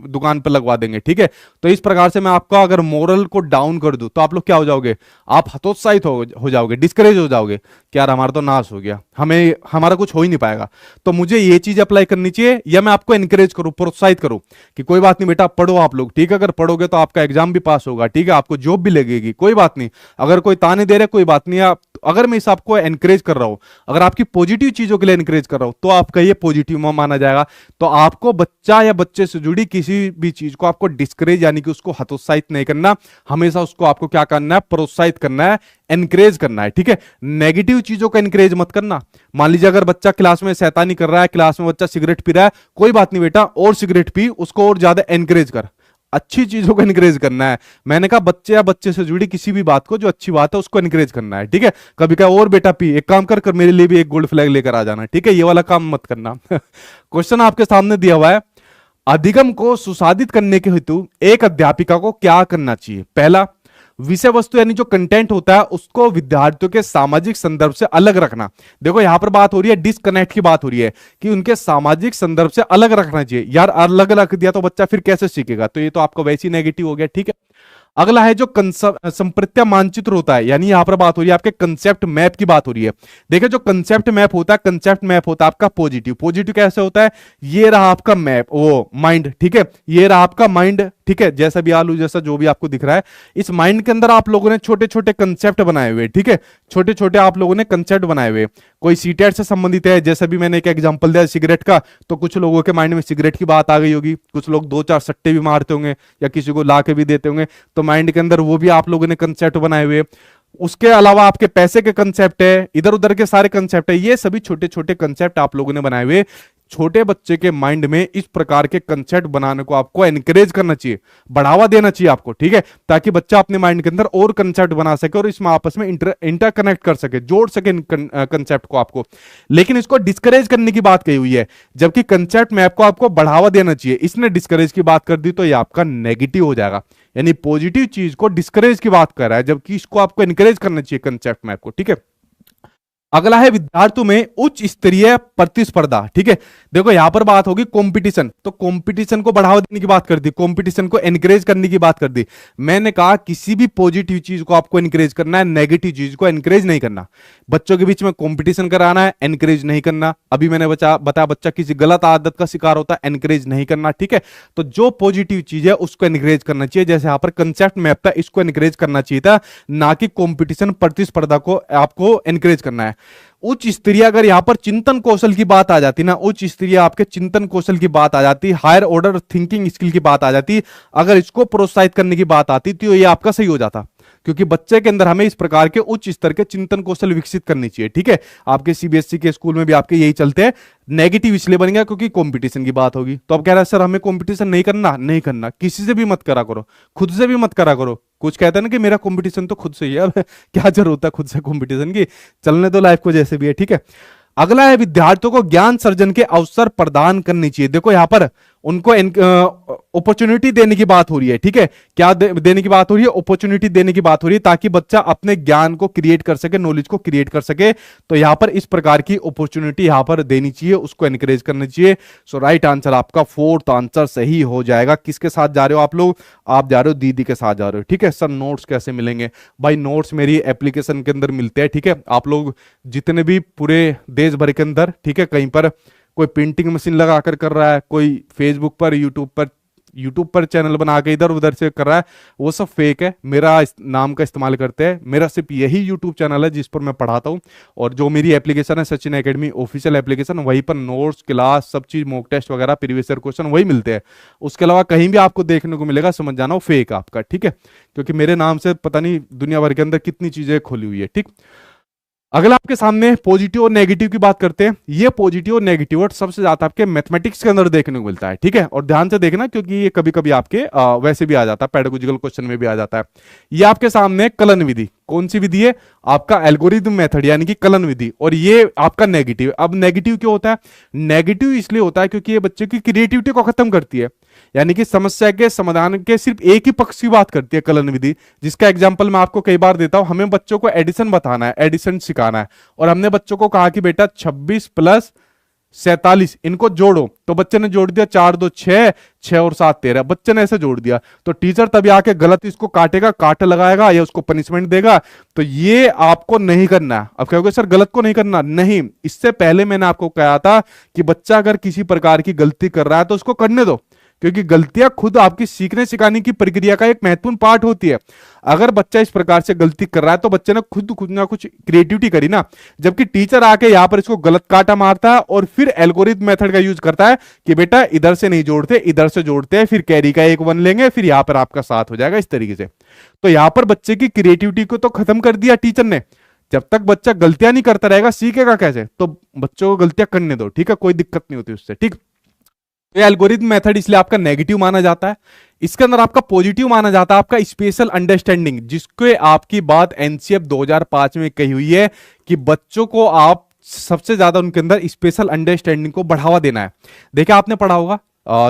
दुकान पर लगवा देंगे। ठीक है, तो इस प्रकार से मैं आपका अगर मोरल को डाउन कर दूं तो आप लोग क्या हो जाओगे, आप हतोत्साहित हो जाओगे, डिस्करेज हो जाओगे कि यार हमारा तो नाश हो गया, हमें हमारा कुछ हो ही नहीं पाएगा। तो मुझे ये चीज अप्लाई करनी चाहिए, या मैं आपको एनकरेज करूं, प्रोत्साहित करूं कि कोई बात नहीं बेटा पढ़ो आप लोग। ठीक है, अगर पढ़ोगे तो आपका एग्जाम भी पास होगा। ठीक है, आपको जॉब भी लगेगी, कोई बात नहीं। अगर कोई ताने दे रहे कोई बात नहीं, आप अगर मैं इस आपको एनकरेज कर रहा हूं, अगर आपकी पॉजिटिव चीजों के लिए एनकरेज कर रहा हूं, तो आपका ये पॉजिटिव माना जाएगा। तो आपको बच्चा या बच्चे से जुड़ी किसी भी चीज को आपको डिस्करेज यानी कि उसको हतोत्साहित नहीं करना, हमेशा उसको आपको क्या करना है, प्रोत्साहित करना है, एनकरेज करना है। ठीक है, नेगेटिव चीजों का एनकरेज मत करना। मान लीजिए अगर बच्चा क्लास में शैतानी कर रहा है, क्लास में बच्चा सिगरेट पी रहा है, कोई बात नहीं बेटा, और सिगरेट पी, उसको और ज्यादा एनकरेज कर, अच्छी चीजों को एनकरेज करना है। मैंने कहा बच्चे या बच्चे से जुड़ी किसी भी बात को, जो अच्छी बात है उसको एनकरेज करना है। ठीक है, कभी कहा और बेटा पी, एक काम कर मेरे लिए भी एक गोल्ड फ्लैग लेकर आ जाना। ठीक है, ये वाला काम मत करना। क्वेश्चन आपके सामने दिया हुआ है, अधिगम को सुसाधित करने के हेतु एक अध्यापिका को क्या करना चाहिए। पहला, विषय वस्तु यानी जो कंटेंट होता है उसको विद्यार्थियों के सामाजिक संदर्भ से अलग रखना। देखो यहां पर बात हो रही है डिस्कनेक्ट की बात हो रही है कि उनके सामाजिक संदर्भ से अलग रखना चाहिए। यार अलग रख दिया तो बच्चा फिर कैसे सीखेगा, तो ये तो आपको वैसे ही नेगेटिव हो गया। ठीक है, अगला है जो संप्रत्या मानचित्र होता है, यानी यहां पर बात हो रही है आपके कंसेप्ट मैप की बात हो रही है। देखिए जो कंसेप्ट मैप होता है, कंसेप्ट मैप होता है आपका पॉजिटिव। पॉजिटिव कैसे होता है, ये रहा आपका मैप, वो माइंड, ठीक है, ये रहा आपका माइंड, ठीक है, जैसा भी आलू जैसा जो भी आपको दिख रहा है, इस माइंड के अंदर आप लोगों ने छोटे छोटे कंसेप्ट बनाए हुए, ठीक है, छोटे छोटे आप लोगों ने कंसेप्ट बनाए हुए। कोई सीटेट से संबंधित है, जैसे भी मैंने एक एग्जांपल दिया सिगरेट का, तो कुछ लोगों के माइंड में सिगरेट की बात आ गई होगी, कुछ लोग दो चार सट्टे भी मारते होंगे या किसी को ला के भी देते होंगे, तो माइंड के अंदर वो भी आप लोगों ने कंसेप्ट बनाए हुए। उसके अलावा आपके पैसे के कंसेप्ट है, इधर उधर के सारे कंसेप्ट है, ये सभी छोटे छोटे कंसेप्ट आप लोगों ने बनाए हुए। छोटे बच्चे के माइंड में इस प्रकार के कंसेप्ट बनाने को आपको एनकरेज करना चाहिए, बढ़ावा देना चाहिए आपको, ठीक है, ताकि बच्चा अपने माइंड के अंदर और कंसेप्ट बना सके और इसमें आपस में इंटरकनेक्ट कर सके, जोड़ सके कंसेप्ट को आपको। लेकिन इसको डिस्करेज करने की बात कही हुई है, जबकि कंसेप्ट मैप को आपको बढ़ावा देना चाहिए। इसने डिस्करेज की बात कर दी तो ये आपका नेगेटिव हो जाएगा, यानी पॉजिटिव चीज को डिस्करेज की बात कर रहा है, जबकि इसको आपको एनकरेज करना चाहिए कंसेप्ट मैप को, ठीक है। अगला है विद्यार्थियों में उच्च स्तरीय प्रतिस्पर्धा, ठीक है। देखो यहां पर बात होगी कंपटीशन, तो कंपटीशन को बढ़ावा देने की बात कर दी, कंपटीशन को एनकरेज करने की बात कर दी। मैंने कहा किसी भी पॉजिटिव चीज को आपको एनकरेज करना है, नेगेटिव चीज को एनकरेज नहीं करना। बच्चों के बीच में कंपटीशन कराना है, एनकरेज नहीं करना। अभी मैंने बताया बच्चा किसी गलत आदत का शिकार होता है, एनकरेज नहीं करना, ठीक है। तो जो पॉजिटिव चीज है उसको एनकरेज करना चाहिए, जैसे यहां पर कंसेप्ट मैप था, इसको एनकरेज करना चाहिए था, ना कि कंपटीशन प्रतिस्पर्धा को आपको एनकरेज करना है। उच्च स्तरीय, अगर यहां पर चिंतन कौशल की बात आ जाती ना, उच्च स्तरीय आपके चिंतन कौशल की बात आ जाती, हायर ऑर्डर थिंकिंग स्किल की बात आ जाती, अगर इसको प्रोत्साहित करने की बात आती तो ये आपका सही हो जाता, क्योंकि बच्चे के अंदर हमें इस प्रकार के उच्च स्तर के चिंतन कौशल विकसित करनी चाहिए, ठीक है। आपके सीबीएसई के स्कूल में भी आपके यही चलते हैं। नेगेटिव इसलिए बन गया क्योंकि कंपटीशन की बात होगी, तो अब कह रहा है सर हमें कंपटीशन नहीं करना, नहीं करना, किसी से भी मत करा करो, खुद से भी मत करा करो। कुछ कहता है ना कि मेरा कंपटीशन तो खुद से ही है, अब क्या जरूरत है खुद से कंपटीशन की, चलने दो लाइफ को जैसे भी है, ठीक है। अगला है विद्यार्थियों को ज्ञान सर्जन के अवसर प्रदान करनी चाहिए। देखो यहां पर उनको अपॉर्चुनिटी देने की बात हो रही है, ठीक है। क्या देने की बात हो रही है, अपॉर्चुनिटी देने की बात हो रही है, ताकि बच्चा अपने ज्ञान को क्रिएट कर सके, नॉलेज को क्रिएट कर सके। तो यहां पर इस प्रकार की अपॉर्चुनिटी यहां पर देनी चाहिए, उसको एनकरेज करना चाहिए। सो राइट आंसर आपका फोर्थ आंसर सही हो जाएगा। किसके साथ जा रहे हो आप लोग, आप जा रहे हो दीदी के साथ जा रहे हो, ठीक है। सर नोट्स कैसे मिलेंगे, भाई नोट्स मेरी एप्लीकेशन के अंदर मिलते हैं, ठीक है। आप लोग जितने भी पूरे देश भर के अंदर, ठीक है, कहीं पर कोई प्रिंटिंग मशीन लगा कर रहा है, कोई फेसबुक पर यूट्यूब पर चैनल बना के इधर उधर से कर रहा है, वो सब फेक है। मेरा इस नाम का इस्तेमाल करते हैं, मेरा सिर्फ यही यूट्यूब चैनल है जिस पर मैं पढ़ाता हूँ, और जो मेरी एप्लीकेशन है सचिन एकेडमी ऑफिशियल एप्लीकेशन, वहीं पर नोट्स, क्लास, सब चीज, मॉक टेस्ट वगैरह, प्रीवियस ईयर क्वेश्चन वही मिलते हैं। उसके अलावा कहीं भी आपको देखने को मिलेगा, समझ जाना वो फेक है आपका, ठीक है, क्योंकि मेरे नाम से पता नहीं दुनिया भर के अंदर कितनी चीजें खोली हुई है, ठीक। अगला आपके सामने पॉजिटिव और नेगेटिव की बात करते हैं। ये पॉजिटिव और नेगेटिव वर्ड सबसे ज्यादा आपके मैथमेटिक्स के अंदर देखने को मिलता है, ठीक है, और ध्यान से देखना क्योंकि ये कभी कभी आपके वैसे भी आ जाता है, पेडागोजिकल क्वेश्चन में भी आ जाता है। ये आपके सामने कलन विधि, कौन सी विधि है, आपका एल्गोरिथम मेथड यानी कि कलन विधि, और ये आपका नेगेटिव। अब नेगेटिव क्यों होता है, नेगेटिव इसलिए होता है क्योंकि ये बच्चे की क्रिएटिविटी को खत्म करती है, यानी कि समस्या के समाधान के सिर्फ एक ही पक्ष की बात करती है कलन विधि, जिसका एग्जांपल मैं आपको कई बार देता हूं। हमें बच्चों को एडिशन बताना है, एडिशन सिखाना है, और हमने बच्चों को कहा कि बेटा 26 + 47 इनको जोड़ो, तो बच्चे ने जोड़ दिया 4 2 6, 6 और 7 13, बच्चे ने ऐसे जोड़ दिया, तो टीचर तभी आके गलत इसको काटेगा, काट लगाएगा या उसको पनिशमेंट देगा। तो ये आपको नहीं करना है। अब कहोगे सर गलत को नहीं करना, नहीं, इससे पहले मैंने आपको कहा था कि बच्चा अगर किसी प्रकार की गलती कर रहा है तो उसको करने दो, क्योंकि गलतियां खुद आपकी सीखने सिखाने की प्रक्रिया का एक महत्वपूर्ण पार्ट होती है। अगर बच्चा इस प्रकार से गलती कर रहा है तो बच्चे ने खुद ना कुछ क्रिएटिविटी करी ना, जबकि टीचर आके यहां पर इसको गलत काटा मारता है और फिर एल्गोरिथम मेथड का यूज करता है कि बेटा इधर से नहीं जोड़ते, इधर से जोड़ते हैं, फिर कैरी का एक 1 लेंगे, फिर यहां पर आपका 7 हो जाएगा, इस तरीके से। तो यहां पर बच्चे की क्रिएटिविटी को तो खत्म कर दिया टीचर ने। जब तक बच्चा गलतियां नहीं करता रहेगा सीखेगा कैसे, तो बच्चों को गलतियां करने दो, ठीक है, कोई दिक्कत नहीं होती उससे, ठीक। ये एल्गोरिथम मेथड इसलिए आपका नेगेटिव माना जाता है। इसके अंदर आपका पॉजिटिव माना जाता है आपका स्पेशल अंडरस्टैंडिंग, जिसके आपकी बात एनसीएफ 2005 में कही हुई है कि बच्चों को आप सबसे ज्यादा उनके अंदर स्पेशल अंडरस्टैंडिंग को बढ़ावा देना है। देखिए आपने पढ़ा होगा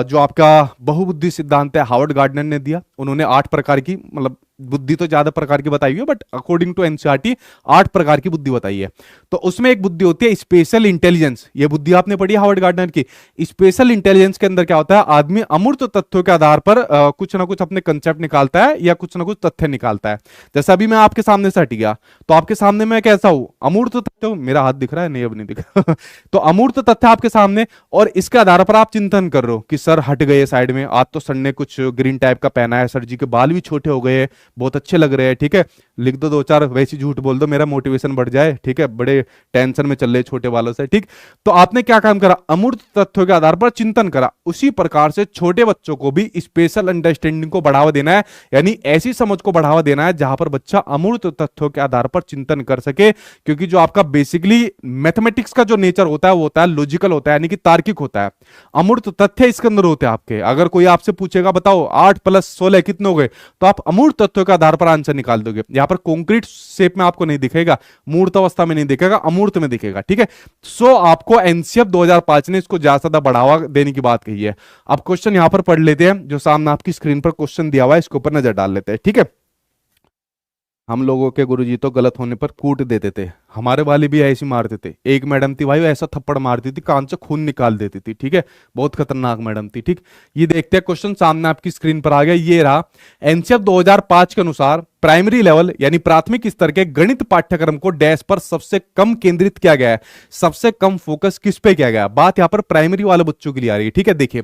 जो आपका बहुबुद्धि सिद्धांत है हार्वर्ड गार्डनर ने दिया, उन्होंने 8 प्रकार की, मतलब बुद्धि तो ज्यादा प्रकार की बताई हुई है, बट अकॉर्डिंग टू एनसीईआरटी 8 प्रकार की बुद्धि बताई है। तो उसमें एक बुद्धि होती है स्पेशल इंटेलिजेंस। ये बुद्धि आपने पढ़ी हार्वर्ड गार्डनर की। स्पेशल इंटेलिजेंस के अंदर क्या होता है, आदमी अमूर्त तथ्यों के आधार पर कुछ ना कुछ अपने कंसेप्ट निकालता है या कुछ ना कुछ तथ्य निकालता है। जैसे अभी मैं आपके सामने से हट गया, तो आपके सामने मैं कैसा हूं, अमूर्त तथ्य। मेरा हाथ दिख रहा है, नहीं अब नहीं दिख रहा तो अमूर्त तथ्य आपके सामने, और इसके आधार पर आप चिंतन कर रहे हो कि सर हट गए साइड में, आज तो सर ने कुछ ग्रीन टाइप का पहना है, सर जी के बाल भी छोटे हो गए, बहुत अच्छे लग रहे हैं, ठीक है, लिख दो 2-4 वैसी झूठ बोल दो, मेरा मोटिवेशन बढ़ जाए, ठीक है, बड़े टेंशन में चल रहे छोटे बालों से, ठीक। तो आपने क्या काम करा, अमूर्त तथ्यों के आधार पर चिंतन करा। उसी प्रकार से छोटे बच्चों को भी स्पेशल अंडरस्टैंडिंग को बढ़ावा देना है, यानी ऐसी समझ को बढ़ावा देना है जहां पर बच्चा अमूर्त तथ्यों के आधार पर चिंतन कर सके। क्योंकि जो आपका बेसिकली मैथमेटिक्स का जो नेचर होता है वो होता है लॉजिकल होता है, यानी कि तार्किक होता है। अमूर्त तथ्य इसके अंदर होते हैं आपके। अगर कोई आपसे पूछेगा बताओ 8 + 16 कितने हो गए, तो आप अमूर्त तथ्यों के आधार पर आंसर निकाल दोगे। यहां पर कॉन्क्रीट शेप में आपको नहीं दिखेगा, मूर्त अवस्था में नहीं दिखेगा, अमूर्त में दिखेगा, ठीक है। सो आपको एनसीएफ 2005 ने इसको ज्यादा ज्यादा बढ़ावा देने की बात कही है। अब क्वेश्चन यहां पर पढ़ लेते हैं, जो सामने आपकी स्क्रीन पर क्वेश्चन दिया हुआ है, इसके ऊपर नजर डाल लेते हैं, ठीक है। हम लोगों के गुरुजी तो गलत होने पर कूट देते थे, हमारे वाले भी ऐसे मारते थे। एक मैडम थी भाई, ऐसा थप्पड़ मारती थी कान से खून निकाल देती थी, ठीक है, बहुत खतरनाक मैडम थी, ठीक। ये देखते हैं क्वेश्चन सामने आपकी स्क्रीन पर आ गया, ये रहा। एनसीएफ 2005 के अनुसार प्राइमरी लेवल यानी प्राथमिक स्तर के गणित पाठ्यक्रम को डैश पर सबसे कम केंद्रित किया गया है, सबसे कम फोकस किस पे किया गया है। बात यहां पर प्राइमरी वाले बच्चों के लिए आ रही है, ठीक है। देखिए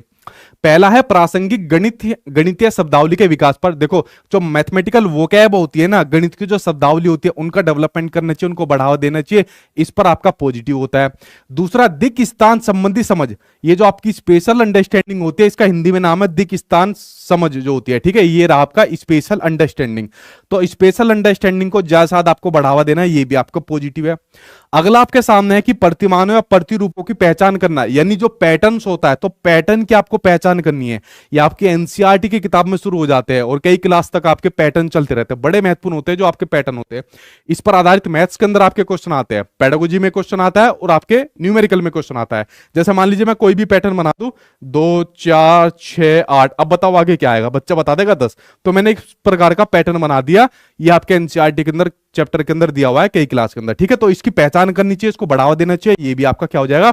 पहला है प्रासंगिक गणितीय शब्दावली के विकास पर। देखो जो मैथमेटिकल वोकैब होती है ना, गणित की जो शब्दावली होती है उनका डेवलपमेंट करना चाहिए, उनको बढ़ावा देना चाहिए, इस पर आपका पॉजिटिव होता है। दूसरा दिक स्थान संबंधी समझ, ये जो आपकी स्पेशल अंडरस्टैंडिंग होती है, इसका हिंदी में नाम है दिक स्थान समझ जो होती है, ठीक है, ये रहा आपका स्पेशल अंडरस्टैंडिंग। तो स्पेशल अंडरस्टैंडिंग को ज्यादा आपको बढ़ावा देना है, ये भी आपका पॉजिटिव है। अगला आपके सामने है कि प्रतिमानों या प्रतिरूपों की पहचान करना, यानी जो पैटर्न्स होता है, तो पैटर्न की आपको पहचान करनी है। ये आपकी एनसीईआरटी की किताब में शुरू हो जाते हैं और कई क्लास तक आपके पैटर्न चलते रहते हैं, बड़े महत्वपूर्ण होते हैं जो आपके पैटर्न होते हैं। इस पर आधारित मैथ्स के अंदर आपके क्वेश्चन आते हैं, पेडागोजी में क्वेश्चन आता है और आपके न्यूमेरिकल में क्वेश्चन आता है। जैसे मान लीजिए मैं कोई भी पैटर्न बना दूं, 2 4 6 8, अब बताओ आगे क्या आएगा, बच्चा बता देगा 10। तो मैंने एक प्रकार का पैटर्न बना दिया, ये आपके एनसीईआरटी के अंदर चैप्टर के अंदर दिया हुआ है कई क्लास के अंदर, ठीक है। तो इसकी पहचान करनी चाहिए, इसको बढ़ावा देना चाहिए, ये भी आपका क्या हो जाएगा,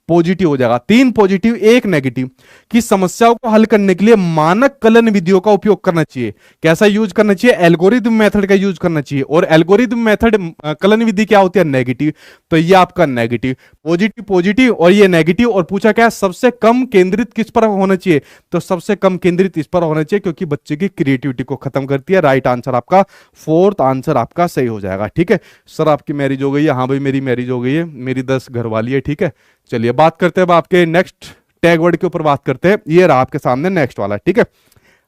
पॉजिटिव हो जाएगा। 3 पॉजिटिव 1 नेगेटिव कि समस्याओं को हल करने के लिए मानक कलन विधियों का उपयोग करना चाहिए। कैसा यूज करना चाहिए, एल्गोरिथम मेथड का यूज करना चाहिए। और एल्गोरिथम मेथड कलन विधि क्या होती है, नेगेटिव, तो ये आपका नेगेटिव। पॉजिटिव पॉजिटिव और ये नेगेटिव। और पूछा क्या, सबसे कम केंद्रित किस पर होना चाहिए, तो सबसे कम केंद्रित इस पर होना चाहिए, क्योंकि बच्चे की क्रिएटिविटी को खत्म करती है। राइट आंसर आपका 4th आंसर आपका सही हो जाएगा, ठीक है। सर आपकी मैरिज हो गई है, हाँ भाई मेरी मैरिज हो गई है, मेरी 10 घरवाली है, ठीक है। चलिए बात करते हैं अब आपके नेक्स्ट टैग वर्ड के ऊपर बात करते हैं। ये रहा आपके सामने नेक्स्ट वाला, ठीक है।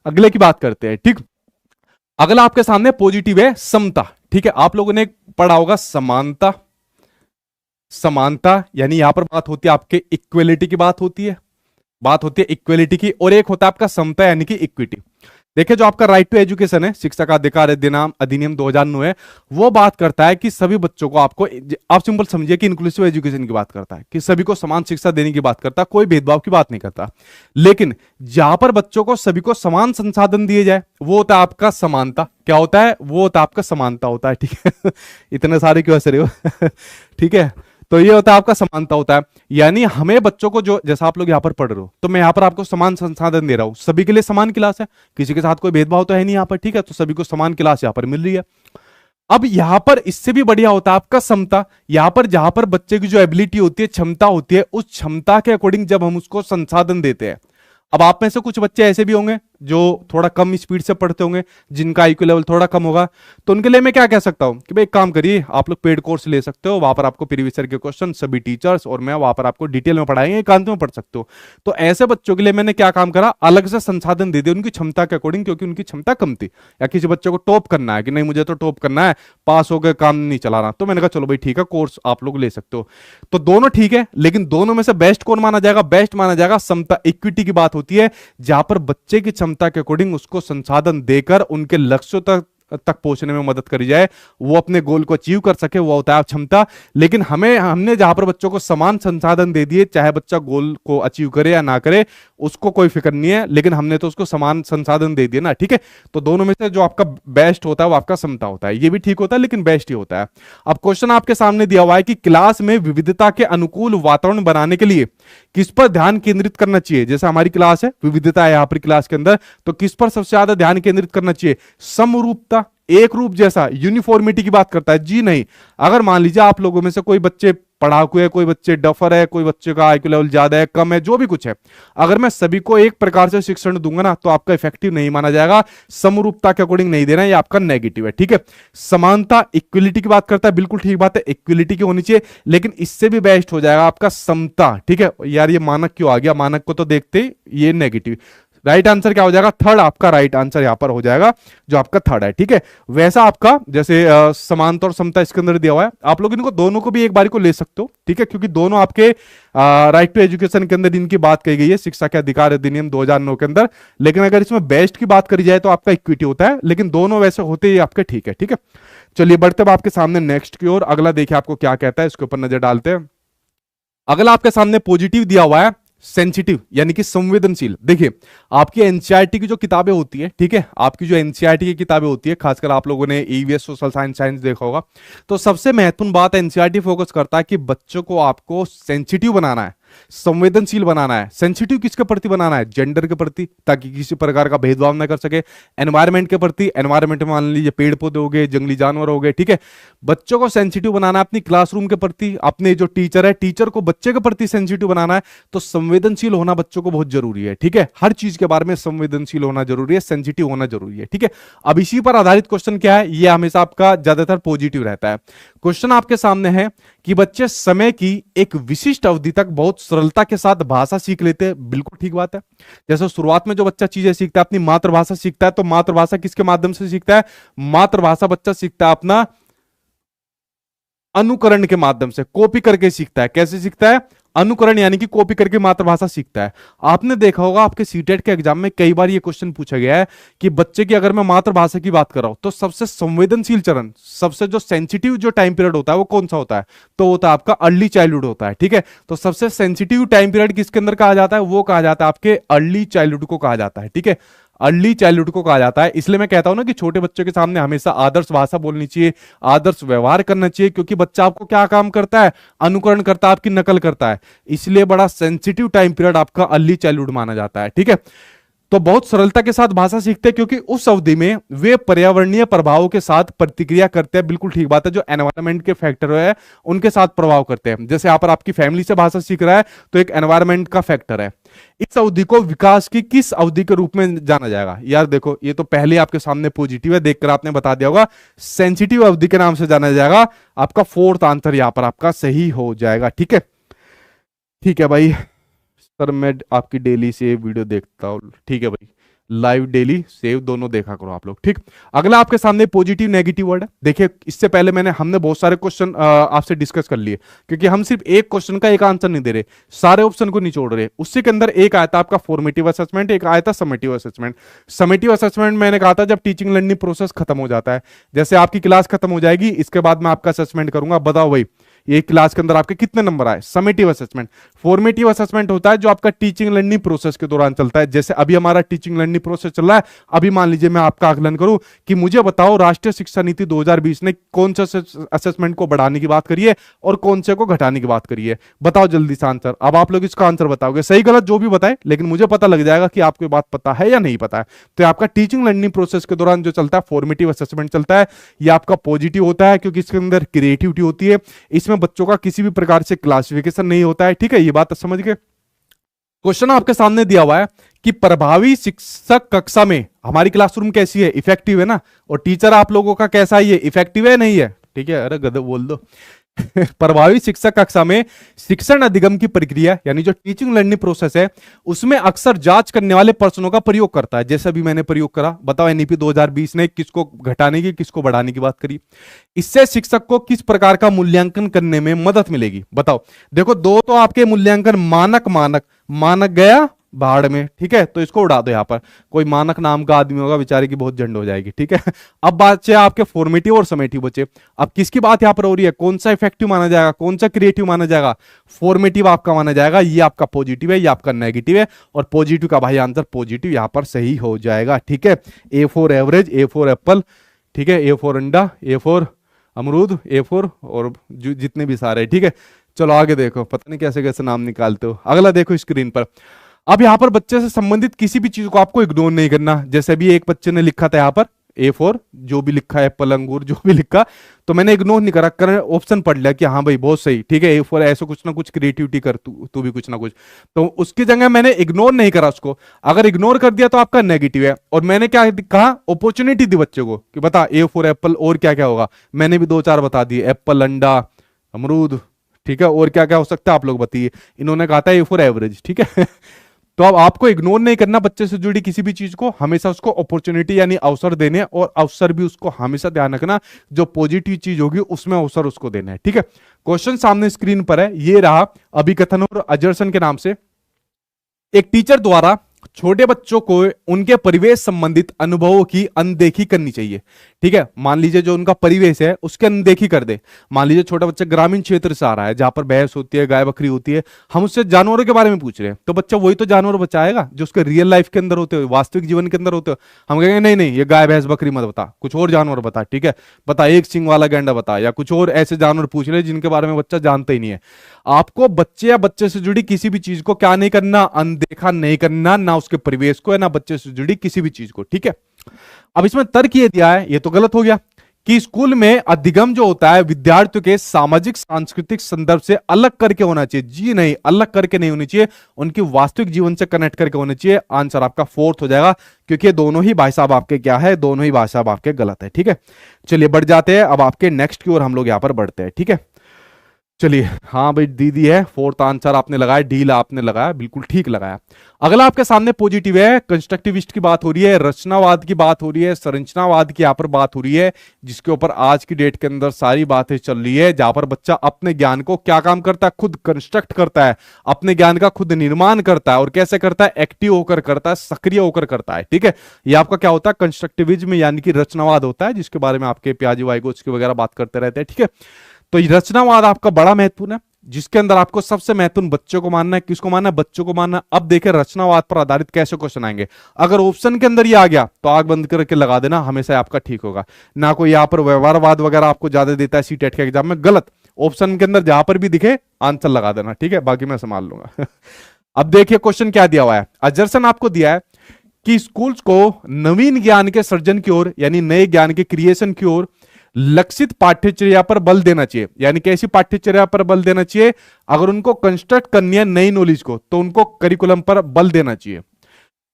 अगले की बात करते हैं, ठीक। अगला आपके सामने पॉजिटिव है समता, ठीक है। आप लोगों ने पढ़ा होगा समानता, समानता यानी यहां पर बात होती है आपके इक्वलिटी की बात होती है, बात होती है इक्वलिटी की। और एक होता है आपका समता यानी कि इक्विटी। देखिए जो आपका राइट टू एजुकेशन है, शिक्षा का अधिकार अधिनियम 2009 है, वो बात करता है कि सभी बच्चों को आपको, आप सिंपल समझिए कि इंक्लूसिव एजुकेशन की बात करता है, कि सभी को समान शिक्षा देने की बात करता है, कोई भेदभाव की बात नहीं करता। लेकिन जहां पर बच्चों को सभी को समान संसाधन दिए जाए, वो होता है आपका समानता। क्या होता है, वो होता है आपका समानता होता है, ठीक है इतने सारे क्यों हंस रहे हो ठीक है। तो ये होता है आपका समानता होता है, यानी हमें बच्चों को, जो जैसा आप लोग यहां पर पढ़ रहे हो, तो मैं यहां पर आपको समान संसाधन दे रहा हूं, सभी के लिए समान क्लास है, किसी के साथ कोई भेदभाव तो है नहीं यहां पर, ठीक है। तो सभी को समान क्लास यहां पर मिल रही है। अब यहां पर इससे भी बढ़िया होता है आपका समता। यहां पर जहां पर बच्चे की जो एबिलिटी होती है, क्षमता होती है, उस क्षमता के अकॉर्डिंग जब हम उसको संसाधन देते हैं। अब आप में से कुछ बच्चे ऐसे भी होंगे जो थोड़ा कम स्पीड से पढ़ते होंगे, जिनका आईक्यू लेवल थोड़ा कम होगा, तो उनके लिए मैं क्या कह सकता हूं कि भाई एक काम करिए, आप लोग पेड कोर्स ले सकते हो, वहां पर आपको प्रीवियस ईयर के क्वेश्चन सभी टीचर्स और मैं वहां पर आपको डिटेल में पढ़ाएंगे, एकांत में पढ़ सकते हो। तो ऐसे बच्चों के लिए मैंने क्या काम करा, अलग से संसाधन दे दिए उनकी क्षमता के अकॉर्डिंग, क्योंकि उनकी क्षमता कम थी। या किसी बच्चे को टॉप करना है कि नहीं मुझे तो टॉप करना है, पास हो गए काम नहीं चलाना, तो मैंने कहा चलो भाई ठीक है, कोर्स आप लोग ले सकते हो। तो दोनों ठीक है, लेकिन दोनों में से बेस्ट कौन माना जाएगा, बेस्ट माना जाएगा समता, इक्विटी की बात होती है, जहां पर बच्चे की क्षमता के अकॉर्डिंग उसको संसाधन देकर उनके लक्ष्यों तक तक पहुंचने में मदद करी जाए, वो अपने गोल को अचीव कर सके, वो होता है क्षमता। लेकिन हमने जहां पर बच्चों को समान संसाधन दे दिए, चाहे बच्चा गोल को अचीव करे या ना करे, उसको कोई फिक्र नहीं है, लेकिन हमने तो उसको समान संसाधन दे दिए ना, ठीक है। तो दोनों में से जो आपका बेस्ट होता है वो आपका समता होता है। ये भी ठीक होता है लेकिन बेस्ट ही होता है। अब क्वेश्चन आपके सामने दिया हुआ है कि क्लास में विविधता के अनुकूल वातावरण बनाने के लिए किस पर ध्यान केंद्रित करना चाहिए। जैसे हमारी क्लास है, विविधता है यहां पर क्लास के अंदर, तो किस पर सबसे ज्यादा ध्यान केंद्रित करना चाहिए? समरूपता, एक रूप जैसा, यूनिफॉर्मिटी की बात करता है जी नहीं। अगर मान लीजिए आप लोगों में से कोई बच्चे पढ़ाकू है, कोई बच्चे डफर है, कोई बच्चे का आईक्यू लेवल ज्यादा है, कम है, जो भी कुछ है, अगर मैं सभी को एक प्रकार से शिक्षण दूंगा ना, तो आपका इफेक्टिव नहीं माना जाएगा। समरूपता के अकॉर्डिंग नहीं देना, ये आपका नेगेटिव है, ठीक है। समानता, इक्विलिटी की बात करता है, बिल्कुल ठीक बात है, इक्विलिटी की होनी चाहिए, लेकिन इससे भी बेस्ट हो जाएगा आपका समता, ठीक है। यार ये मानक क्यों आ गया? मानक को तो देखते ये नेगेटिव। राइट आंसर क्या हो जाएगा? थर्ड आपका राइट आंसर यहां पर हो जाएगा, जो आपका थर्ड है, ठीक है। वैसा आपका जैसे समानता और समता इसके अंदर दिया हुआ है, आप लोग इनको दोनों को भी एक बारी को ले सकते हो, ठीक है, क्योंकि दोनों आपके राइट टू एजुकेशन के अंदर इनकी बात कही गई है, शिक्षा के अधिकार अधिनियम 2009 के अंदर। लेकिन अगर इसमें बेस्ट की बात करी जाए तो आपका इक्विटी होता है, लेकिन दोनों वैसे होते ही आपके ठीक है, ठीक है। चलिए बढ़ते अब आपके सामने नेक्स्ट की ओर। अगला देखिए आपको क्या कहता है, इसके ऊपर नजर डालते हैं। अगला आपके सामने पॉजिटिव दिया हुआ है, सेंसिटिव यानी कि संवेदनशील। देखिए आपकी एनसीईआरटी की जो किताबें होती है, ठीक है, आपकी जो एनसीईआरटी की किताबें होती है, खासकर आप लोगों ने ईवीएस सोशल साइंस देखा होगा, तो सबसे महत्वपूर्ण बात एनसीईआरटी फोकस करता है कि बच्चों को आपको सेंसिटिव बनाना है, संवेदनशील बनाना है। सेंसिटिव किसके प्रति बनाना है? जेंडर के प्रति, ताकि किसी प्रकार का भेदभाव ना कर सके। एनवायरमेंट के प्रति, एनवायरमेंट में मान लीजिए पेड़ पौधे हो गए, जंगली जानवर हो गए, ठीक है। बच्चों को सेंसिटिव बनाना है अपनी क्लासरूम के प्रति, अपने जो टीचर है, टीचर को बच्चे के प्रति सेंसिटिव बनाना है। तो संवेदनशील होना बच्चों को बहुत जरूरी है, ठीक है। हर चीज के बारे में संवेदनशील होना जरूरी है, सेंसिटिव होना जरूरी है, ठीक है। अब इसी पर आधारित क्वेश्चन क्या है, ये हमेशा आपका ज्यादातर पॉजिटिव रहता है। क्वेश्चन आपके सामने है कि बच्चे समय की एक विशिष्ट अवधि तक बहुत सरलता के साथ भाषा सीख लेते हैं। बिल्कुल ठीक बात है। जैसे शुरुआत में जो बच्चा चीजें सीखता है, अपनी मातृभाषा सीखता है, तो मातृभाषा किसके माध्यम से सीखता है? मातृभाषा बच्चा सीखता है अपना अनुकरण के माध्यम से, कॉपी करके सीखता है। कैसे सीखता है? अनुकरण यानी कि कॉपी करके मातृभाषा सीखता है। आपने देखा होगा आपके सीटेट के एग्जाम में कई बार ये क्वेश्चन पूछा गया है कि बच्चे की अगर मैं मातृभाषा की बात कर रहा हूं तो सबसे संवेदनशील चरण, सबसे जो सेंसिटिव जो टाइम पीरियड होता है वो कौन सा होता है? तो होता है आपका अर्ली चाइल्डहुड होता है, ठीक है। तो सबसे सेंसिटिव टाइम पीरियड किसके अंदर कहा जाता है? वो कहा जाता है आपके अर्ली चाइल्डहुड को कहा जाता है, ठीक है। अर्ली चाइल्डहुड को कहा जाता है। इसलिए मैं कहता हूं ना कि छोटे बच्चों के सामने हमेशा आदर्श भाषा बोलनी चाहिए, आदर्श व्यवहार करना चाहिए, क्योंकि बच्चा आपको क्या काम करता है? अनुकरण करता है, आपकी नकल करता है। इसलिए बड़ा सेंसिटिव टाइम पीरियड आपका अर्ली चाइल्डहुड माना जाता है, ठीक है। तो बहुत सरलता के साथ भाषा सीखते हैं क्योंकि उस अवधि में वे पर्यावरणीय प्रभावों के साथ प्रतिक्रिया करते हैं। बिल्कुल ठीक बात है। जो एनवायरनमेंट के फैक्टर है उनके साथ प्रभाव करते हैं। जैसे यहाँ पर आपकी फैमिली से भाषा सीख रहा है तो एक एनवायरनमेंट का फैक्टर है। इस अवधि को विकास की किस अवधि के रूप में जाना जाएगा? यार देखो ये तो पहले आपके सामने पॉजिटिव है, देखकर आपने बता दिया होगा, सेंसिटिव अवधि के नाम से जाना जाएगा। आपका फोर्थ आंसर यहां पर आपका सही हो जाएगा, ठीक है। ठीक है भाई, सर मैं आपकी डेली से वीडियो देखता हूँ, ठीक है भाई, लाइव डेली सेव दोनों देखा करो आप लोग, ठीक। अगला आपके सामने पॉजिटिव नेगेटिव वर्ड है। देखिए इससे पहले हमने बहुत सारे क्वेश्चन आपसे डिस्कस कर लिए, क्योंकि हम सिर्फ एक क्वेश्चन का एक आंसर नहीं दे रहे, सारे ऑप्शन को निचोड़ रहे। उससे के अंदर एक आया था आपका फॉर्मेटिव असेसमेंट, एक आया था समेटिव असेसमेंट। समेटिव असेसमेंट मैंने कहा था जब टीचिंग लर्निंग प्रोसेस खत्म हो जाता है, जैसे आपकी क्लास खत्म हो जाएगी, इसके बाद मैं आपका असेसमेंट करूंगा, बताओ भाई ये क्लास के अंदर आपके कितने नंबर आए। Summative assessment. फॉर्मेटिव असेसमेंट होता है जो आपका टीचिंग लर्निंग प्रोसेस के दौरान चलता है। जैसे अभी हमारा टीचिंग लर्निंग प्रोसेस चल रहा है, अभी मान लीजिए मैं आपका आकलन करूं कि मुझे बताओ राष्ट्रीय शिक्षा नीति 2020 ने कौन से असेसमेंट को बढ़ाने की बात करी है और कौन से को घटाने की बात करी है, बताओ जल्दी से आंसर। अब आप लोग इसका आंसर बताओगे, सही गलत जो भी बताए, लेकिन मुझे पता लग जाएगा कि आपको बात पता है या नहीं पता है। तो आपका टीचिंग लर्निंग प्रोसेस के दौरान जो चलता है फॉर्मेटिव असेसमेंट चलता है, ये आपका पॉजिटिव होता है क्योंकि इसके अंदर क्रिएटिविटी होती है, इसमें बच्चों का किसी भी प्रकार से क्लासिफिकेशन नहीं होता है, ठीक है। ये बात समझ गए। क्वेश्चन आपके सामने दिया हुआ है कि प्रभावी शिक्षक कक्षा में हमारी क्लासरूम कैसी है? इफेक्टिव है ना। और टीचर आप लोगों का कैसा है? ये इफेक्टिव है नहीं है? ठीक है, अरे गधे बोल दो। प्रभावी शिक्षक कक्षा में शिक्षण अधिगम की प्रक्रिया यानी जो टीचिंग लर्निंग प्रोसेस है उसमें अक्सर जांच करने वाले प्रश्नों का प्रयोग करता है। जैसे अभी मैंने प्रयोग करा, बताओ एनईपी 2020 ने किसको घटाने की किसको बढ़ाने की बात करी। इससे शिक्षक को किस प्रकार का मूल्यांकन करने में मदद मिलेगी? बताओ। देखो दो तो आपके मूल्यांकन मानक गया, भाड़ में, ठीक है। तो इसको उड़ा दो यहाँ पर, कोई मानक नाम का आदमी होगा, बेचारे की बहुत झंड हो जाएगी, ठीक है। अब बात है आपके फॉर्मेटिव और समेटिव बचे। अब किसकी बात यहाँ पर हो रही है, कौन सा इफेक्टिव माना जाएगा, कौन सा क्रिएटिव माना जाएगा, फॉर्मेटिव आपका माना जाएगा। ये आपका पॉजिटिव है, ये आपका नेगेटिव है, और पॉजिटिव का भाई आंसर पॉजिटिव यहाँ पर सही हो जाएगा, ठीक है। A for average, A for Apple, ठीक है, ए फॉर अंडा, ए फॉर अमरूद, ए फॉर और जितने भी सारे, ठीक है। चलो आगे देखो, पता नहीं कैसे कैसे नाम निकालते हो। अगला देखो स्क्रीन पर। अब यहां पर बच्चे से संबंधित किसी भी चीज को आपको इग्नोर नहीं करना। जैसे अभी एक बच्चे ने लिखा था यहाँ पर ए फॉर, जो भी लिखा है एप्पल अंगूर जो भी लिखा, तो मैंने इग्नोर नहीं करा, कर ऑप्शन पढ़ लिया कि हाँ भाई बहुत सही, ठीक है, ए फॉर ऐसा कुछ ना कुछ क्रिएटिविटी कर, तू भी कुछ ना कुछ। तो उसकी जगह मैंने इग्नोर नहीं करा उसको। अगर इग्नोर कर दिया तो आपका नेगेटिव है। और मैंने क्या कहा, अपॉर्चुनिटी दी बच्चे को कि बता ए फॉर एप्पल और क्या क्या होगा। मैंने भी दो चार बता दिए, एप्पल, अंडा, अमरूद, ठीक है, और क्या क्या हो सकता है आप लोग बताइए। इन्होंने कहा था ए फॉर एवरेज, ठीक है। तो अब आपको इग्नोर नहीं करना बच्चे से जुड़ी किसी भी चीज को, हमेशा उसको अपॉर्चुनिटी यानी अवसर देने, और अवसर भी उसको हमेशा ध्यान रखना, जो पॉजिटिव चीज होगी उसमें अवसर उसको देना है, ठीक है। क्वेश्चन सामने स्क्रीन पर है, ये रहा अभिकथन और अजर्सन के नाम से। एक टीचर द्वारा छोटे बच्चों को उनके परिवेश संबंधित अनुभवों की अनदेखी करनी चाहिए, ठीक है। मान लीजिए जो उनका परिवेश है उसकी अनदेखी कर दे। मान लीजिए छोटा बच्चा ग्रामीण क्षेत्र से आ रहा है जहां पर भैंस होती है, गाय बकरी होती है, हम उससे जानवरों के बारे में पूछ रहे हैं, तो बच्चा वही तो जानवर बचाएगा जो उसके रियल लाइफ के अंदर होते हो, वास्तविक जीवन के अंदर होते हो। हम कहेंगे नहीं नहीं ये गाय भैंस बकरी मत बता, कुछ और जानवर बता, ठीक है, बता एक सिंग वाला गैंडा बता, या कुछ और ऐसे जानवर पूछ रहे जिनके बारे में बच्चा जानता ही नहीं है। आपको बच्चे या बच्चे से जुड़ी किसी भी चीज को क्या नहीं करना, अनदेखा नहीं करना, ना उसके परिवेश को, ना बच्चे से जुड़ी किसी भी चीज को, ठीक है। अब इसमें तर्क ये दिया है, ये तो गलत हो गया कि स्कूल में अधिगम जो होता है विद्यार्थियों के सामाजिक सांस्कृतिक संदर्भ से अलग करके होना चाहिए। जी नहीं, अलग करके नहीं होनी चाहिए, उनकी वास्तविक जीवन से कनेक्ट करके होना चाहिए। आंसर आपका फोर्थ हो जाएगा, क्योंकि दोनों ही भाई साहब आपके क्या है, दोनों ही भाई साहब आपके गलत है, ठीक है। चलिए बढ़ जाते हैं अब आपके नेक्स्ट की ओर, हम लोग यहां पर बढ़ते हैं, ठीक है। चलिए, हाँ भाई दीदी है, फोर्थ आंसर आपने लगाया, डील आपने लगाया, बिल्कुल ठीक लगाया। अगला आपके सामने पॉजिटिव है, कंस्ट्रक्टिविस्ट की बात हो रही है, रचनावाद की बात हो रही है, संरचनावाद की यहाँ पर बात हो रही है, जिसके ऊपर आज की डेट के अंदर सारी बातें चल रही है, जहां पर बच्चा अपने ज्ञान को क्या काम करता है, खुद कंस्ट्रक्ट करता है, अपने ज्ञान का खुद निर्माण करता है। और कैसे करता है, एक्टिव होकर करता है, सक्रिय होकर करता है, ठीक है। ये आपका क्या होता है, कंस्ट्रक्टिविज्म यानी कि रचनावाद होता है, जिसके बारे में आपके प्याजी वाइगोत्स्की वगैरह बात करते रहते हैं, ठीक है। तो रचनावाद आपका बड़ा महत्वपूर्ण है, जिसके अंदर आपको सबसे महत्वपूर्ण बच्चों को मानना है। किसको मानना है, बच्चों को मानना है। अब देखें रचनावाद पर आधारित कैसे क्वेश्चन आएंगे। अगर ऑप्शन के अंदर ये आ गया तो आग बंद करके लगा देना, हमेशा आपका ठीक होगा। ना कोई यहां पर व्यवहारवाद वगैरह आपको ज्यादा देता है सीटेट के एग्जाम में, गलत। ऑप्शन के अंदर जहां पर भी दिखे आंसर लगा देना, ठीक है, बाकी मैं संभाल लूंगा। अब देखिए क्वेश्चन क्या दिया हुआ है। अजर्सन आपको दिया है कि स्कूल्स को नवीन ज्ञान के सृजन की ओर यानी नए ज्ञान के क्रिएशन की ओर लक्षित पाठ्यचर्या पर बल देना चाहिए। यानी कैसी पाठ्यचर्या पर बल देना चाहिए, अगर उनको कंस्ट्रक्ट करनी है नई नॉलेज को तो उनको करिकुलम पर बल देना चाहिए।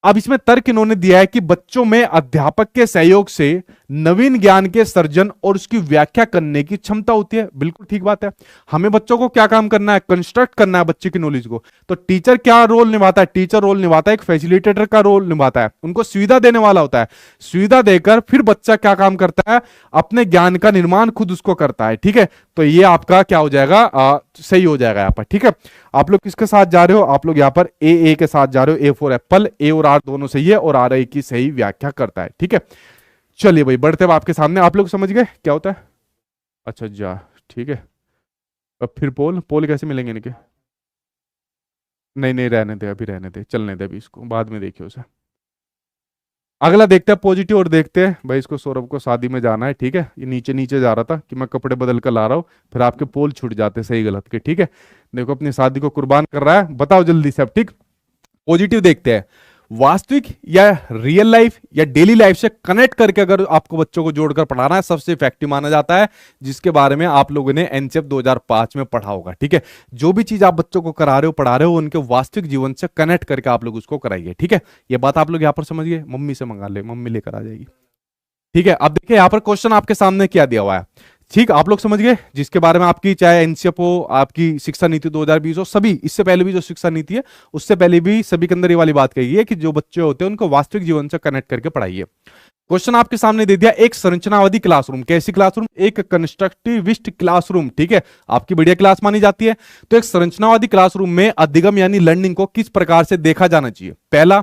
अब इसमें तर्क इन्होंने दिया है कि बच्चों में अध्यापक के सहयोग से नवीन ज्ञान के सर्जन और उसकी व्याख्या करने की क्षमता होती है। बिल्कुल ठीक बात है। हमें बच्चों को क्या काम करना है, कंस्ट्रक्ट करना है बच्चे की नॉलेज को। तो टीचर क्या रोल निभाता है, टीचर रोल निभाता है एक फैसिलिटेटर का रोल निभाता है, उनको सुविधा देने वाला होता है। सुविधा देकर फिर बच्चा क्या काम करता है, अपने ज्ञान का निर्माण खुद उसको करता है, ठीक है। तो ये आपका क्या हो जाएगा, सही हो जाएगा यहाँ पर, ठीक है। आप लोग किसके साथ जा रहे हो, आप लोग यहाँ पर ए के साथ जा रहे हो। ए फॉर एप्पल, ए और आर दोनों सही है और आर ए की सही व्याख्या करता है, ठीक है। चलिए भाई बढ़ते हैं आपके सामने। आप लोग समझ गए क्या होता है, अच्छा जा ठीक है। अब फिर पोल, पोल कैसे मिलेंगे इनके, नहीं नहीं रहने दे, अभी रहने दे, चलने दे, अभी इसको बाद में देखिए उसे। अगला देखते हैं पॉजिटिव, और देखते हैं भाई इसको, सौरभ को शादी में जाना है, ठीक है। ये नीचे नीचे जा रहा था कि मैं कपड़े बदल कर ला रहा हूँ, फिर आपके पोल छूट जाते सही गलत के, ठीक है। देखो अपनी शादी को कुर्बान कर रहा है, बताओ जल्दी से अब, ठीक। पॉजिटिव देखते हैं, वास्तविक या रियल लाइफ या डेली लाइफ से कनेक्ट करके अगर आपको बच्चों को जोड़कर पढ़ाना है, सबसे इफेक्टिव माना जाता है, जिसके बारे में आप लोगों ने एनसीएफ 2005 में पढ़ा होगा, ठीक है। जो भी चीज आप बच्चों को करा रहे हो, पढ़ा रहे हो, उनके वास्तविक जीवन से कनेक्ट करके आप लोग उसको कराइए, ठीक है। ये बात आप लोग यहां पर समझ गए, मम्मी से मंगा ले, मम्मी लेकर आ जाएगी, ठीक है। अब देखिए यहां पर क्वेश्चन आपके सामने क्या दिया हुआ है, ठीक, आप लोग समझ गए, जिसके बारे में आपकी चाहे एनसीएफ हो, आपकी शिक्षा नीति 2020 हो, सभी इससे पहले भी जो शिक्षा नीति है उससे पहले भी सभी के अंदर ये वाली बात कही है कि जो बच्चे होते हैं उनको वास्तविक जीवन से कनेक्ट करके पढ़ाइए। क्वेश्चन आपके सामने दे दिया, एक संरचनावादी क्लासरूम, कैसी क्लासरूम, एक कंस्ट्रक्टिविस्ट क्लासरूम, ठीक है, आपकी बढ़िया क्लास मानी जाती है। तो एक संरचनावादी क्लासरूम में अधिगम यानी लर्निंग को किस प्रकार से देखा जाना चाहिए? पहला,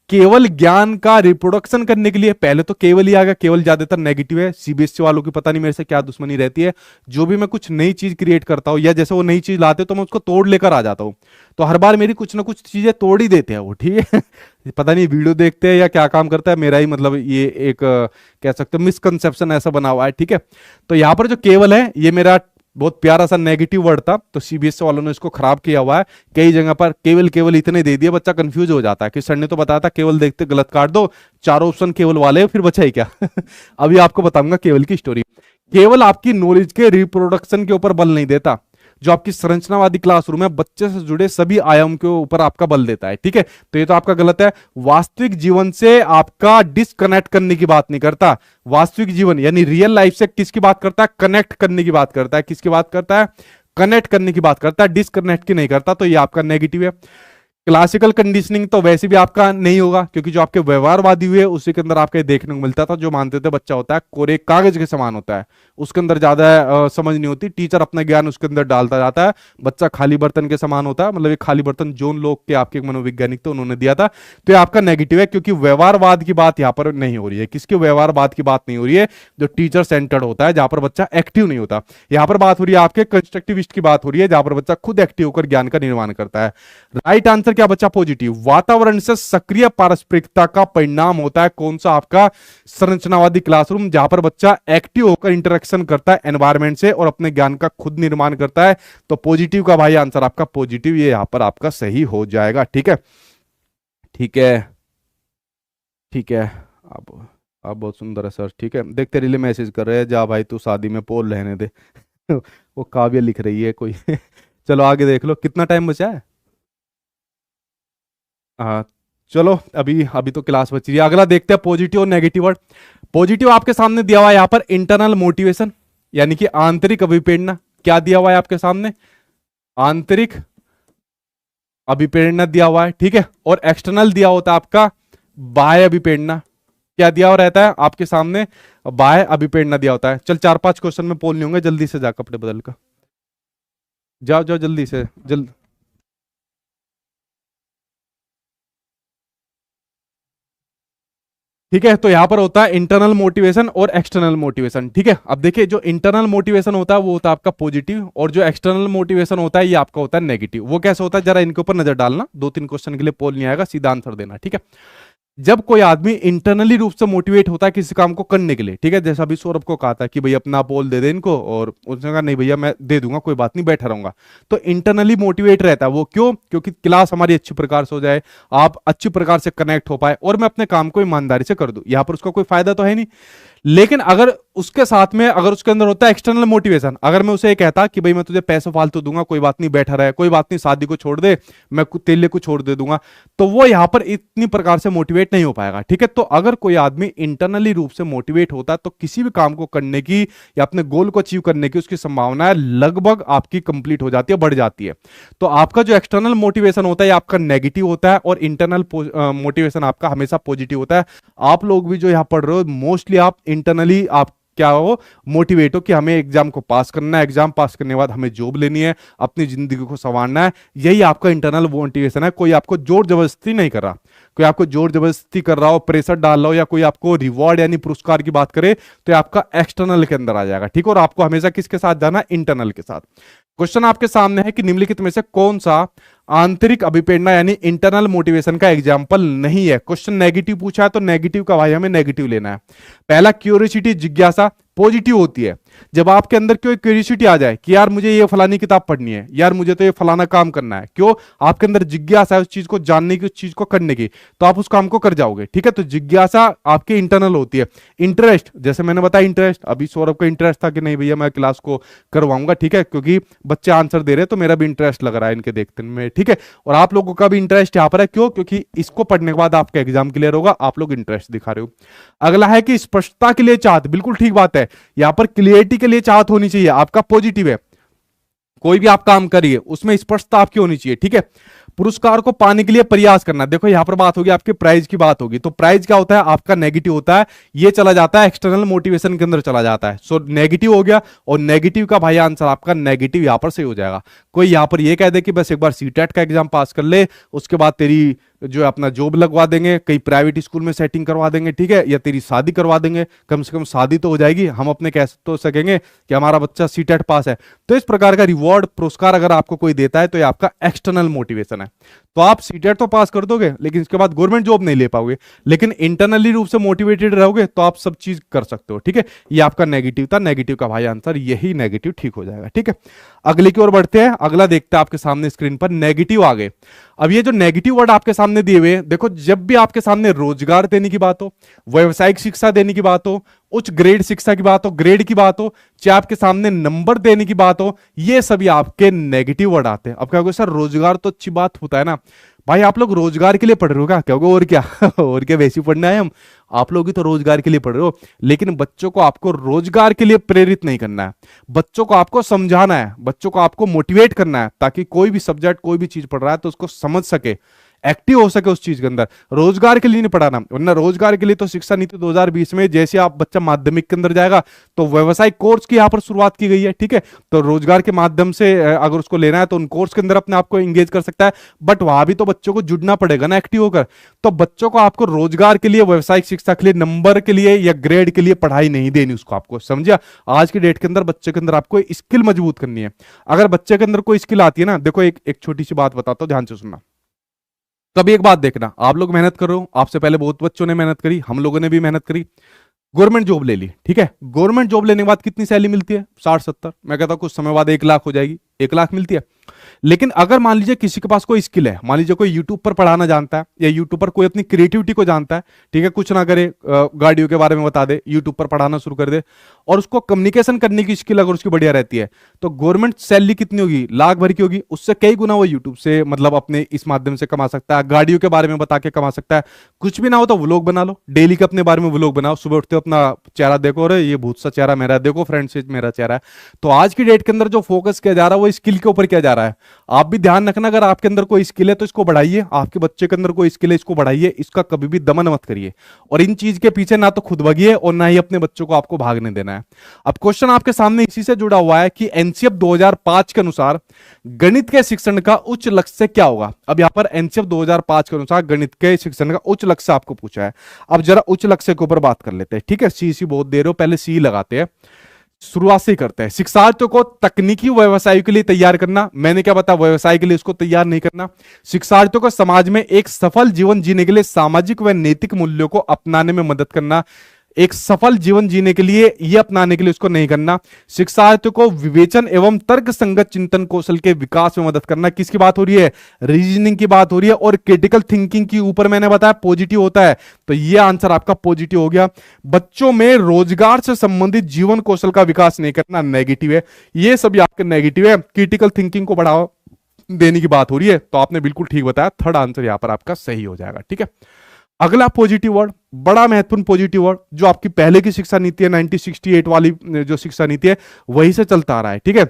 केवल ज्ञान का रिप्रोडक्शन करने के लिए, पहले तो केवल ही आ गया, केवल ज्यादातर नेगेटिव है, सीबीएसई वालों की पता नहीं मेरे से क्या दुश्मनी रहती है, जो भी मैं कुछ नई चीज क्रिएट करता हूं या जैसे वो नई चीज लाते तो मैं उसको तोड़ लेकर आ जाता हूं, तो हर बार मेरी कुछ ना कुछ चीजें तोड़ ही देते हैं वो, ठीक है। पता नहीं वीडियो देखते हैं या क्या काम करता है, मेरा ही मतलब ये एक कह सकते हो मिसकंसेप्शन ऐसा बना हुआ है, ठीक है। तो यहां पर जो केवल है ये मेरा बहुत प्यारा सा नेगेटिव वर्ड था, तो सीबीएसई वालों ने इसको खराब किया हुआ है, कई जगह पर केवल केवल इतने दे दिए, बच्चा कंफ्यूज हो जाता है कि सर ने तो बताया था केवल देखते गलत काट दो, चारों ऑप्शन केवल वाले, फिर बचा ही क्या। अभी आपको बताऊंगा केवल की स्टोरी। केवल आपकी नॉलेज के रिप्रोडक्शन के ऊपर बल नहीं देता, जो आपकी संरचनावादी क्लासरूम है बच्चे से जुड़े सभी आयाम के ऊपर आपका बल देता है, ठीक है। तो ये तो आपका गलत है, वास्तविक जीवन से आपका डिस्कनेक्ट करने की बात नहीं करता। वास्तविक जीवन यानी रियल लाइफ से किसकी बात करता है? कनेक्ट करने की बात करता है। किसकी बात करता है? कनेक्ट करने की बात करता है, डिस्कनेक्ट की नहीं करता। तो ये आपका नेगेटिव है। क्लासिकल कंडीशनिंग तो वैसे भी आपका नहीं होगा, क्योंकि जो आपके व्यवहारवादी हुए उसी के अंदर आपके देखने को मिलता था, जो मानते थे बच्चा होता है कोरे कागज के समान होता है, उसके अंदर ज्यादा समझ नहीं होती, टीचर अपना ज्ञान उसके अंदर डालता जाता है, बच्चा खाली बर्तन के समान होता है। मतलब ये खाली बर्तन जोन लोग के आपके मनोवैज्ञानिक थे उन्होंने दिया था। तो ये आपका नेगेटिव है, क्योंकि व्यवहारवाद की बात यहाँ पर नहीं हो रही है। किसके व्यवहारवाद की बात नहीं हो रही है? जो टीचर सेंटर्ड होता है, जहां पर बच्चा एक्टिव नहीं होता। यहां पर बात हो रही है आपके कंस्ट्रक्टिविस्ट की बात हो रही है, जहां पर बच्चा खुद एक्टिव होकर ज्ञान का निर्माण करता है। राइट आंसर क्या बच्चा? पॉजिटिव। वातावरण से सक्रिय पारस्परिकता का परिणाम होता है कौन सा? आपका संरचनावादी क्लासरूम, जहां पर बच्चा एक्टिव होकर इंटरेक्शन करता है एनवायरमेंट से और अपने ज्ञान का खुद निर्माण करता है। तो पॉजिटिव का भाई आंसर आपका पॉजिटिव, ये यहां पर आपका सही हो जाएगा, ठीक है। ठीक है, ठीक है। आप बहुत सुंदर है सर, ठीक है। देखते रिले मैसेज कर रहे हैं, जा भाई तू शादी में पोल रहने दे। वो काव्य लिख रही है कोई। चलो आगे देख लो, कितना टाइम बचा है? हाँ, चलो अभी अभी तो क्लास बची है। अगला देखते हैं पॉजिटिव और नेगेटिव वर्ड। पॉजिटिव आपके सामने दिया हुआ है यहां पर इंटरनल मोटिवेशन, यानी कि आंतरिक अभिप्रेरणा। क्या दिया हुआ है आपके सामने? आंतरिक अभिप्रेरणा दिया हुआ है, ठीक है। और एक्सटर्नल दिया होता है आपका बाह्य अभिप्रेरणा। क्या दिया हुआ रहता है आपके सामने? बाह्य अभिप्रेरणा दिया होता है। चल 4-5 क्वेश्चन में पोल नहीं होंगे, जल्दी से जा कपड़े बदल कर जाओ, जाओ जल्दी से जल्द। ठीक है, तो यहां पर होता है इंटरनल मोटिवेशन और एक्सटर्नल मोटिवेशन, ठीक है। अब देखिए, जो इंटरनल मोटिवेशन होता है वो होता है आपका पॉजिटिव, और जो एक्सटर्नल मोटिवेशन होता है ये आपका होता है नेगेटिव। वो कैसे होता है जरा इनके ऊपर नजर डालना, 2-3 क्वेश्चन के लिए पोल नहीं आएगा, सीधा आंसर देना, ठीक है। जब कोई आदमी इंटरनली रूप से मोटिवेट होता है किसी काम को करने के लिए, ठीक है, जैसा अभी सौरभ को कहा था कि भैया अपना पोल दे दे इनको, और उसने कहा नहीं भैया मैं दे दूंगा, कोई बात नहीं, बैठा रहूंगा। तो इंटरनली मोटिवेट रहता है वो, क्यों? क्योंकि क्लास हमारी अच्छी प्रकार से हो जाए, आप अच्छी प्रकार से कनेक्ट हो पाए, और मैं अपने काम को ईमानदारी से कर दूं। यहां पर उसका कोई फायदा तो है नहीं। लेकिन अगर उसके साथ में अगर उसके अंदर होता है एक्सटर्नल मोटिवेशन, अगर मैं उसे ये कहता कि भाई मैं तुझे पैसे फालतू दूंगा, कोई बात नहीं बैठा रहे, कोई बात नहीं शादी को छोड़ दे, मैं तेरे लिए कुछ छोड़ दे दूंगा, तो वो यहां पर इतनी प्रकार से मोटिवेट नहीं हो पाएगा, ठीक है। तो अगर कोई आदमी इंटरनली रूप से मोटिवेट होता है तो किसी भी काम को करने की या अपने गोल को अचीव करने की उसकी संभावना लगभग आपकी कंप्लीट हो जाती है, बढ़ जाती है। तो आपका जो एक्सटर्नल मोटिवेशन होता है आपका नेगेटिव होता है, और इंटरनल मोटिवेशन आपका हमेशा पॉजिटिव होता है। आप लोग भी जो यहां पढ़ रहे हो मोस्टली आप इंटरनली आप क्या हो, मोटिवेट हो कि हमें एग्जाम को पास करना है, एग्जाम पास करने के बाद हमें जॉब लेनी है, अपनी जिंदगी को संवारना है, यही आपका इंटरनल मोटिवेशन है। कोई आपको जोर जबरदस्ती नहीं कर रहा, कोई आपको जोर जबरदस्ती कर रहा हो, प्रेशर डाल रहा हो, या कोई आपको रिवॉर्ड यानी पुरस्कार की बात करे, तो ये आपका एक्सटर्नल के अंदर आ जाएगा, ठीक है। और आपको हमेशा किसके साथ जाना? इंटरनल के साथ। क्वेश्चन आपके सामने है कि निम्नलिखित में से कौन सा आंतरिक अभिप्रेरणा यानी इंटरनल मोटिवेशन का एग्जाम्पल नहीं है? क्वेश्चन नेगेटिव पूछा है तो नेगेटिव का भाई हमें नेगेटिव लेना है। पहला, क्यूरियोसिटी जिज्ञासा पॉजिटिव होती है। जब आपके अंदर कोई क्यूरियोसिटी आ जाए कि यार मुझे ये फलानी किताब पढ़नी है, यार मुझे तो ये फलाना काम करना है, क्यों? आपके अंदर जिज्ञासा है उस चीज को जानने की, उस चीज को करने की, तो आप उस काम को कर जाओगे, ठीक है। तो जिज्ञासा आपकी इंटरनल होती है। इंटरेस्ट, जैसे मैंने बताया इंटरेस्ट, अभी सौरभ का इंटरेस्ट था कि नहीं भैया मैं क्लास को करवाऊंगा, ठीक है, क्योंकि बच्चे आंसर दे रहे हैं तो मेरा भी इंटरेस्ट लग रहा है इनके देखते में, ठीक है। और आप लोगों का भी इंटरेस्ट यहां पर है, क्यों? क्योंकि इसको पढ़ने के बाद आपका एग्जाम क्लियर होगा, आप लोग इंटरेस्ट दिखा रहे हो। अगला है कि स्पष्टता के लिए चाहत, बिल्कुल ठीक बात है, यहां पर क्लियरिटी के लिए चाहत होनी चाहिए, आपका पॉजिटिव है। कोई भी आप काम करिए उसमें स्पष्टता आपकी होनी चाहिए, ठीक है। पुरस्कार को पाने के लिए प्रयास करना। देखो यहां पर बात होगी आपके प्राइज की बात होगी, तो प्राइज क्या होता है आपका नेगेटिव होता है, ये चला जाता है एक्सटर्नल मोटिवेशन के अंदर चला जाता है। सो नेगेटिव हो गया, और नेगेटिव का भाई आंसर आपका नेगेटिव यहां पर सही हो जाएगा। कोई यहां पर ये कह दे कि बस एक बार सीटेट का एग्जाम पास कर ले, उसके बाद तेरी जो है अपना जॉब लगवा देंगे, कहीं प्राइवेट स्कूल में सेटिंग करवा देंगे, ठीक है, या तेरी शादी करवा देंगे, कम से कम शादी तो हो जाएगी, हम अपने कह तो सकेंगे कि हमारा बच्चा सीटेट पास है। तो इस प्रकार का रिवॉर्ड पुरस्कार अगर आपको कोई देता है तो ये आपका एक्सटर्नल मोटिवेशन है। तो आप सीटेट तो पास कर दोगे लेकिन इसके बाद गवर्नमेंट जॉब नहीं ले पाओगे, लेकिन इंटरनली रूप से मोटिवेटेड रहोगे तो आप सब चीज कर सकते हो, ठीक है। ये आपका नेगेटिव था, नेगेटिव का भाई आंसर यही नेगेटिव ठीक हो जाएगा, ठीक है। अगले की ओर बढ़ते हैं, अगला देखते हैं आपके सामने स्क्रीन पर नेगेटिव आ गए। अब ये जो नेगेटिव वर्ड आपके सामने दिए हुए, देखो जब भी आपके सामने रोजगार देने की बात हो, व्यवसायिक शिक्षा देने की बात हो, उच्च ग्रेड शिक्षा की बात हो, ग्रेड की बात हो, चाहे आपके सामने नंबर देने की बात हो, ये सभी आपके नेगेटिव वर्ड आते हैं। अब क्या होगा सर रोजगार तो अच्छी बात होता है ना, भाई आप लोग रोजगार के लिए पढ़ रहे हो क्या होगा, और क्या और क्या वैसे पढ़ना है हम, आप लोग ही तो रोजगार के लिए पढ़ रहे हो। लेकिन बच्चों को आपको रोजगार के लिए प्रेरित नहीं करना है, बच्चों को आपको समझाना है, बच्चों को आपको मोटिवेट करना है, ताकि कोई भी सब्जेक्ट कोई भी चीज पढ़ रहा है तो उसको समझ सके, एक्टिव हो सके उस चीज के अंदर। रोजगार के लिए नहीं पढ़ाना, वरना रोजगार के लिए तो शिक्षा नीति 2020 में जैसे आप बच्चा माध्यमिक के अंदर जाएगा तो व्यवसायिक कोर्स की यहां पर शुरुआत की गई है, ठीक है। तो रोजगार के माध्यम से अगर उसको लेना है तो उन कोर्स के अंदर अपने आप को एंगेज कर सकता है, बट वहां भी तो बच्चों को जुड़ना पड़ेगा ना एक्टिव होकर। तो बच्चों को आपको रोजगार के लिए, व्यवसायिक शिक्षा के लिए, नंबर के लिए या ग्रेड के लिए पढ़ाई नहीं देनी उसको, आपको समझिए। आज की डेट के अंदर बच्चे के अंदर आपको स्किल मजबूत करनी है। अगर बच्चे के अंदर कोई स्किल आती है ना, देखो एक छोटी सी बात बताता हूं, ध्यान से सुनना। कभी एक बात देखना, आप लोग मेहनत कर रहे हो, आपसे पहले बहुत बच्चों ने मेहनत करी, हम लोगों ने भी मेहनत करी, गवर्नमेंट जॉब ले ली, ठीक है। गवर्नमेंट जॉब लेने के बाद कितनी सैलरी मिलती है, 60-70, मैं कहता हूं कुछ समय बाद 1 लाख हो जाएगी, 1 लाख मिलती है। लेकिन अगर मान लीजिए किसी के पास कोई स्किल है, मान लीजिए कोई यूट्यूब पर पढ़ाना जानता है, या यूट्यूब पर कोई अपनी क्रिएटिविटी को जानता है, ठीक है, कुछ ना करे, गाड़ियों के बारे में बता दे, यूट्यूब पर पढ़ाना शुरू कर दे, और उसको कम्युनिकेशन करने की स्किल अगर उसकी बढ़िया रहती है, तो गवर्नमेंट सैलरी कितनी होगी, लाख भर की होगी, उससे कई गुना वो यूट्यूब से मतलब अपने इस माध्यम से कमा सकता है, गाड़ियों के बारे में बता के कमा सकता है। कुछ भी ना हो तो व्लॉग बना लो, डेली के अपने बारे में व्लॉग बनाओ, सुबह उठते हो अपना चेहरा देखो, अरे ये भूत सा चेहरा मेरा, देखो फ्रेंड्स मेरा चेहरा है। तो आज की डेट के अंदर जो फोकस किया जा रहा है वो स्किल के ऊपर किया जा रहा है। आप भी ध्यान रखना, अगर आपके अंदर कोई स्किल है तो इसको बढ़ाइए, आपके बच्चे के अंदर कोई स्किल है इसको बढ़ाइए, इसका कभी भी दमन मत करिए, और इन चीज के पीछे ना तो खुद भागिए और ना ही अपने बच्चों को आपको भागने देना है। अब क्वेश्चन आपके सामने इसी से जुड़ा हुआ है कि एनसीएफ 2005 के अनुसार गणित के शिक्षण का उच्च लक्ष्य क्या होगा। अब यहां पर एनसीएफ 2005 के अनुसार गणित के शिक्षण का उच्च लक्ष्य आपको पूछा है। अब जरा उच्च लक्ष्य के ऊपर बात कर लेते हैं, ठीक है। सी बहुत दे रहे हो, पहले सी लगाते हैं, शुरुआत से ही करते हैं। शिक्षार्थियों को तकनीकी व्यवसाय के लिए तैयार करना, मैंने क्या बताया, व्यवसाय के लिए उसको तैयार नहीं करना। शिक्षार्थियों को समाज में एक सफल जीवन जीने के लिए सामाजिक व नैतिक मूल्यों को अपनाने में मदद करना, एक सफल जीवन जीने के लिए यह अपनाने के लिए उसको नहीं करना। शिक्षार्थियों को विवेचन एवं तर्क संगत चिंतन कौशल के विकास में मदद करना। किसकी बात हो रही है, रीजनिंग की बात हो रही है, और क्रिटिकल थिंकिंग की ऊपर मैंने बताया पॉजिटिव होता है, तो यह आंसर आपका पॉजिटिव हो गया। बच्चों में रोजगार से संबंधित जीवन कौशल का विकास नहीं करना, नेगेटिव है। ये सभी आपके नेगेटिव है। क्रिटिकल थिंकिंग को बढ़ावा देने की बात हो रही है, तो आपने बिल्कुल ठीक बताया, थर्ड आंसर यहां पर आपका सही हो जाएगा, ठीक है। अगला पॉजिटिव वर्ड, बड़ा महत्वपूर्ण पॉजिटिव वर्ड, जो आपकी पहले की शिक्षा नीति है 1968 वाली जो शिक्षा नीति है वही से चलता आ रहा है, ठीक है।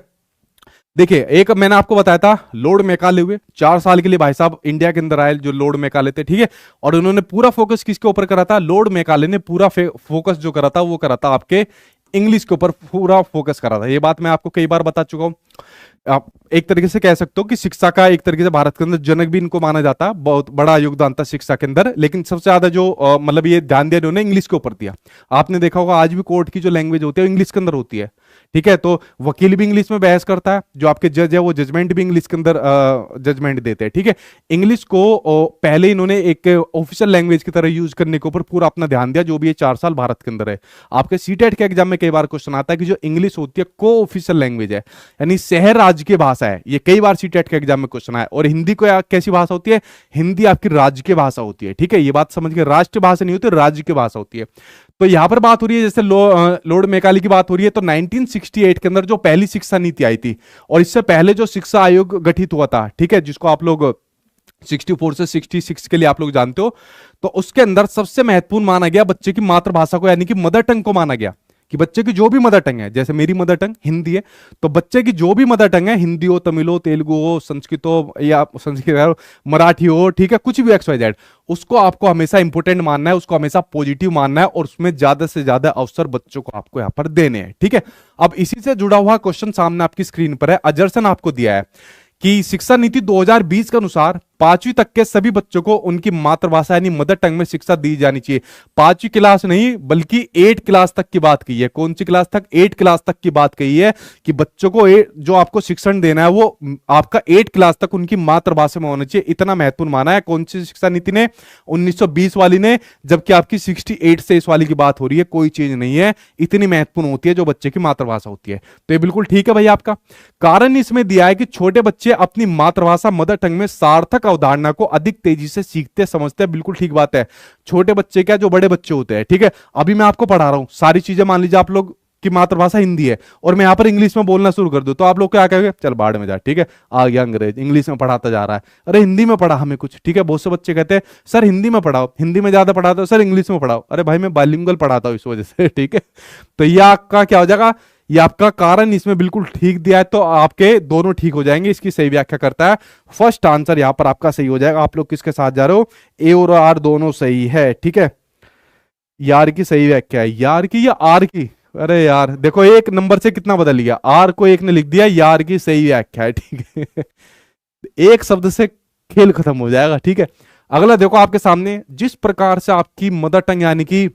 देखिए एक मैंने आपको बताया था लॉर्ड मैकाले हुए 4 साल के लिए भाई साहब इंडिया के अंदर आए, जो लॉर्ड मैकाले थे, ठीक है। और उन्होंने पूरा फोकस किसके ऊपर करा था, लॉर्ड मैकाले ने पूरा फोकस जो करा था वो करा था आपके इंग्लिश के ऊपर पूरा फोकस करा था। ये बात मैं आपको कई बार बता चुका हूं। आप एक तरीके से कह सकते हो कि शिक्षा का एक तरीके से भारत के अंदर जनक भी इनको माना जाता है, बहुत बड़ा योगदान था शिक्षा के अंदर। लेकिन सबसे ज्यादा जो मतलब ये ध्यान दिया इन्होंने इंग्लिश के ऊपर दिया। आपने देखा होगा आज भी कोर्ट की जो लैंग्वेज होती है वो इंग्लिश के अंदर होती है, ठीक है। तो वकील भी इंग्लिश में बहस करता है, जो आपके जज है वो जजमेंट भी इंग्लिश के अंदर जजमेंट देते हैं, ठीक है। इंग्लिश को पहले इन्होंने एक ऑफिशियल लैंग्वेज की तरह यूज करने के ऊपर पूरा अपना ध्यान दिया, जो भी ये 4 साल भारत के अंदर है। आपके सीटेट के एग्जाम में कई बार क्वेश्चन आता है कि जो इंग्लिश होती है को ऑफिशियल लैंग्वेज है, यानी शहर राज्य की भाषा है, ये कई बार सीटेट के एग्जाम में क्वेश्चन आया। और हिंदी को कैसी भाषा होती है, हिंदी आपकी राज्य की भाषा होती है, ठीक है। ये बात समझ के, राष्ट्रीय भाषा नहीं होती, राज्य की भाषा होती है। तो यहां पर बात हो रही है, जैसे लॉर्ड मैकाले की बात हो रही है, तो 1968 के अंदर जो पहली शिक्षा नीति आई थी, और इससे पहले जो शिक्षा आयोग गठित हुआ था, ठीक है, जिसको आप लोग 64 से 66 के लिए आप लोग जानते हो, तो उसके अंदर सबसे महत्वपूर्ण माना गया बच्चे की मातृभाषा को, यानी कि मदर टंग को माना गया। कि बच्चे की जो भी मदर टंग है, जैसे मेरी मदर टंग हिंदी है, तो बच्चे की जो भी मदर टंग है, हिंदी हो, तमिल हो, तेलुगु हो, संस्कृत हो, या संस्कृत हो, मराठी हो, ठीक है, कुछ भी एक्स वाई जेड, उसको आपको हमेशा इंपोर्टेंट मानना है, उसको हमेशा पॉजिटिव मानना है, और उसमें ज्यादा से ज्यादा अवसर बच्चों को आपको यहां पर देने हैं। ठीक है, अब इसी से जुड़ा हुआ क्वेश्चन सामने आपकी स्क्रीन पर है। अजरसन आपको दिया है कि शिक्षा नीति 2020 के अनुसार 5वीं तक के सभी बच्चों को उनकी मातृभाषा यानी मदर टंग में शिक्षा दी जानी चाहिए। 5वीं क्लास नहीं बल्कि 8 क्लास तक की बात की है। कौन सी क्लास तक? 8 क्लास तक की बात कही है कि बच्चों को जो आपको शिक्षण देना है वो आपका 8 क्लास तक उनकी मातृभाषा में होना चाहिए। इतना महत्वपूर्ण माना है कौन सी शिक्षा नीति ने? 1920 वाली ने, जबकि आपकी 68 से इस वाली की बात हो रही है। कोई चीज नहीं है, इतनी महत्वपूर्ण होती है जो बच्चे की मातृभाषा होती है। तो ये बिल्कुल ठीक है भाई आपका। कारण इसमें दिया है कि छोटे बच्चे अपनी मातृभाषा मदर टंग में सार्थक अवधारणा को अधिक तेजी से सीखते समझते हैं। बिल्कुल ठीक बात है। छोटे बच्चे क्या, जो बड़े बच्चे होते हैं, ठीक है, अभी मैं आपको पढ़ा रहा हूं सारी चीजें, मान लीजिए आप लोग की मातृभाषा हिंदी है और मैं यहां पर इंग्लिश में बोलना शुरू कर दूं, तो आप लोग क्या कहेंगे? चल बाढ़ में जा, ठीक है, आ गया अंग्रेज, इंग्लिश में पढ़ाता जा रहा है, अरे हिंदी में पढ़ा हमें कुछ। ठीक है, बहुत से बच्चे कहते हैं सर हिंदी में पढ़ाओ, हिंदी में ज्यादा पढ़ाते हो, सर इंग्लिश में पढ़ाओ। अरे भाई मैं बाइलिंगुअल पढ़ाता हूं इस वजह से। ठीक है, तो यह आपका क्या हो जाएगा? ये आपका कारण इसमें बिल्कुल ठीक दिया है, तो आपके दोनों ठीक हो जाएंगे। इसकी सही व्याख्या करता है। फर्स्ट आंसर यहां पर आपका सही हो जाएगा। आप लोग किसके साथ जा रहे हो? ए और आर दोनों सही है। ठीक है, यार की सही व्याख्या है। यार की या आर की? अरे यार देखो, एक नंबर से कितना बदल गया। आर को एक ने लिख दिया, यार की सही व्याख्या है। ठीक है, एक शब्द से खेल खत्म हो जाएगा। ठीक है, अगला देखो आपके सामने, जिस प्रकार से आपकी मदर टंग यानी कि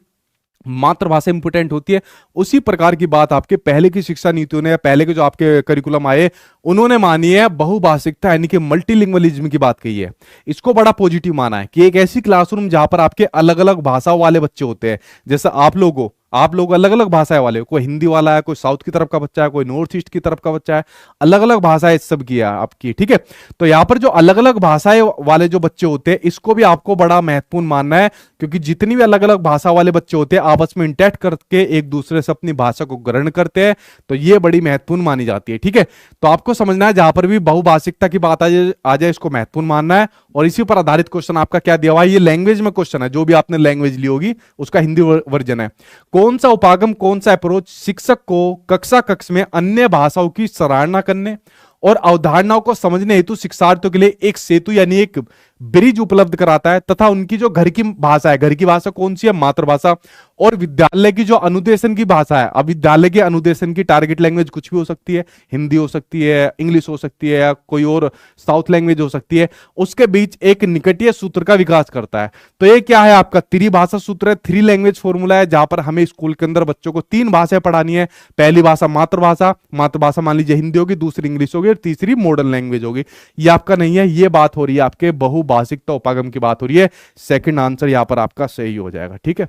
मातृभाषा इंपोर्टेंट होती है, उसी प्रकार की बात आपके पहले की शिक्षा नीतियों ने, पहले के जो आपके करिकुलम आए उन्होंने मानी है। बहुभाषिकता यानी कि मल्टीलिंगुअलिज्म की बात कही है। इसको बड़ा पॉजिटिव माना है कि एक ऐसी क्लासरूम जहां पर आपके अलग अलग भाषाओं वाले बच्चे होते हैं। जैसे आप लोग अलग अलग भाषाएं वाले हो, कोई हिंदी वाला है, कोई साउथ की तरफ का बच्चा है, कोई नॉर्थ ईस्ट की तरफ का बच्चा है, अलग अलग भाषाएं सब की है आपकी। ठीक है, तो यहां पर जो अलग अलग भाषाएं वाले जो बच्चे होते हैं, इसको भी आपको बड़ा महत्वपूर्ण मानना है, क्योंकि जितनी भी अलग अलग भाषा वाले बच्चे होते हैं आपस में इंटरेक्ट करके एक दूसरे से अपनी भाषा को ग्रहण करते हैं, तो ये बड़ी महत्वपूर्ण मानी जाती है। ठीक है, तो आपको समझना है जहां पर भी बहुभाषिकता की बात आ जाए इसको महत्वपूर्ण मानना है। और इसी पर आधारित क्वेश्चन आपका क्या दिया हुआ है? ये लैंग्वेज में क्वेश्चन है, जो भी आपने लैंग्वेज ली होगी उसका हिंदी वर्जन है। कौन सा उपागम, कौन सा अप्रोच शिक्षक को कक्षा कक्ष में अन्य भाषाओं की सराहना करने और अवधारणाओं को समझने हेतु शिक्षार्थियों के लिए एक सेतु यानी एक ब्रिज उपलब्ध कराता है, तथा उनकी जो घर की भाषा है, घर की भाषा कौन सी है? मातृभाषा, और विद्यालय की जो अनुदेशन की भाषा है, अब विद्यालय के अनुदेशन की टारगेट लैंग्वेज कुछ भी हो सकती है, हिंदी हो सकती है, इंग्लिश हो सकती है, या कोई और साउथ लैंग्वेज हो सकती है, उसके बीच एक निकटीय सूत्र का विकास करता है। तो ये क्या है? आपका त्रिभाषा सूत्र है, 3 लैंग्वेज फॉर्मूला है, जहां पर हमें स्कूल के अंदर बच्चों को 3 भाषाएं पढ़ानी है। पहली भाषा मातृभाषा, मातृभाषा मान लीजिए हिंदी होगी, दूसरी इंग्लिश होगी, और तीसरी मॉडर्न लैंग्वेज होगी। ये आपका नहीं है, ये बात हो रही है आपके बहुभाषिकता उपागम की बात हो रही है। सेकंड आंसर यहां पर आपका सही हो जाएगा। ठीक है,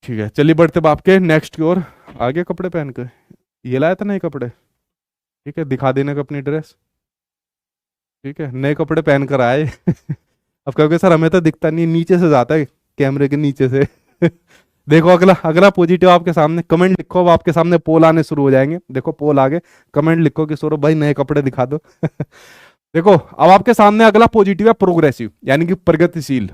ठीक है, चलिए बढ़ते आपके नेक्स्ट की ओर। आगे कपड़े पहन के ये लाया था नए कपड़े, ठीक है, दिखा देने का अपनी ड्रेस। ठीक है, नए कपड़े पहन कर आए। अब कहोगे सर हमें तो दिखता नहीं, नीचे से जाता है कैमरे के नीचे से। देखो अगला अगला पॉजिटिव आपके सामने। कमेंट लिखो, अब आपके सामने पोल आने शुरू हो जाएंगे। देखो पोल आगे, कमेंट लिखो कि सौरभ भाई नए कपड़े दिखा दो। देखो अब आपके सामने अगला पॉजिटिव है प्रोग्रेसिव यानी कि प्रगतिशील।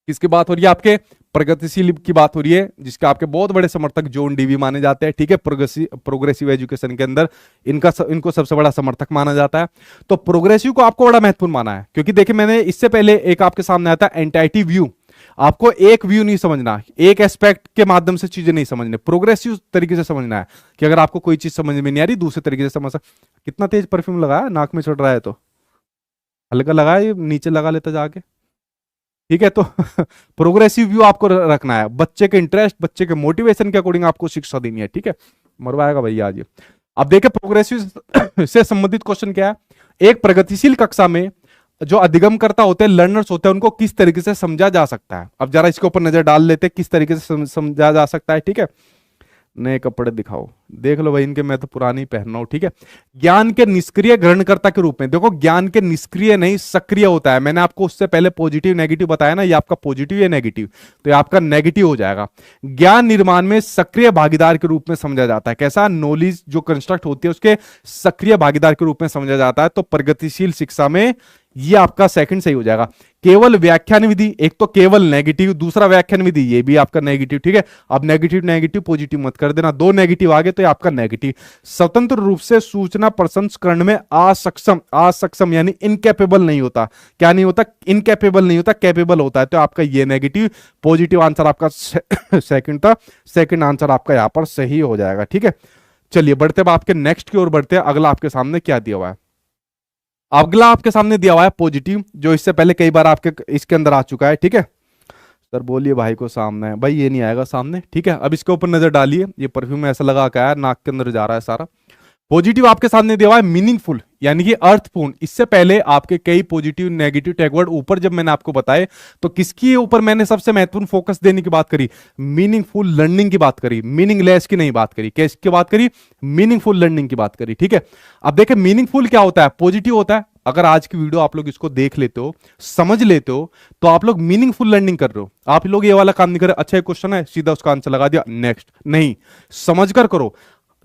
किसकी बात हो रही है? आपके प्रगतिशील की बात हो रही है, जिसके आपके बहुत बड़े समर्थक जॉन डीवी माने जाते हैं। ठीक है, प्रोग्रेसिव एजुकेशन के अंदर इनको सबसे बड़ा समर्थक माना जाता है। तो प्रोग्रेसिव को आपको बड़ा महत्वपूर्ण माना है, क्योंकि देखिए मैंने इससे पहले एक आपके सामने आया था एंटाइटी व्यू। आपको एक व्यू नहीं समझना, एक एस्पेक्ट के माध्यम से चीजें नहीं समझने, प्रोग्रेसिव तरीके से समझना है। कि अगर आपको कोई चीज समझ में नहीं आ रही, दूसरे तरीके से समझ। कितना तेज परफ्यूम लगाया, नाक में चढ़ रहा है तो हल्का लगाया, नीचे लगा लेता जाके। ठीक है, तो प्रोग्रेसिव व्यू आपको रखना है। बच्चे के इंटरेस्ट, बच्चे के मोटिवेशन के अकॉर्डिंग आपको शिक्षा देनी है। ठीक है, मरवाएगा भैया आज। अब देखिए प्रोग्रेसिव से संबंधित क्वेश्चन क्या है? एक प्रगतिशील कक्षा में जो अधिगमकर्ता होते हैं, लर्नर्स होते हैं, उनको किस तरीके से समझा जा सकता है? अब जरा इसके ऊपर नजर डाल लेते हैं, किस तरीके से समझा जा सकता है। ठीक है, नए कपड़े दिखाओ, देख लो भाई इनके, मैं तो पुरानी पहन रहा हूं। ठीक है, ज्ञान के निष्क्रिय ग्रहणकर्ता के रूप में। देखो ज्ञान के निष्क्रिय नहीं सक्रिय होता है। मैंने आपको उससे पहले पॉजिटिव नेगेटिव बताया ना, ये आपका पॉजिटिव या नेगेटिव, तो ये आपका नेगेटिव हो जाएगा। ज्ञान निर्माण में सक्रिय भागीदार के रूप में समझा जाता है। कैसा? नॉलेज जो कंस्ट्रक्ट होती है उसके सक्रिय भागीदार के रूप में समझा जाता है। तो प्रगतिशील शिक्षा में ये आपका सेकंड सही हो जाएगा। केवल व्याख्यान विधि, एक तो केवल नेगेटिव, दूसरा व्याख्यान विधि, ये भी आपका नेगेटिव, ठीक है। अब नेगेटिव नेगेटिव पॉजिटिव मत कर देना, दो नेगेटिव आगे तो ये आपका नेगेटिव। स्वतंत्र रूप से सूचना प्रसंस्करण में असक्षम, असक्षम यानी इनकैपेबल नहीं होता, क्या नहीं होता, इनकैपेबल नहीं होता, कैपेबल होता है, तो आपका ये नेगेटिव। पॉजिटिव आंसर आपका सेकंड था, सेकंड आंसर आपका यहां पर सही हो जाएगा, ठीक है। चलिए बढ़ते अब आपके नेक्स्ट की ओर बढ़ते हैं। अगला आपके सामने क्या दिया हुआ है, अगला आपके सामने दिया हुआ है पॉजिटिव, जो इससे पहले कई बार आपके इसके अंदर आ चुका है, ठीक है। सर बोलिए भाई को सामने है, भाई ये नहीं आएगा सामने, ठीक है। अब इसके ऊपर नजर डालिए, ये परफ्यूम ऐसा लगा के आया, नाक के अंदर जा रहा है सारा। पॉजिटिव आपके सामने दिया हुआ है मीनिंगफुल, यानी कि अर्थपूर्ण। इससे पहले आपके कई पॉजिटिव नेगेटिव टैग वर्ड ऊपर जब मैंने आपको बताए, तो किसकी ऊपर मैंने सबसे महत्वपूर्ण फोकस देने की बात करी, मीनिंगफुल लर्निंग की बात करी, मीनिंगलेस की नहीं बात करी। किसकी बात करी, मीनिंगफुल लर्निंग की बात करी, ठीक है। अब देखिए मीनिंगफुल क्या होता है, पॉजिटिव होता है। अगर आज की वीडियो आप लोग इसको देख लेते हो, समझ लेते हो, तो आप लोग मीनिंगफुल लर्निंग कर रहे हो। आप लोग ये वाला काम नहीं कर रहे, अच्छा एक क्वेश्चन है सीधा उसका आंसर लगा दिया नेक्स्ट, नहीं, समझ कर करो।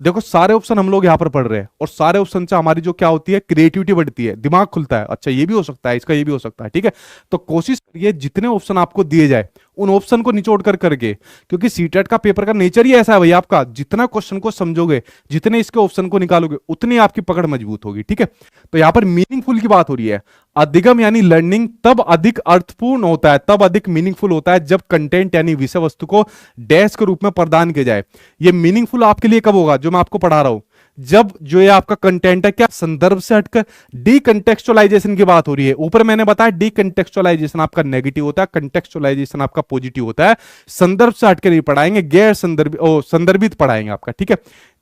देखो सारे ऑप्शन हम लोग यहां पर पढ़ रहे हैं, और सारे ऑप्शन से हमारी जो क्या होती है, क्रिएटिविटी बढ़ती है, दिमाग खुलता है, अच्छा ये भी हो सकता है, इसका ये भी हो सकता है, ठीक है। तो कोशिश करिए जितने ऑप्शन आपको दिए जाए उन ऑप्शन को निचोड़ कर करके, क्योंकि सीटेट का पेपर का नेचर ही ऐसा है भाई, आपका जितना क्वेश्चन को समझोगे, जितने इसके ऑप्शन को निकालोगे, उतनी आपकी पकड़ मजबूत होगी, ठीक है। तो यहां पर मीनिंगफुल की बात हो रही है। अधिगम यानी लर्निंग तब अधिक अर्थपूर्ण होता है, तब अधिक मीनिंगफुल होता है, जब कंटेंट यानी विषय वस्तु को डैश के रूप में प्रदान किया जाए। ये मीनिंगफुल आपके लिए कब होगा, जो मैं आपको पढ़ा रहा हूं, जब जो ये आपका कंटेंट है क्या संदर्भ से हटकर डीकंटेक्चुअलाइजेशन की बात हो रही है। ऊपर मैंने बताया डीकंटेक्चुअलाइजेशन आपका नेगेटिव होता है, कंटेक्चुअलाइजेशन आपका पॉजिटिव होता है। संदर्भ से हटकर नहीं पढ़ाएंगे, गैर संदर्भित पढ़ाएंगे आपका, ठीक है।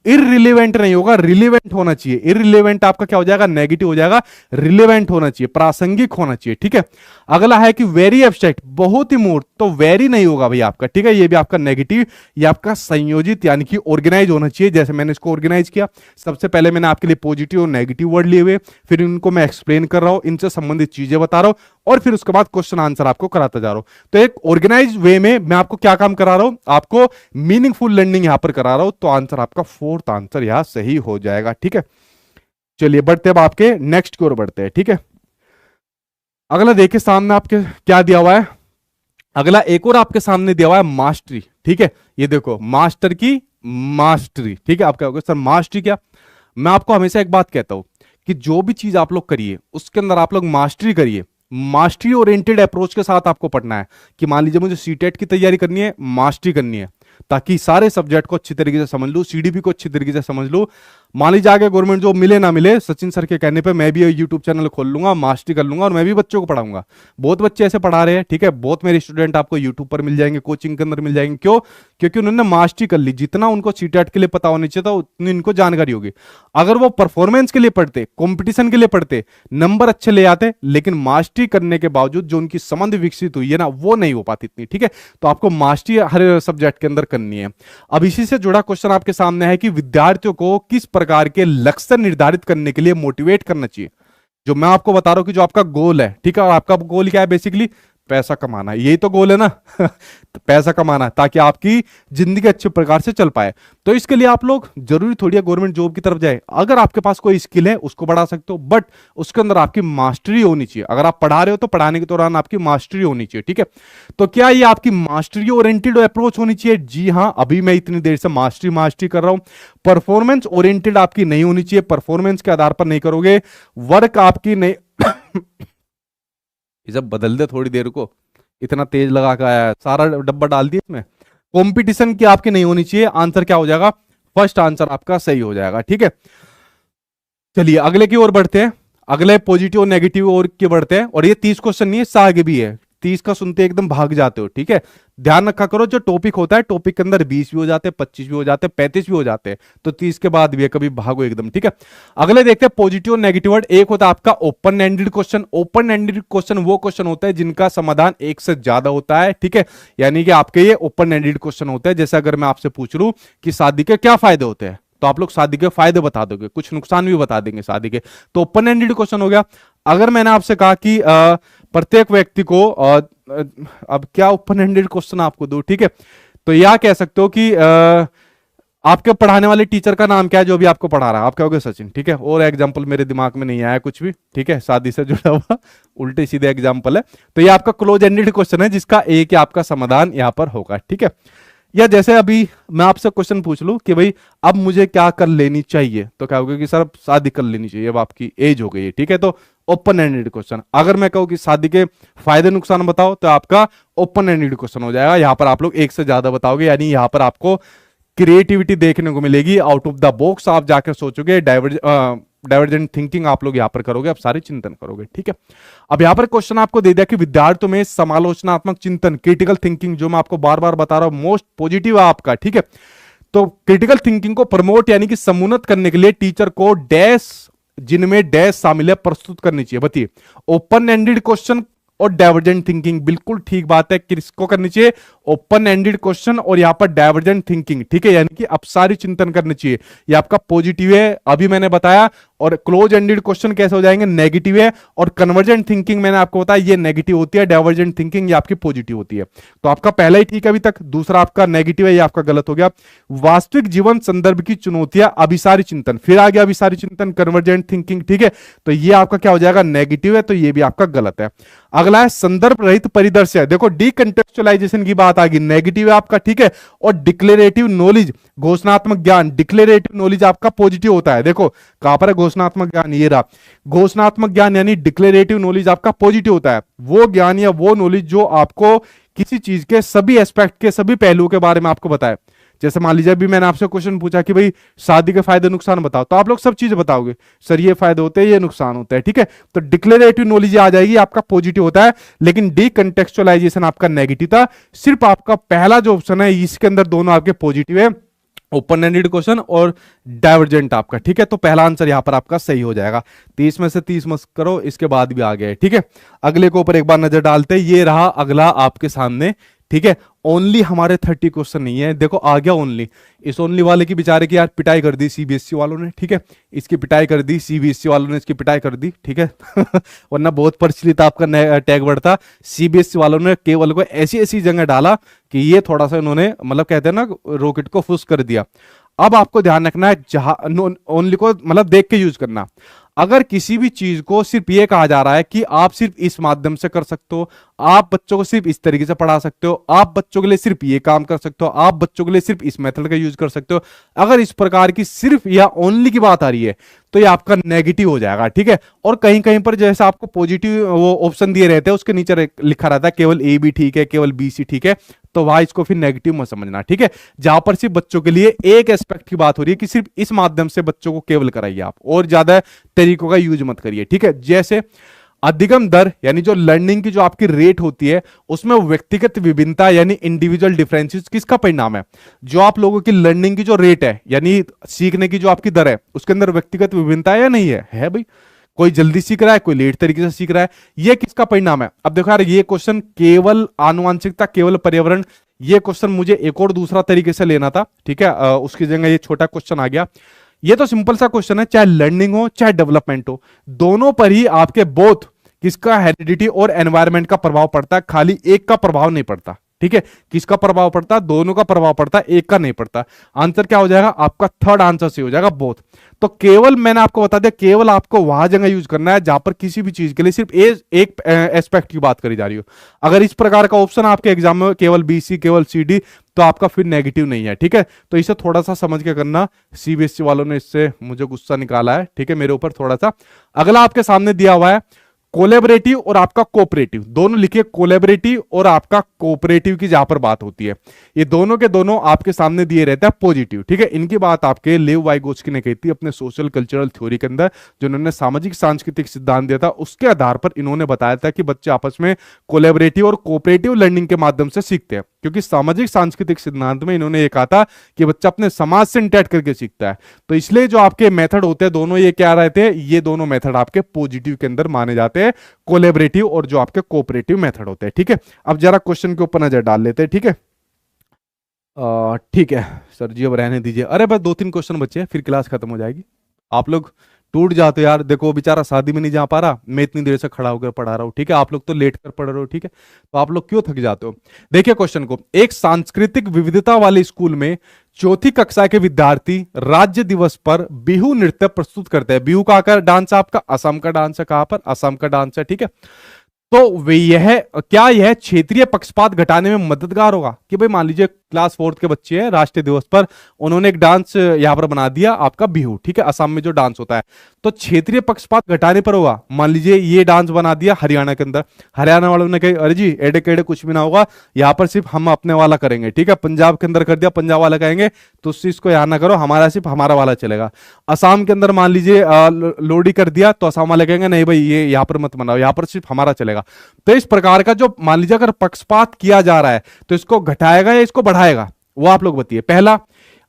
इररिलेवेंट नहीं होगा, रिलेवेंट होना चाहिए। इररिलेवेंट आपका क्या हो जाएगा, नेगेटिव हो जाएगा, रिलेवेंट होना चाहिए, प्रासंगिक होना चाहिए, ठीक है। अगला है कि वेरी एब्स्ट्रैक्ट, बहुत ही मूर्त, तो वेरी नहीं होगा भाई आपका, ठीक है। ये भी आपका नेगेटिव। ये आपका संयोजित यानी कि ऑर्गेनाइज होना चाहिए, जैसे मैंने इसको ऑर्गेनाइज किया। सबसे पहले मैंने आपके लिए पॉजिटिव और नेगेटिव वर्ड लिए हुए, फिर इनको मैं एक्सप्लेन कर रहा हूं, इनसे संबंधित चीजें बता रहा हूं, और फिर उसके बाद क्वेश्चन आंसर आपको कराता जा रहा हूं। तो एक ऑर्गेनाइज वे में मैं आपको क्या काम करा रहा हूं, आपको मीनिंगफुल लर्निंग यहां पर करा रहा हूं। तो आंसर आपका फोर्थ आंसर यहां सही हो जाएगा, ठीक है। चलिए बढ़ते अब आपके नेक्स्ट की ओर बढ़ते हैं, ठीक है। अगला देखिए सामने आपके क्या दिया हुआ है, अगला एक और आपके सामने दिया हुआ है मास्टरी, ठीक है। ये देखो मास्टर की मास्टरी, ठीक है। आप क्या होगा सर मास्टरी क्या, मैं आपको हमेशा एक बात कहता हूं कि जो भी चीज आप लोग करिए उसके अंदर आप लोग मास्टरी करिए। मास्टरी ओरिएंटेड अप्रोच के साथ आपको पढ़ना है, कि मान लीजिए मुझे सीटेट की तैयारी करनी है, मास्टरी करनी है, ताकि सारे सब्जेक्ट को अच्छी तरीके से समझ लूं, सीडीपी को अच्छी तरीके से समझ लूं। मान लीजिए आगे गवर्नमेंट जॉब मिले ना मिले, सचिन सर के कहने पे मैं भी यूट्यूब चैनल खोल लूंगा, मास्टरी कर लूंगा, और मैं भी बच्चों को पढ़ाऊंगा। बहुत बच्चे ऐसे पढ़ा रहे हैं, ठीक है। बहुत मेरे स्टूडेंट आपको यूट्यूब पर मिल जाएंगे, कोचिंग के अंदर मिल जाएंगे, क्यों, क्योंकि उन्होंने मास्टरी कर ली। जितना उनको सीटेट के लिए पता होना चाहिए था, उतनी इनको जानकारी होगी। अगर वो परफॉर्मेंस के लिए पढ़ते, कंपटीशन के लिए पढ़ते, नंबर अच्छे ले आते, लेकिन मास्टरी करने के बावजूद जो उनकी समझ विकसित हुई है ना, वो नहीं हो पाती इतनी, ठीक है। तो आपको मास्टरी हर सब्जेक्ट के अंदर करनी है। अब इसी से जुड़ा क्वेश्चन आपके सामने है कि विद्यार्थियों को किस प्रकार के लक्ष्य निर्धारित करने के लिए मोटिवेट करना चाहिए। जो मैं आपको बता रहा हूं कि जो आपका गोल है, ठीक है, और आपका गोल क्या है, बेसिकली पैसा कमाना, यही तो गोल है ना तो पैसा कमाना, ताकि आपकी जिंदगी अच्छे प्रकार से चल पाए। तो इसके लिए आप लोग जरूरी थोड़ी है गवर्नमेंट जॉब की तरफ जाए। अगर आपके पास कोई स्किल है उसको बढ़ा सकते हो, बट उसके अंदर आपकी मास्टरी होनी चाहिए। अगर आप पढ़ा रहे हो तो पढ़ाने के दौरान आपकी मास्टरी होनी चाहिए, ठीक है। तो क्या ये आपकी मास्टरी ओरिएंटेड अप्रोच होनी चाहिए? जी हाँ, अभी मैं इतनी देर से मास्टरी मास्टरी कर रहा हूं। परफॉर्मेंस ओरिएंटेड आपकी नहीं होनी चाहिए, परफॉर्मेंस के आधार पर नहीं करोगे, वर्क आपकी नहीं जब बदल दे थोड़ी देर को, इतना तेज लगा के आया है, सारा डब्बा डाल दिया इसमें। कंपटीशन की आपकी नहीं होनी चाहिए, आंसर क्या हो जाएगा, फर्स्ट आंसर आपका सही हो जाएगा, ठीक है। चलिए अगले की ओर बढ़ते हैं, अगले पॉजिटिव और नेगेटिव ओर की बढ़ते हैं। और ये 30 क्वेश्चन नहीं है, इससे आगे भी है। 30 का सुनते एकदम भाग जाते हो, ठीक है। ध्यान रखा करो, जो टॉपिक होता है टॉपिक के अंदर 20 भी हो जाते हैं, 25 भी हो जाते हैं, 35 भी हो जाते हैं, तो 30 के बाद भी है, कभी भागो एकदम, ठीक है। अगले देखते हैं पॉजिटिव और नेगेटिव वर्ड। एक होता है आपका open ended question. Open ended question वो क्वेश्चन होता है जिनका समाधान एक से ज्यादा होता है, ठीक है। यानी कि आपके ये ओपन एंडेड क्वेश्चन होता है। जैसे अगर मैं आपसे पूछ लूं कि शादी के क्या फायदे होते हैं, तो आप लोग शादी के फायदे बता दोगे, कुछ नुकसान भी बता देंगे शादी के, तो ओपन एंडेड क्वेश्चन हो गया। अगर मैंने आपसे कहा कि प्रत्येक व्यक्ति को अब क्या ओपन एंडेड क्वेश्चन आपको दो, ठीक है, तो यह कह सकते हो कि आपके पढ़ाने वाले टीचर का नाम क्या है जो भी आपको पढ़ा रहा है? आप कहोगे सचिन, ठीक है। और एग्जाम्पल मेरे दिमाग में नहीं आया कुछ भी, ठीक है, शादी से जुड़ा हुआ उल्टे सीधे एग्जाम्पल है। तो ये आपका क्लोज एंडेड क्वेश्चन है जिसका एक ही आपका समाधान यहां पर होगा, ठीक है। या जैसे अभी मैं आपसे क्वेश्चन पूछ लूं कि भाई अब मुझे क्या कर लेनी चाहिए, तो क्या होगा कि सर अब शादी कर लेनी चाहिए, अब आपकी एज हो गई है, ठीक है। तो ओपन एंडेड क्वेश्चन। अगर मैं कहूँ कि शादी के फायदे नुकसान बताओ, तो आपका ओपन एंडेड क्वेश्चन हो जाएगा। यहां पर आप लोग एक से ज्यादा बताओगे, यानी यहां पर आपको क्रिएटिविटी देखने को मिलेगी, आउट ऑफ द बॉक्स आप जाकर सोचोगे, डाइवर्जेंट थिंकिंग आप लोग यहां पर करोगे, आप सारे चिंतन करोगे, ठीक है। अब यहां पर क्वेश्चन आपको दे दिया कि विद्यार्थियों में समालोचनात्मक चिंतन, क्रिटिकल थिंकिंग, जो मैं आपको बार बार बता रहा हूं मोस्ट पॉजिटिव है आपका, ठीक है। तो क्रिटिकल थिंकिंग को प्रमोट यानी कि समुन्नत करने के लिए टीचर को डैश, जिनमें डैश शामिल है, प्रस्तुत करनी चाहिए। बताइए, ओपन एंडेड क्वेश्चन और डाइवर्जेंट थिंकिंग, बिल्कुल ठीक बात है। किसको करनी चाहिए? ओपन एंडेड क्वेश्चन और यहां पर डाइवर्जेंट थिंकिंग, ठीक है, यानी कि अपसारी चिंतन करनी चाहिए। ये आपका पॉजिटिव है, अभी मैंने बताया। और क्लोज एंडेड क्वेश्चन कैसे हो जाएंगे? नेगेटिव है। और कन्वर्जेंट थिंकिंग मैंने आपको बताया ये नेगेटिव होती है, डाइवर्जेंट थिंकिंग ये आपकी पॉजिटिव होती है। तो आपका पहला ही ठीक है अभी तक, दूसरा आपका नेगेटिव है, ये आपका गलत हो गया। वास्तविक जीवन संदर्भ की चुनौतियां, अभिसारी चिंतन, फिर आ गया अभिसारी चिंतन, कन्वर्जेंट थिंकिंग, ठीक है। तो ये आपका क्या हो जाएगा? नेगेटिव है, तो ये भी आपका गलत है। अगला है संदर्भ रहित परिदृश्य। देखो डीकंटेक्चुअलाइजेशन की बात आ गई, नेगेटिव है आपका, ठीक है। और डिक्लेरेटिव नॉलेज, घोषणात्मक ज्ञान, डिक्लेरेटिव नॉलेज आपका पॉजिटिव होता है। देखो कहां पर है घोषणात्मक ज्ञान? ये रहा घोषणात्मक ज्ञान, यानी डिक्लेरेटिव नॉलेज आपका पॉजिटिव होता है। वो ज्ञान या वो नॉलेज जो आपको किसी चीज के सभी एस्पेक्ट के, सभी पहलुओं के बारे में आपको बताए। जैसे मान लीजिए अभी मैंने आपसे क्वेश्चन पूछा कि भाई शादी के फायदे नुकसान बताओ, तो आप लोग सब चीज बताओगे, सर ये फायदे होते हैं, ये नुकसान होता है, ठीक है। तो डिक्लेरेटिव नॉलेज आ जाएगी, आपका पॉजिटिव होता है। लेकिन डीकंटेक्चुअलाइजेशन आपका नेगेटिव था। सिर्फ आपका पहला जो ऑप्शन है इसके अंदर दोनों आपके पॉजिटिव है, ओपन एंडेड क्वेश्चन और डाइवर्जेंट आपका, ठीक है। तो पहला आंसर यहां पर आपका सही हो जाएगा। 30 में से 30 मत करो, इसके बाद भी आ गए, ठीक है। अगले के ऊपर एक बार नजर डालते हैं, ये रहा अगला आपके सामने, ठीक है। ओनली हमारे 30 क्वेश्चन नहीं है, देखो आ गया ओनली। इस ओनली वाले की बेचारे की यार पिटाई कर दी सीबीएसई वालों ने, ठीक है। इसकी पिटाई कर दी सीबीएसई वालों ने, इसकी पिटाई कर दी, ठीक है। वरना बहुत प्रचलित आपका टैग वर्ड था। सीबीएसई वालों ने केवल को ऐसी ऐसी जगह डाला कि ये थोड़ा सा इन्होंने मतलब कहते हैं ना रॉकेट को फुस कर दिया। अब आपको ध्यान रखना है जहां ओनली को मतलब देख के यूज करना। अगर किसी भी चीज को सिर्फ ये कहा जा रहा है कि आप सिर्फ इस माध्यम से कर सकते हो, आप बच्चों को सिर्फ इस तरीके से पढ़ा सकते हो, आप बच्चों के लिए सिर्फ ये काम कर सकते हो, आप बच्चों के लिए सिर्फ इस मेथड का यूज कर सकते हो, अगर इस प्रकार की सिर्फ या ओनली की बात आ रही है तो ये आपका नेगेटिव हो जाएगा, ठीक है। और कहीं कहीं पर जैसे आपको पॉजिटिव वो ऑप्शन दिए रहते हैं उसके नीचे लिखा रहता है केवल ए बी ठीक है, केवल बी सी ठीक है, तो वहां इसको फिर नेगेटिव मत समझना, ठीक है। जहां पर सिर्फ बच्चों के लिए एक एस्पेक्ट की बात हो रही है कि सिर्फ इस माध्यम से बच्चों को केवल कराइए आप, और ज्यादा तरीकों का यूज मत करिए, ठीक है। जैसे अधिगम दर यानी जो लर्निंग की जो आपकी रेट होती है उसमें व्यक्तिगत विभिन्नता यानी इंडिविजुअल डिफरेंसेस किसका परिणाम है? जो आप लोगों की लर्निंग की जो रेट है यानी सीखने की जो आपकी दर है उसके अंदर व्यक्तिगत विभिन्नता है या नहीं है भाई? कोई जल्दी सीख रहा है, कोई लेट तरीके से सीख रहा है, ये किसका परिणाम है? अब देखो यार ये क्वेश्चन केवल आनुवांशिकता, केवल पर्यावरण, ये क्वेश्चन मुझे एक और दूसरा तरीके से लेना था, ठीक है। उसकी जगह ये छोटा क्वेश्चन आ गया। ये तो सिंपल सा क्वेश्चन है, चाहे लर्निंग हो चाहे डेवलपमेंट हो, दोनों पर ही आपके बोथ किसका हेरिडिटी और एनवायरमेंट का प्रभाव पड़ता है, खाली एक का प्रभाव नहीं पड़ता, ठीक है। किसका प्रभाव पड़ता है? दोनों का प्रभाव पड़ता है, एक का नहीं पड़ता। आंसर क्या हो जाएगा आपका? थर्ड आंसर से हो जाएगा बोथ। तो केवल मैंने आपको बता दिया, केवल आपको वहां जगह यूज करना है जहां पर किसी भी चीज के लिए सिर्फ एक एस्पेक्ट की बात करी जा रही हो। अगर इस प्रकार का ऑप्शन आपके एग्जाम में केवल बी सी, केवल सी डी, तो आपका फिर नेगेटिव नहीं है, ठीक है। तो इसे थोड़ा सा समझ के करना, सीबीएसई वालों ने इससे मुझे गुस्सा निकाला है, ठीक है, मेरे ऊपर थोड़ा सा। अगला आपके सामने दिया हुआ है कोलेबरेटिव और आपका कोऑपरेटिव, दोनों लिखिए, कोलेबरेटिव और आपका कोऑपरेटिव की जहां पर बात होती है, ये दोनों के दोनों आपके सामने दिए रहते हैं पॉजिटिव, ठीक है। इनकी बात आपके लेव वाइगोत्स्की ने कही थी अपने सोशल कल्चरल थ्योरी के अंदर, जो उन्होंने सामाजिक सांस्कृतिक सिद्धांत दिया था, उसके आधार पर इन्होंने बताया था कि बच्चे आपस में कोलेबरेटिव और कोऑपरेटिव लर्निंग के माध्यम से सीखते हैं, क्योंकि सामाजिक सांस्कृतिक सिद्धांत में इन्होंने ये कहा था कि बच्चा अपने समाज से इंटरेक्ट करके सीखता है। तो इसलिए जो आपके मेथड होते हैं दोनों, ये क्या रहते हैं? ये दोनों मेथड आपके पॉजिटिव के अंदर माने जाते हैं, कोलेबरेटिव और जो आपके कोऑपरेटिव मेथड होते हैं, ठीक है। अब जरा क्वेश्चन के ऊपर नजर डाल लेते हैं, ठीक है। ठीक है सर जी, अब रहने दीजिए। अरे बस 2-3 क्वेश्चन बचे हैं फिर क्लास खत्म हो जाएगी। आप लोग टूट जाते हो यार। देखो वो बेचारा शादी में नहीं जा पा रहा, मैं इतनी देर से खड़ा होकर पढ़ा रहा हूँ, ठीक है, आप लोग तो लेट कर पढ़ रहे हो, ठीक है, तो आप लोग क्यों थक जाते हो। देखिए क्वेश्चन को, एक सांस्कृतिक विविधता वाले स्कूल में चौथी कक्षा के विद्यार्थी राज्य दिवस पर बिहू नृत्य प्रस्तुत करते हैं। बिहू का आकर डांस आपका असम का डांस है, कहां पर, असम का डांस है, ठीक है। तो वे यह क्या यह क्षेत्रीय पक्षपात घटाने में मददगार होगा कि भाई मान लीजिए क्लास 4th के बच्चे हैं, राष्ट्रीय दिवस पर उन्होंने एक डांस यहां पर बना दिया आपका बिहू, ठीक है, असम में जो डांस होता है, तो क्षेत्रीय पक्षपात घटाने पर होगा। मान लीजिए ये डांस बना दिया हरियाणा के अंदर, हरियाणा वालों ने कहा अरे जी एडे केडे कुछ भी ना होगा, यहाँ पर सिर्फ हम अपने वाला करेंगे, ठीक है। पंजाब के अंदर कर दिया, पंजाब वाला कहेंगे तो उस चीज को यहाँ ना करो, हमारा सिर्फ हमारा वाला चलेगा। असम के अंदर मान लीजिए लोडी कर दिया, तो असम वाले कहेंगे नहीं भाई ये यहाँ पर मत मनाओ, यहाँ पर सिर्फ हमारा चलेगा। तो इस प्रकार का जो मान लीजिए अगर पक्षपात किया जा रहा है तो इसको घटाएगा या इसको बढ़ाएगा, वो आप लोग बताइए। पहला,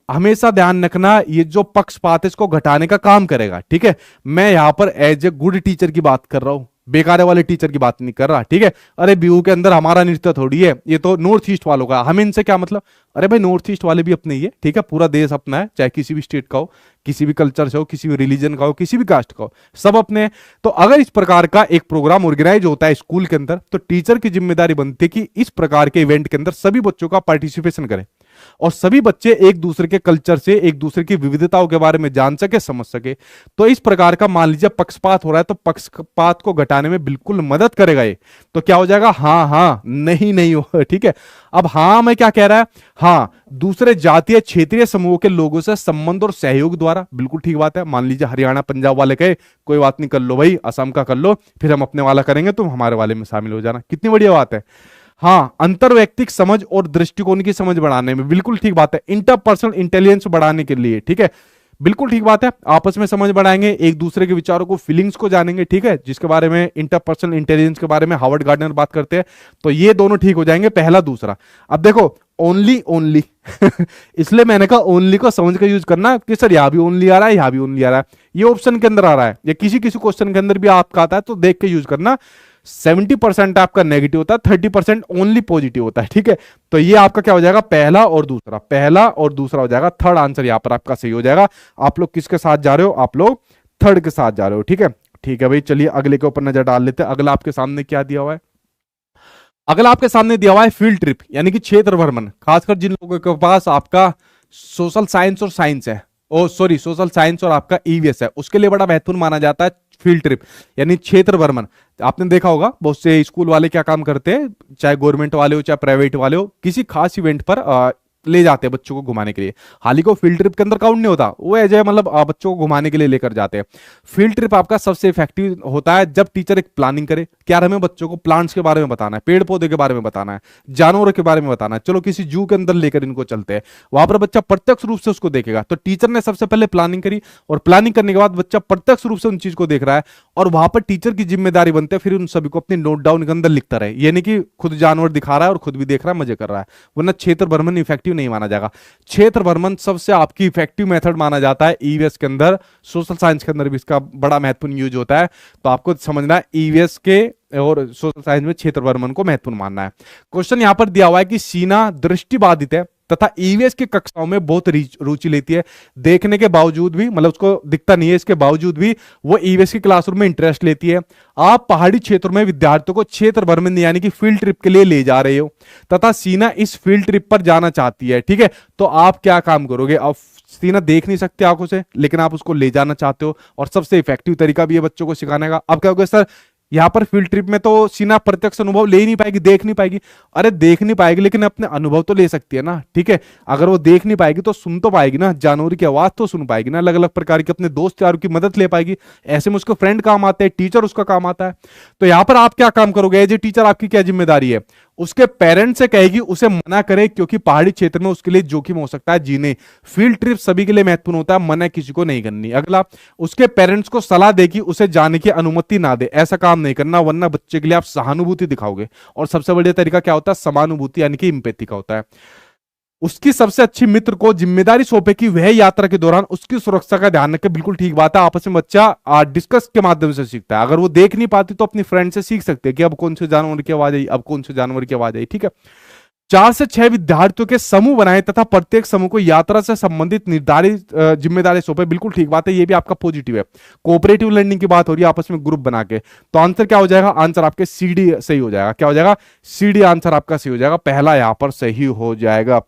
हमेशा ध्यान रखना ये जो पक्षपात है इसको घटाने का काम करेगा, ठीक है। मैं यहां पर एज ए गुड टीचर की बात कर रहा हूं, बेकार वाले टीचर की बात नहीं कर रहा, ठीक है। अरे बिहू के अंदर हमारा नृत्य थोड़ी है, ये तो नॉर्थ ईस्ट वालों का, हमें इनसे क्या मतलब। अरे भाई नॉर्थ ईस्ट वाले भी अपने ही है, ठीक है, पूरा देश अपना है, चाहे किसी भी स्टेट का हो, किसी भी कल्चर से हो, किसी भी रिलीजन का हो, किसी भी कास्ट का हो, सब अपने हैं। तो अगर इस प्रकार का एक प्रोग्राम ऑर्गेनाइज होता है स्कूल के अंदर, तो टीचर की जिम्मेदारी बनती है कि इस प्रकार के इवेंट के अंदर सभी बच्चों का पार्टिसिपेशन करें और सभी बच्चे एक दूसरे के कल्चर से, एक दूसरे की विविधताओं के बारे में जान सके, समझ सके। तो इस प्रकार का मान लीजिए पक्षपात हो रहा है, तो पक्षपात को घटाने में बिल्कुल मदद करेगा ये। तो क्या हो जाएगा, हाँ हाँ, नहीं नहीं हो, ठीक है। अब हाँ मैं क्या कह रहा है, हाँ दूसरे जातीय क्षेत्रीय समूह के लोगों से संबंध और सहयोग द्वारा, बिल्कुल ठीक बात है। मान लीजिए हरियाणा पंजाब वाले कहे कोई बात नहीं कर लो भाई, असम का कर लो, फिर हम अपने वाला करेंगे, तुम हमारे वाले में शामिल हो जाना, कितनी बढ़िया बात है। हाँ, अंतरवैयक्तिक समझ और दृष्टिकोण की समझ बढ़ाने में, बिल्कुल ठीक बात है। इंटरपर्सनल इंटेलिजेंस बढ़ाने के लिए, ठीक है, बिल्कुल ठीक बात है। आपस में समझ बढ़ाएंगे, एक दूसरे के विचारों को, फीलिंग्स को जानेंगे, ठीक है, जिसके बारे में इंटरपर्सनल इंटेलिजेंस के बारे में हार्वर्ड गार्डनर बात करते हैं। तो ये दोनों ठीक हो जाएंगे, पहला। दूसरा, अब देखो ओनली ओनली इसलिए मैंने कहा ओनली को समझ कर यूज करना कि सर यहां भी ओनली आ रहा है, यहां भी ओनली आ रहा है, ये ऑप्शन के अंदर आ रहा है, या किसी किसी क्वेश्चन के अंदर भी आपका आता है, तो देख के यूज करना। 70% आपका नेगेटिव होता है, 30% ओनली पॉजिटिव होता है, ठीक है। तो ये आपका क्या हो जाएगा, पहला और दूसरा, पहला और दूसरा हो जाएगा। थर्ड आंसर यहां पर आपका सही हो जाएगा। आप लोग किसके साथ जा रहे हो, आप लोग थर्ड के साथ जा रहे हो, ठीक है। ठीक है भाई, चलिए अगले के ऊपर नजर डाल लेते हैं। अगला आपके सामने क्या दिया हुआ है, अगला आपके सामने दिया हुआ है फील्ड ट्रिप, यानी कि क्षेत्र भ्रमण। खासकर जिन लोगों के पास आपका सोशल साइंस और साइंस है, ओ सॉरी सोशल साइंस और आपका ईवीएस है, उसके लिए बड़ा महत्वपूर्ण माना जाता है फील्ड ट्रिप, यानी क्षेत्र भ्रमण। आपने देखा होगा बहुत से स्कूल वाले क्या काम करते हैं, चाहे गवर्नमेंट वाले हो चाहे प्राइवेट वाले हो, किसी खास इवेंट पर ले जाते हैं बच्चों को घुमाने के लिए। हालांकि वो फील्ड ट्रिप के अंदर काउंट नहीं होता, वो एज ए मतलब बच्चों को घुमाने के लिए लेकर जाते हैं। फील्ड ट्रिप आपका सबसे इफेक्टिव होता है जब टीचर एक प्लानिंग करे कि यार हमें बच्चों को प्लांट्स के बारे में बताना है, पेड़ पौधे के बारे में बताना है, जानवरों के बारे में बताना है, चलो किसी जू के अंदर लेकर इनको चलते हैं, वहां पर बच्चा प्रत्यक्ष रूप से उसको देखेगा। तो टीचर ने सबसे पहले प्लानिंग करी, और प्लानिंग करने के बाद बच्चा प्रत्यक्ष रूप से उन चीज को देख रहा है, और वहां पर टीचर की जिम्मेदारी बनती है फिर उन सभी को अपने नोट डाउन के अंदर लिखता रहे, यानी कि खुद जानवर दिखा रहा है और खुद भी देख रहा है, मजे कर रहा है, वरना क्षेत्र भ्रमण इफेक्टिव नहीं माना जाएगा। क्षेत्र भ्रमण सबसे आपकी इफेक्टिव मेथड माना जाता है ईवीएस के अंदर, सोशल साइंस के अंदर भी इसका बड़ा महत्वपूर्ण यूज होता है। तो आपको समझना है ईवीएस के और सोशल साइंस में क्षेत्र भ्रमण को महत्वपूर्ण मानना है। क्वेश्चन यहां पर दिया हुआ है कि सीना दृष्टिबाधित है तथा ईवीएस की कक्षाओं में बहुत रुचि लेती है, देखने के बावजूद भी, मतलब उसको दिखता नहीं है, इसके बावजूद भी वो ईवीएस की क्लासरूम में इंटरेस्ट लेती है। आप पहाड़ी क्षेत्रों में विद्यार्थियों को क्षेत्र भ्रमण यानी कि फील्ड ट्रिप के लिए ले जा रहे हो तथा सीना इस फील्ड ट्रिप पर जाना चाहती है, ठीक है। तो आप क्या काम करोगे, आप सीना देख नहीं सकते आंखों से, लेकिन आप उसको ले जाना चाहते हो, और सबसे इफेक्टिव तरीका भी है बच्चों को सिखाने का। अब क्या होगा सर, यहां पर फील्ड ट्रिप में तो सीना प्रत्यक्ष अनुभव ले नहीं पाएगी, देख नहीं पाएगी। अरे देख नहीं पाएगी लेकिन अपने अनुभव तो ले सकती है ना, ठीक है। अगर वो देख नहीं पाएगी तो सुन तो पाएगी ना, जानवर की आवाज तो सुन पाएगी ना, अलग अलग प्रकार के अपने दोस्त यारों की मदद ले पाएगी। ऐसे में उसको फ्रेंड काम आता है, टीचर उसका काम आता है। तो यहां पर आप क्या काम करोगे, एज ए टीचर आपकी क्या जिम्मेदारी है, उसके पेरेंट्स से कहेगी उसे मना करे, क्योंकि पहाड़ी क्षेत्र में उसके लिए जोखिम हो सकता है जीने। फील्ड ट्रिप सभी के लिए महत्वपूर्ण होता है, मना किसी को नहीं करनी। अगला, उसके पेरेंट्स को सलाह देगी उसे जाने की अनुमति ना दे, ऐसा काम नहीं करना, वरना बच्चे के लिए आप सहानुभूति दिखाओगे। और सबसे बढ़िया तरीका क्या होता है, समानुभूति यानी कि इंपैथी का होता है। उसकी सबसे अच्छी मित्र को जिम्मेदारी सौंपे कि वह यात्रा के दौरान उसकी सुरक्षा का ध्यान रखे, बिल्कुल ठीक बात है। आपस में बच्चा डिस्कस के माध्यम से सीखता है, अगर वो देख नहीं पाती तो अपनी फ्रेंड से सीख सकते हैं कि अब कौन से जानवर की आवाज आई, अब कौन से जानवर की आवाज आई, ठीक है। 4 से 6 विद्यार्थियों के समूह बनाए तथा प्रत्येक समूह को यात्रा से संबंधित निर्धारित जिम्मेदारी सौंपे। बिल्कुल ठीक बात है, ये भी आपका पॉजिटिव है। कोऑपरेटिव लर्निंग की बात हो रही है आपस में ग्रुप बना के, तो आंसर क्या हो जाएगा? आंसर आपके सी डी सही हो जाएगा। क्या हो जाएगा? सी डी आंसर आपका सही हो जाएगा, पहला यहां पर सही हो जाएगा।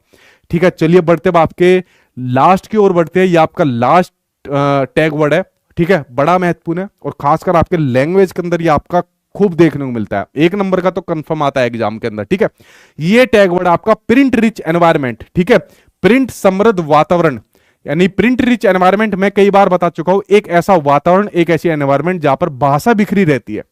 ठीक है, चलिए बढ़ते अब आपके लास्ट की ओर बढ़ते हैं। ये आपका लास्ट टैग वर्ड है, ठीक है, बड़ा महत्वपूर्ण है और खासकर आपके लैंग्वेज के अंदर ये आपका खूब देखने को मिलता है। 1 नंबर का तो कंफर्म आता है एग्जाम के अंदर। ठीक है, ये टैग वर्ड आपका प्रिंट रिच एनवायरमेंट। ठीक है, प्रिंट समृद्ध वातावरण, यानी प्रिंट रिच एनवायरमेंट मैं कई बार बता चुका हूं, एक ऐसा वातावरण, एक ऐसी एनवायरमेंट जहां पर भाषा बिखरी रहती है।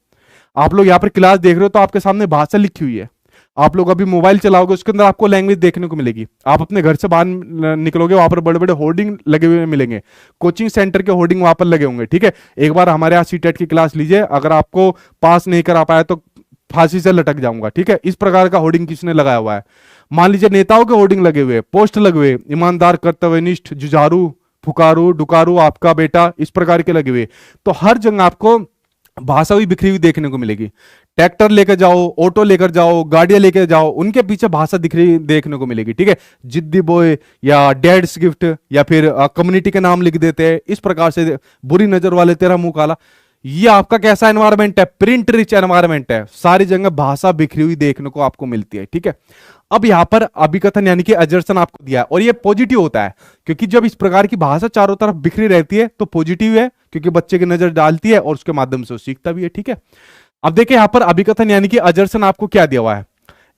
आप लोग यहां पर क्लास देख रहे हो तो आपके सामने भाषा लिखी हुई है। आप लोग अभी मोबाइल चलाओगे उसके अंदर आपको लैंग्वेज देखने को मिलेगी। आप अपने घर से बाहर निकलोगे, वहां पर बड़े बड़े होर्डिंग लगे हुए मिलेंगे, कोचिंग सेंटर के होर्डिंग वहां पर लगे होंगे। ठीक है, एक बार हमारे यहाँ सीटेट की क्लास लीजिए, अगर आपको पास नहीं करा पाया तो फांसी से लटक जाऊंगा। ठीक है, इस प्रकार का होर्डिंग किसने लगाया हुआ है? मान लीजिए नेताओं के होर्डिंग लगे हुए, पोस्ट लगे हुए, ईमानदार, कर्तव्यनिष्ठ, जुझारू, फुकारू, डुकारू, आपका बेटा, इस प्रकार के लगे हुए। तो हर जगह आपको भाषा भी बिखरी हुई देखने को मिलेगी। ट्रैक्टर लेकर जाओ, ऑटो लेकर जाओ, गाड़ियां लेकर जाओ, उनके पीछे भाषा दिखरी देखने को मिलेगी। ठीक है, जिद्दी बॉय या डैड्स गिफ्ट या फिर कम्युनिटी के नाम लिख देते हैं, इस प्रकार से बुरी नजर वाले तेरा मुंह काला। ये आपका कैसा एनवायरमेंट है? प्रिंट रिच एनवायरमेंट है, सारी जगह भाषा बिखरी हुई देखने को आपको मिलती है। ठीक है, अब यहां पर अभिकथन यानी कि अजर्सन आपको दिया है और ये पॉजिटिव होता है, क्योंकि जब इस प्रकार की भाषा चारों तरफ बिखरी रहती है तो पॉजिटिव है, क्योंकि बच्चे की नजर डालती है और उसके माध्यम से वो सीखता भी है। ठीक है, अब देखिए यहां पर अभिकथन यानी कि अजर्सन आपको क्या दिया हुआ है?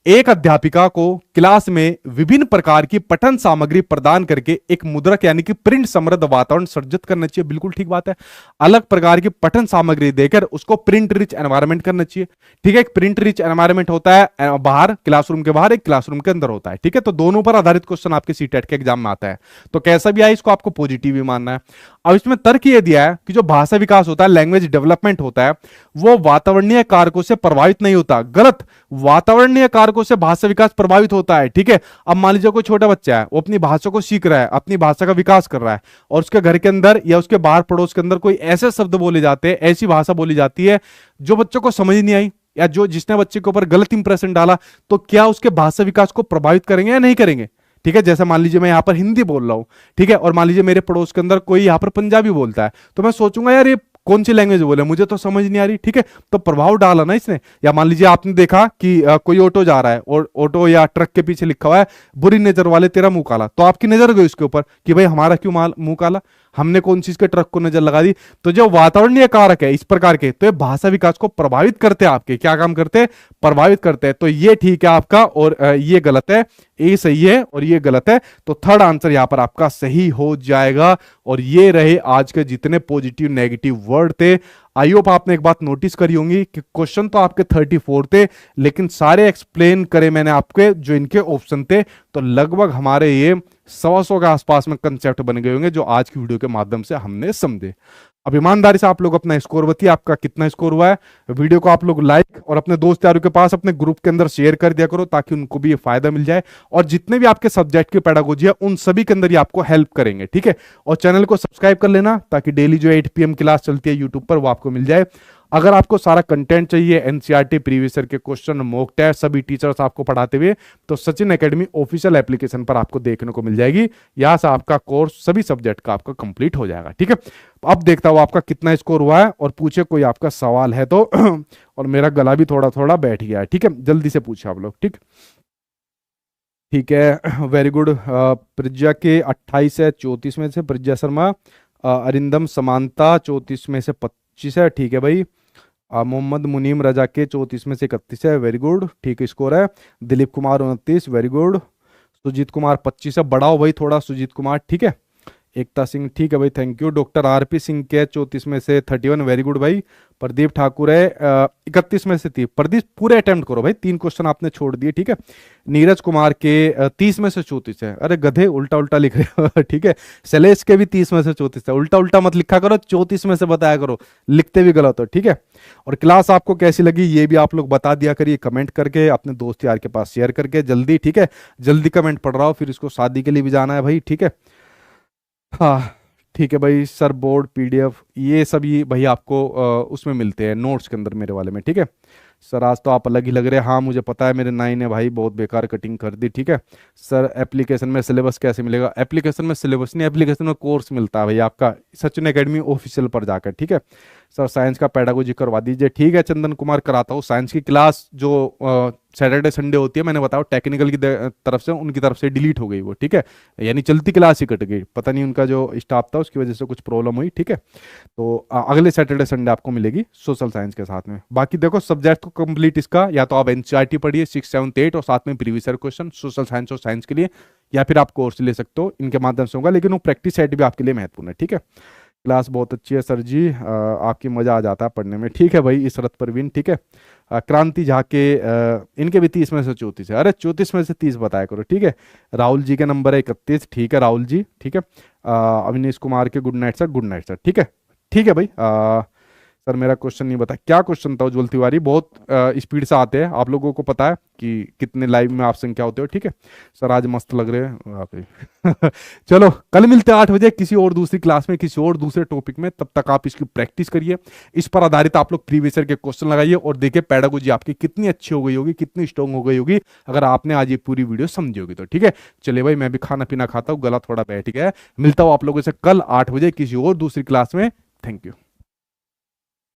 एक अध्यापिका को क्लास में विभिन्न प्रकार की पठन सामग्री प्रदान करके एक मुद्रक यानी कि प्रिंट समृद्ध वातावरण सृजित करना चाहिए। बिल्कुल ठीक बात है, अलग प्रकार की पठन सामग्री देकर उसको प्रिंट रिच एनवायरनमेंट करना चाहिए। ठीक है, एक प्रिंट रिच एनवायरनमेंट होता है बाहर, क्लासरूम के बाहर, एक क्लासरूम के अंदर होता है। ठीक है, तो दोनों पर आधारित क्वेश्चन आपके सीटेट के एग्जाम में आता है, तो कैसा भी आए इसको आपको पॉजिटिव ही मानना है। अब इसमें तर्क यह दिया है कि जो भाषा विकास होता है, लैंग्वेज डेवलपमेंट होता है, वो वातावरणीय कारकों से प्रभावित नहीं होता। गलत, वातावरणीय कारकों से भाषा विकास प्रभावित होता है। ठीक है, अब मान लीजिए कोई छोटा बच्चा है, वो अपनी भाषा को सीख रहा है, अपनी भाषा का विकास कर रहा है, और उसके घर के अंदर या उसके बाहर पड़ोस के अंदर कोई ऐसे शब्द बोले जाते हैं, ऐसी भाषा बोली जाती है जो बच्चों को समझ नहीं आई, या जो जिसने बच्चे के ऊपर गलत इंप्रेशन डाला, तो क्या उसके भाषा विकास को प्रभावित करेंगे या नहीं करेंगे? ठीक है, जैसे मान लीजिए मैं यहां पर हिंदी बोल रहा हूं, ठीक है, और मान लीजिए मेरे पड़ोस के अंदर कोई यहां पर पंजाबी बोलता है, तो मैं सोचूंगा यार ये कौन सी लैंग्वेज बोले, मुझे तो समझ नहीं आ रही। ठीक है, तो प्रभाव डाला ना इसने। या मान लीजिए आपने देखा कि कोई ऑटो जा रहा है और ऑटो या ट्रक के पीछे लिखा हुआ है बुरी नजर वाले तेरा मुंह काला, तो आपकी नजर गई उसके ऊपर कि भाई हमारा क्यों मुंह काला, हमने कौन चीज के ट्रक को नजर लगा दी। तो जो वातावरणीय कारक है इस प्रकार के, तो ये भाषा विकास को प्रभावित करते हैं, आपके क्या काम करते हैं? प्रभावित करते हैं। तो ये ठीक है आपका, और ये गलत है, ये सही है और ये गलत है। तो थर्ड आंसर यहां पर आपका सही हो जाएगा। और ये रहे आज के जितने पॉजिटिव नेगेटिव वर्ड थे। आई होप आपने एक बात नोटिस करी होंगी कि क्वेश्चन तो आपके 34 थे, लेकिन सारे एक्सप्लेन करे मैंने आपके जो इनके ऑप्शन थे, तो लगभग हमारे ये 100 के आसपास में कंसेप्ट बन गए होंगे जो आज की वीडियो के माध्यम से हमने समझे। अब ईमानदारी से आप लोग अपना स्कोर बताइए, आपका कितना स्कोर हुआ है। वीडियो को आप लोग लाइक और अपने दोस्त यारों के पास अपने ग्रुप के अंदर शेयर कर दिया करो, ताकि उनको भी ये फायदा मिल जाए। और जितने भी आपके सब्जेक्ट की पेडागोजी है उन सभी के अंदर ये आपको हेल्प करेंगे। ठीक है, और चैनल को सब्सक्राइब कर लेना, ताकि डेली जो 8 PM क्लास चलती है यूट्यूब पर वो आपको मिल जाए। अगर आपको सारा कंटेंट चाहिए, एनसीईआरटी प्रीवियस ईयर के क्वेश्चन, मॉक टेस्ट, सभी टीचर्स आपको पढ़ाते हुए, तो सचिन एकेडमी ऑफिशियल एप्लीकेशन पर आपको देखने को मिल जाएगी। यहां से आपका कोर्स सभी सब्जेक्ट का आपका कंप्लीट हो जाएगा। ठीक है, अब देखता हूं आपका कितना स्कोर हुआ है, और पूछे कोई आपका सवाल है तो और मेरा गला भी थोड़ा थोड़ा बैठ गया है। ठीक है, जल्दी से पूछे आप लोग। ठीक है, वेरी गुड। प्रज्ञा के 28 है, 34 में से प्रज्ञा शर्मा। अरिंदम समानता 34 में से 25 है, ठीक है भाई। मोहम्मद मुनीम रजा के 34 में से 31 है, वेरी गुड, ठीक स्कोर है। Dilip Kumar 29, very good. सुजीत कुमार 25 है, बढ़ाओ भाई थोड़ा सुजीत कुमार, ठीक है। एकता सिंह, ठीक है भाई, thank you. Doctor RP Singh के 34 में से 31, वेरी गुड भाई। प्रदीप ठाकुर है 31 में से 30। प्रदीप पूरे अटेम्प्ट करो भाई, 3 क्वेश्चन आपने छोड़ दिए, ठीक है। नीरज कुमार के 30 में से 34 है, अरे गधे उल्टा उल्टा लिख रहे हो ठीक है। शैलेश के भी 30 में से 34 है, उल्टा उल्टा मत लिखा करो, 34 में से बताया करो, लिखते भी गलत हो, ठीक है। और क्लास आपको कैसी लगी ये भी आप लोग बता दिया करिए कमेंट करके, अपने दोस्त यार के पास शेयर करके जल्दी, ठीक है। जल्दी कमेंट पढ़ रहा हो, फिर इसको शादी के लिए भी जाना है भाई, ठीक है। हाँ ठीक है भाई। सर बोर्ड PDF ये सब ये भाई आपको उसमें मिलते हैं नोट्स के अंदर मेरे वाले में, ठीक है। सर आज तो आप अलग ही लग रहे हैं। हाँ मुझे पता है, मेरे नाई ने भाई बहुत बेकार कटिंग कर दी। ठीक है सर, एप्लीकेशन में सिलेबस कैसे मिलेगा? एप्लीकेशन में सिलेबस नहीं, एप्लीकेशन में कोर्स मिलता है भाई आपका सचिन एकेडमी ऑफिशियल पर जाकर। ठीक है सर, साइंस का पेडागोजी करवा दीजिए। ठीक है चंदन कुमार, कराता हूँ। साइंस की क्लास जो सैटरडे संडे होती है, मैंने बताया टेक्निकल की तरफ से, उनकी तरफ से डिलीट हो गई वो। ठीक है, यानी चलती क्लास ही कट गई, पता नहीं उनका जो स्टाफ था उसकी वजह से कुछ प्रॉब्लम हुई। ठीक है, तो अगले सैटरडे संडे आपको मिलेगी सोशल साइंस के साथ में। बाकी देखो सब्जेक्ट को कंप्लीट इसका, या तो आप एनसीईआरटी पढ़िए 6, 7, 8 और साथ में previous year question social science और साइंस के लिए, या फिर आप कोर्स ले सकते हो, इनके माध्यम से होगा। लेकिन वो प्रैक्टिस सेट भी आपके लिए महत्वपूर्ण है। ठीक है, क्लास बहुत अच्छी है सर जी, आपकी मज़ा आ जाता है पढ़ने में। ठीक है भाई इसरत परवीन। ठीक है, क्रांति झा के इनके भी 30 में से 34 है। अरे 34 में से 30 बताया करो। ठीक है, राहुल जी के नंबर है 31। ठीक है राहुल जी। ठीक है, अविनेश कुमार के good night sir, good night sir. ठीक है, ठीक है भाई। सर मेरा क्वेश्चन नहीं बता, क्या क्वेश्चन था उज्ज्वल तिवारी? बहुत स्पीड से आते हैं, आप लोगों को पता है कि कितने लाइव में आप संख्या होते हो। ठीक है सर, आज मस्त लग रहे हैं आप। चलो कल मिलते हैं 8 बजे किसी और दूसरी क्लास में, किसी और दूसरे टॉपिक में। तब तक आप इसकी प्रैक्टिस करिए, इस पर आधारित आप लोग प्रीवियस ईयर के क्वेश्चन लगाइए और देखिए पेडागोजी आपकी कितनी अच्छी हो गई होगी, कितनी स्ट्रॉन्ग हो गई होगी, अगर आपने आज ये पूरी वीडियो समझी होगी तो। ठीक है चलिए भाई, मैं भी खाना पीना खाता हूँ, गला थोड़ा बैठ गया है। मिलता हूँ आप लोगों से कल 8 बजे किसी और दूसरी क्लास में। Thank you.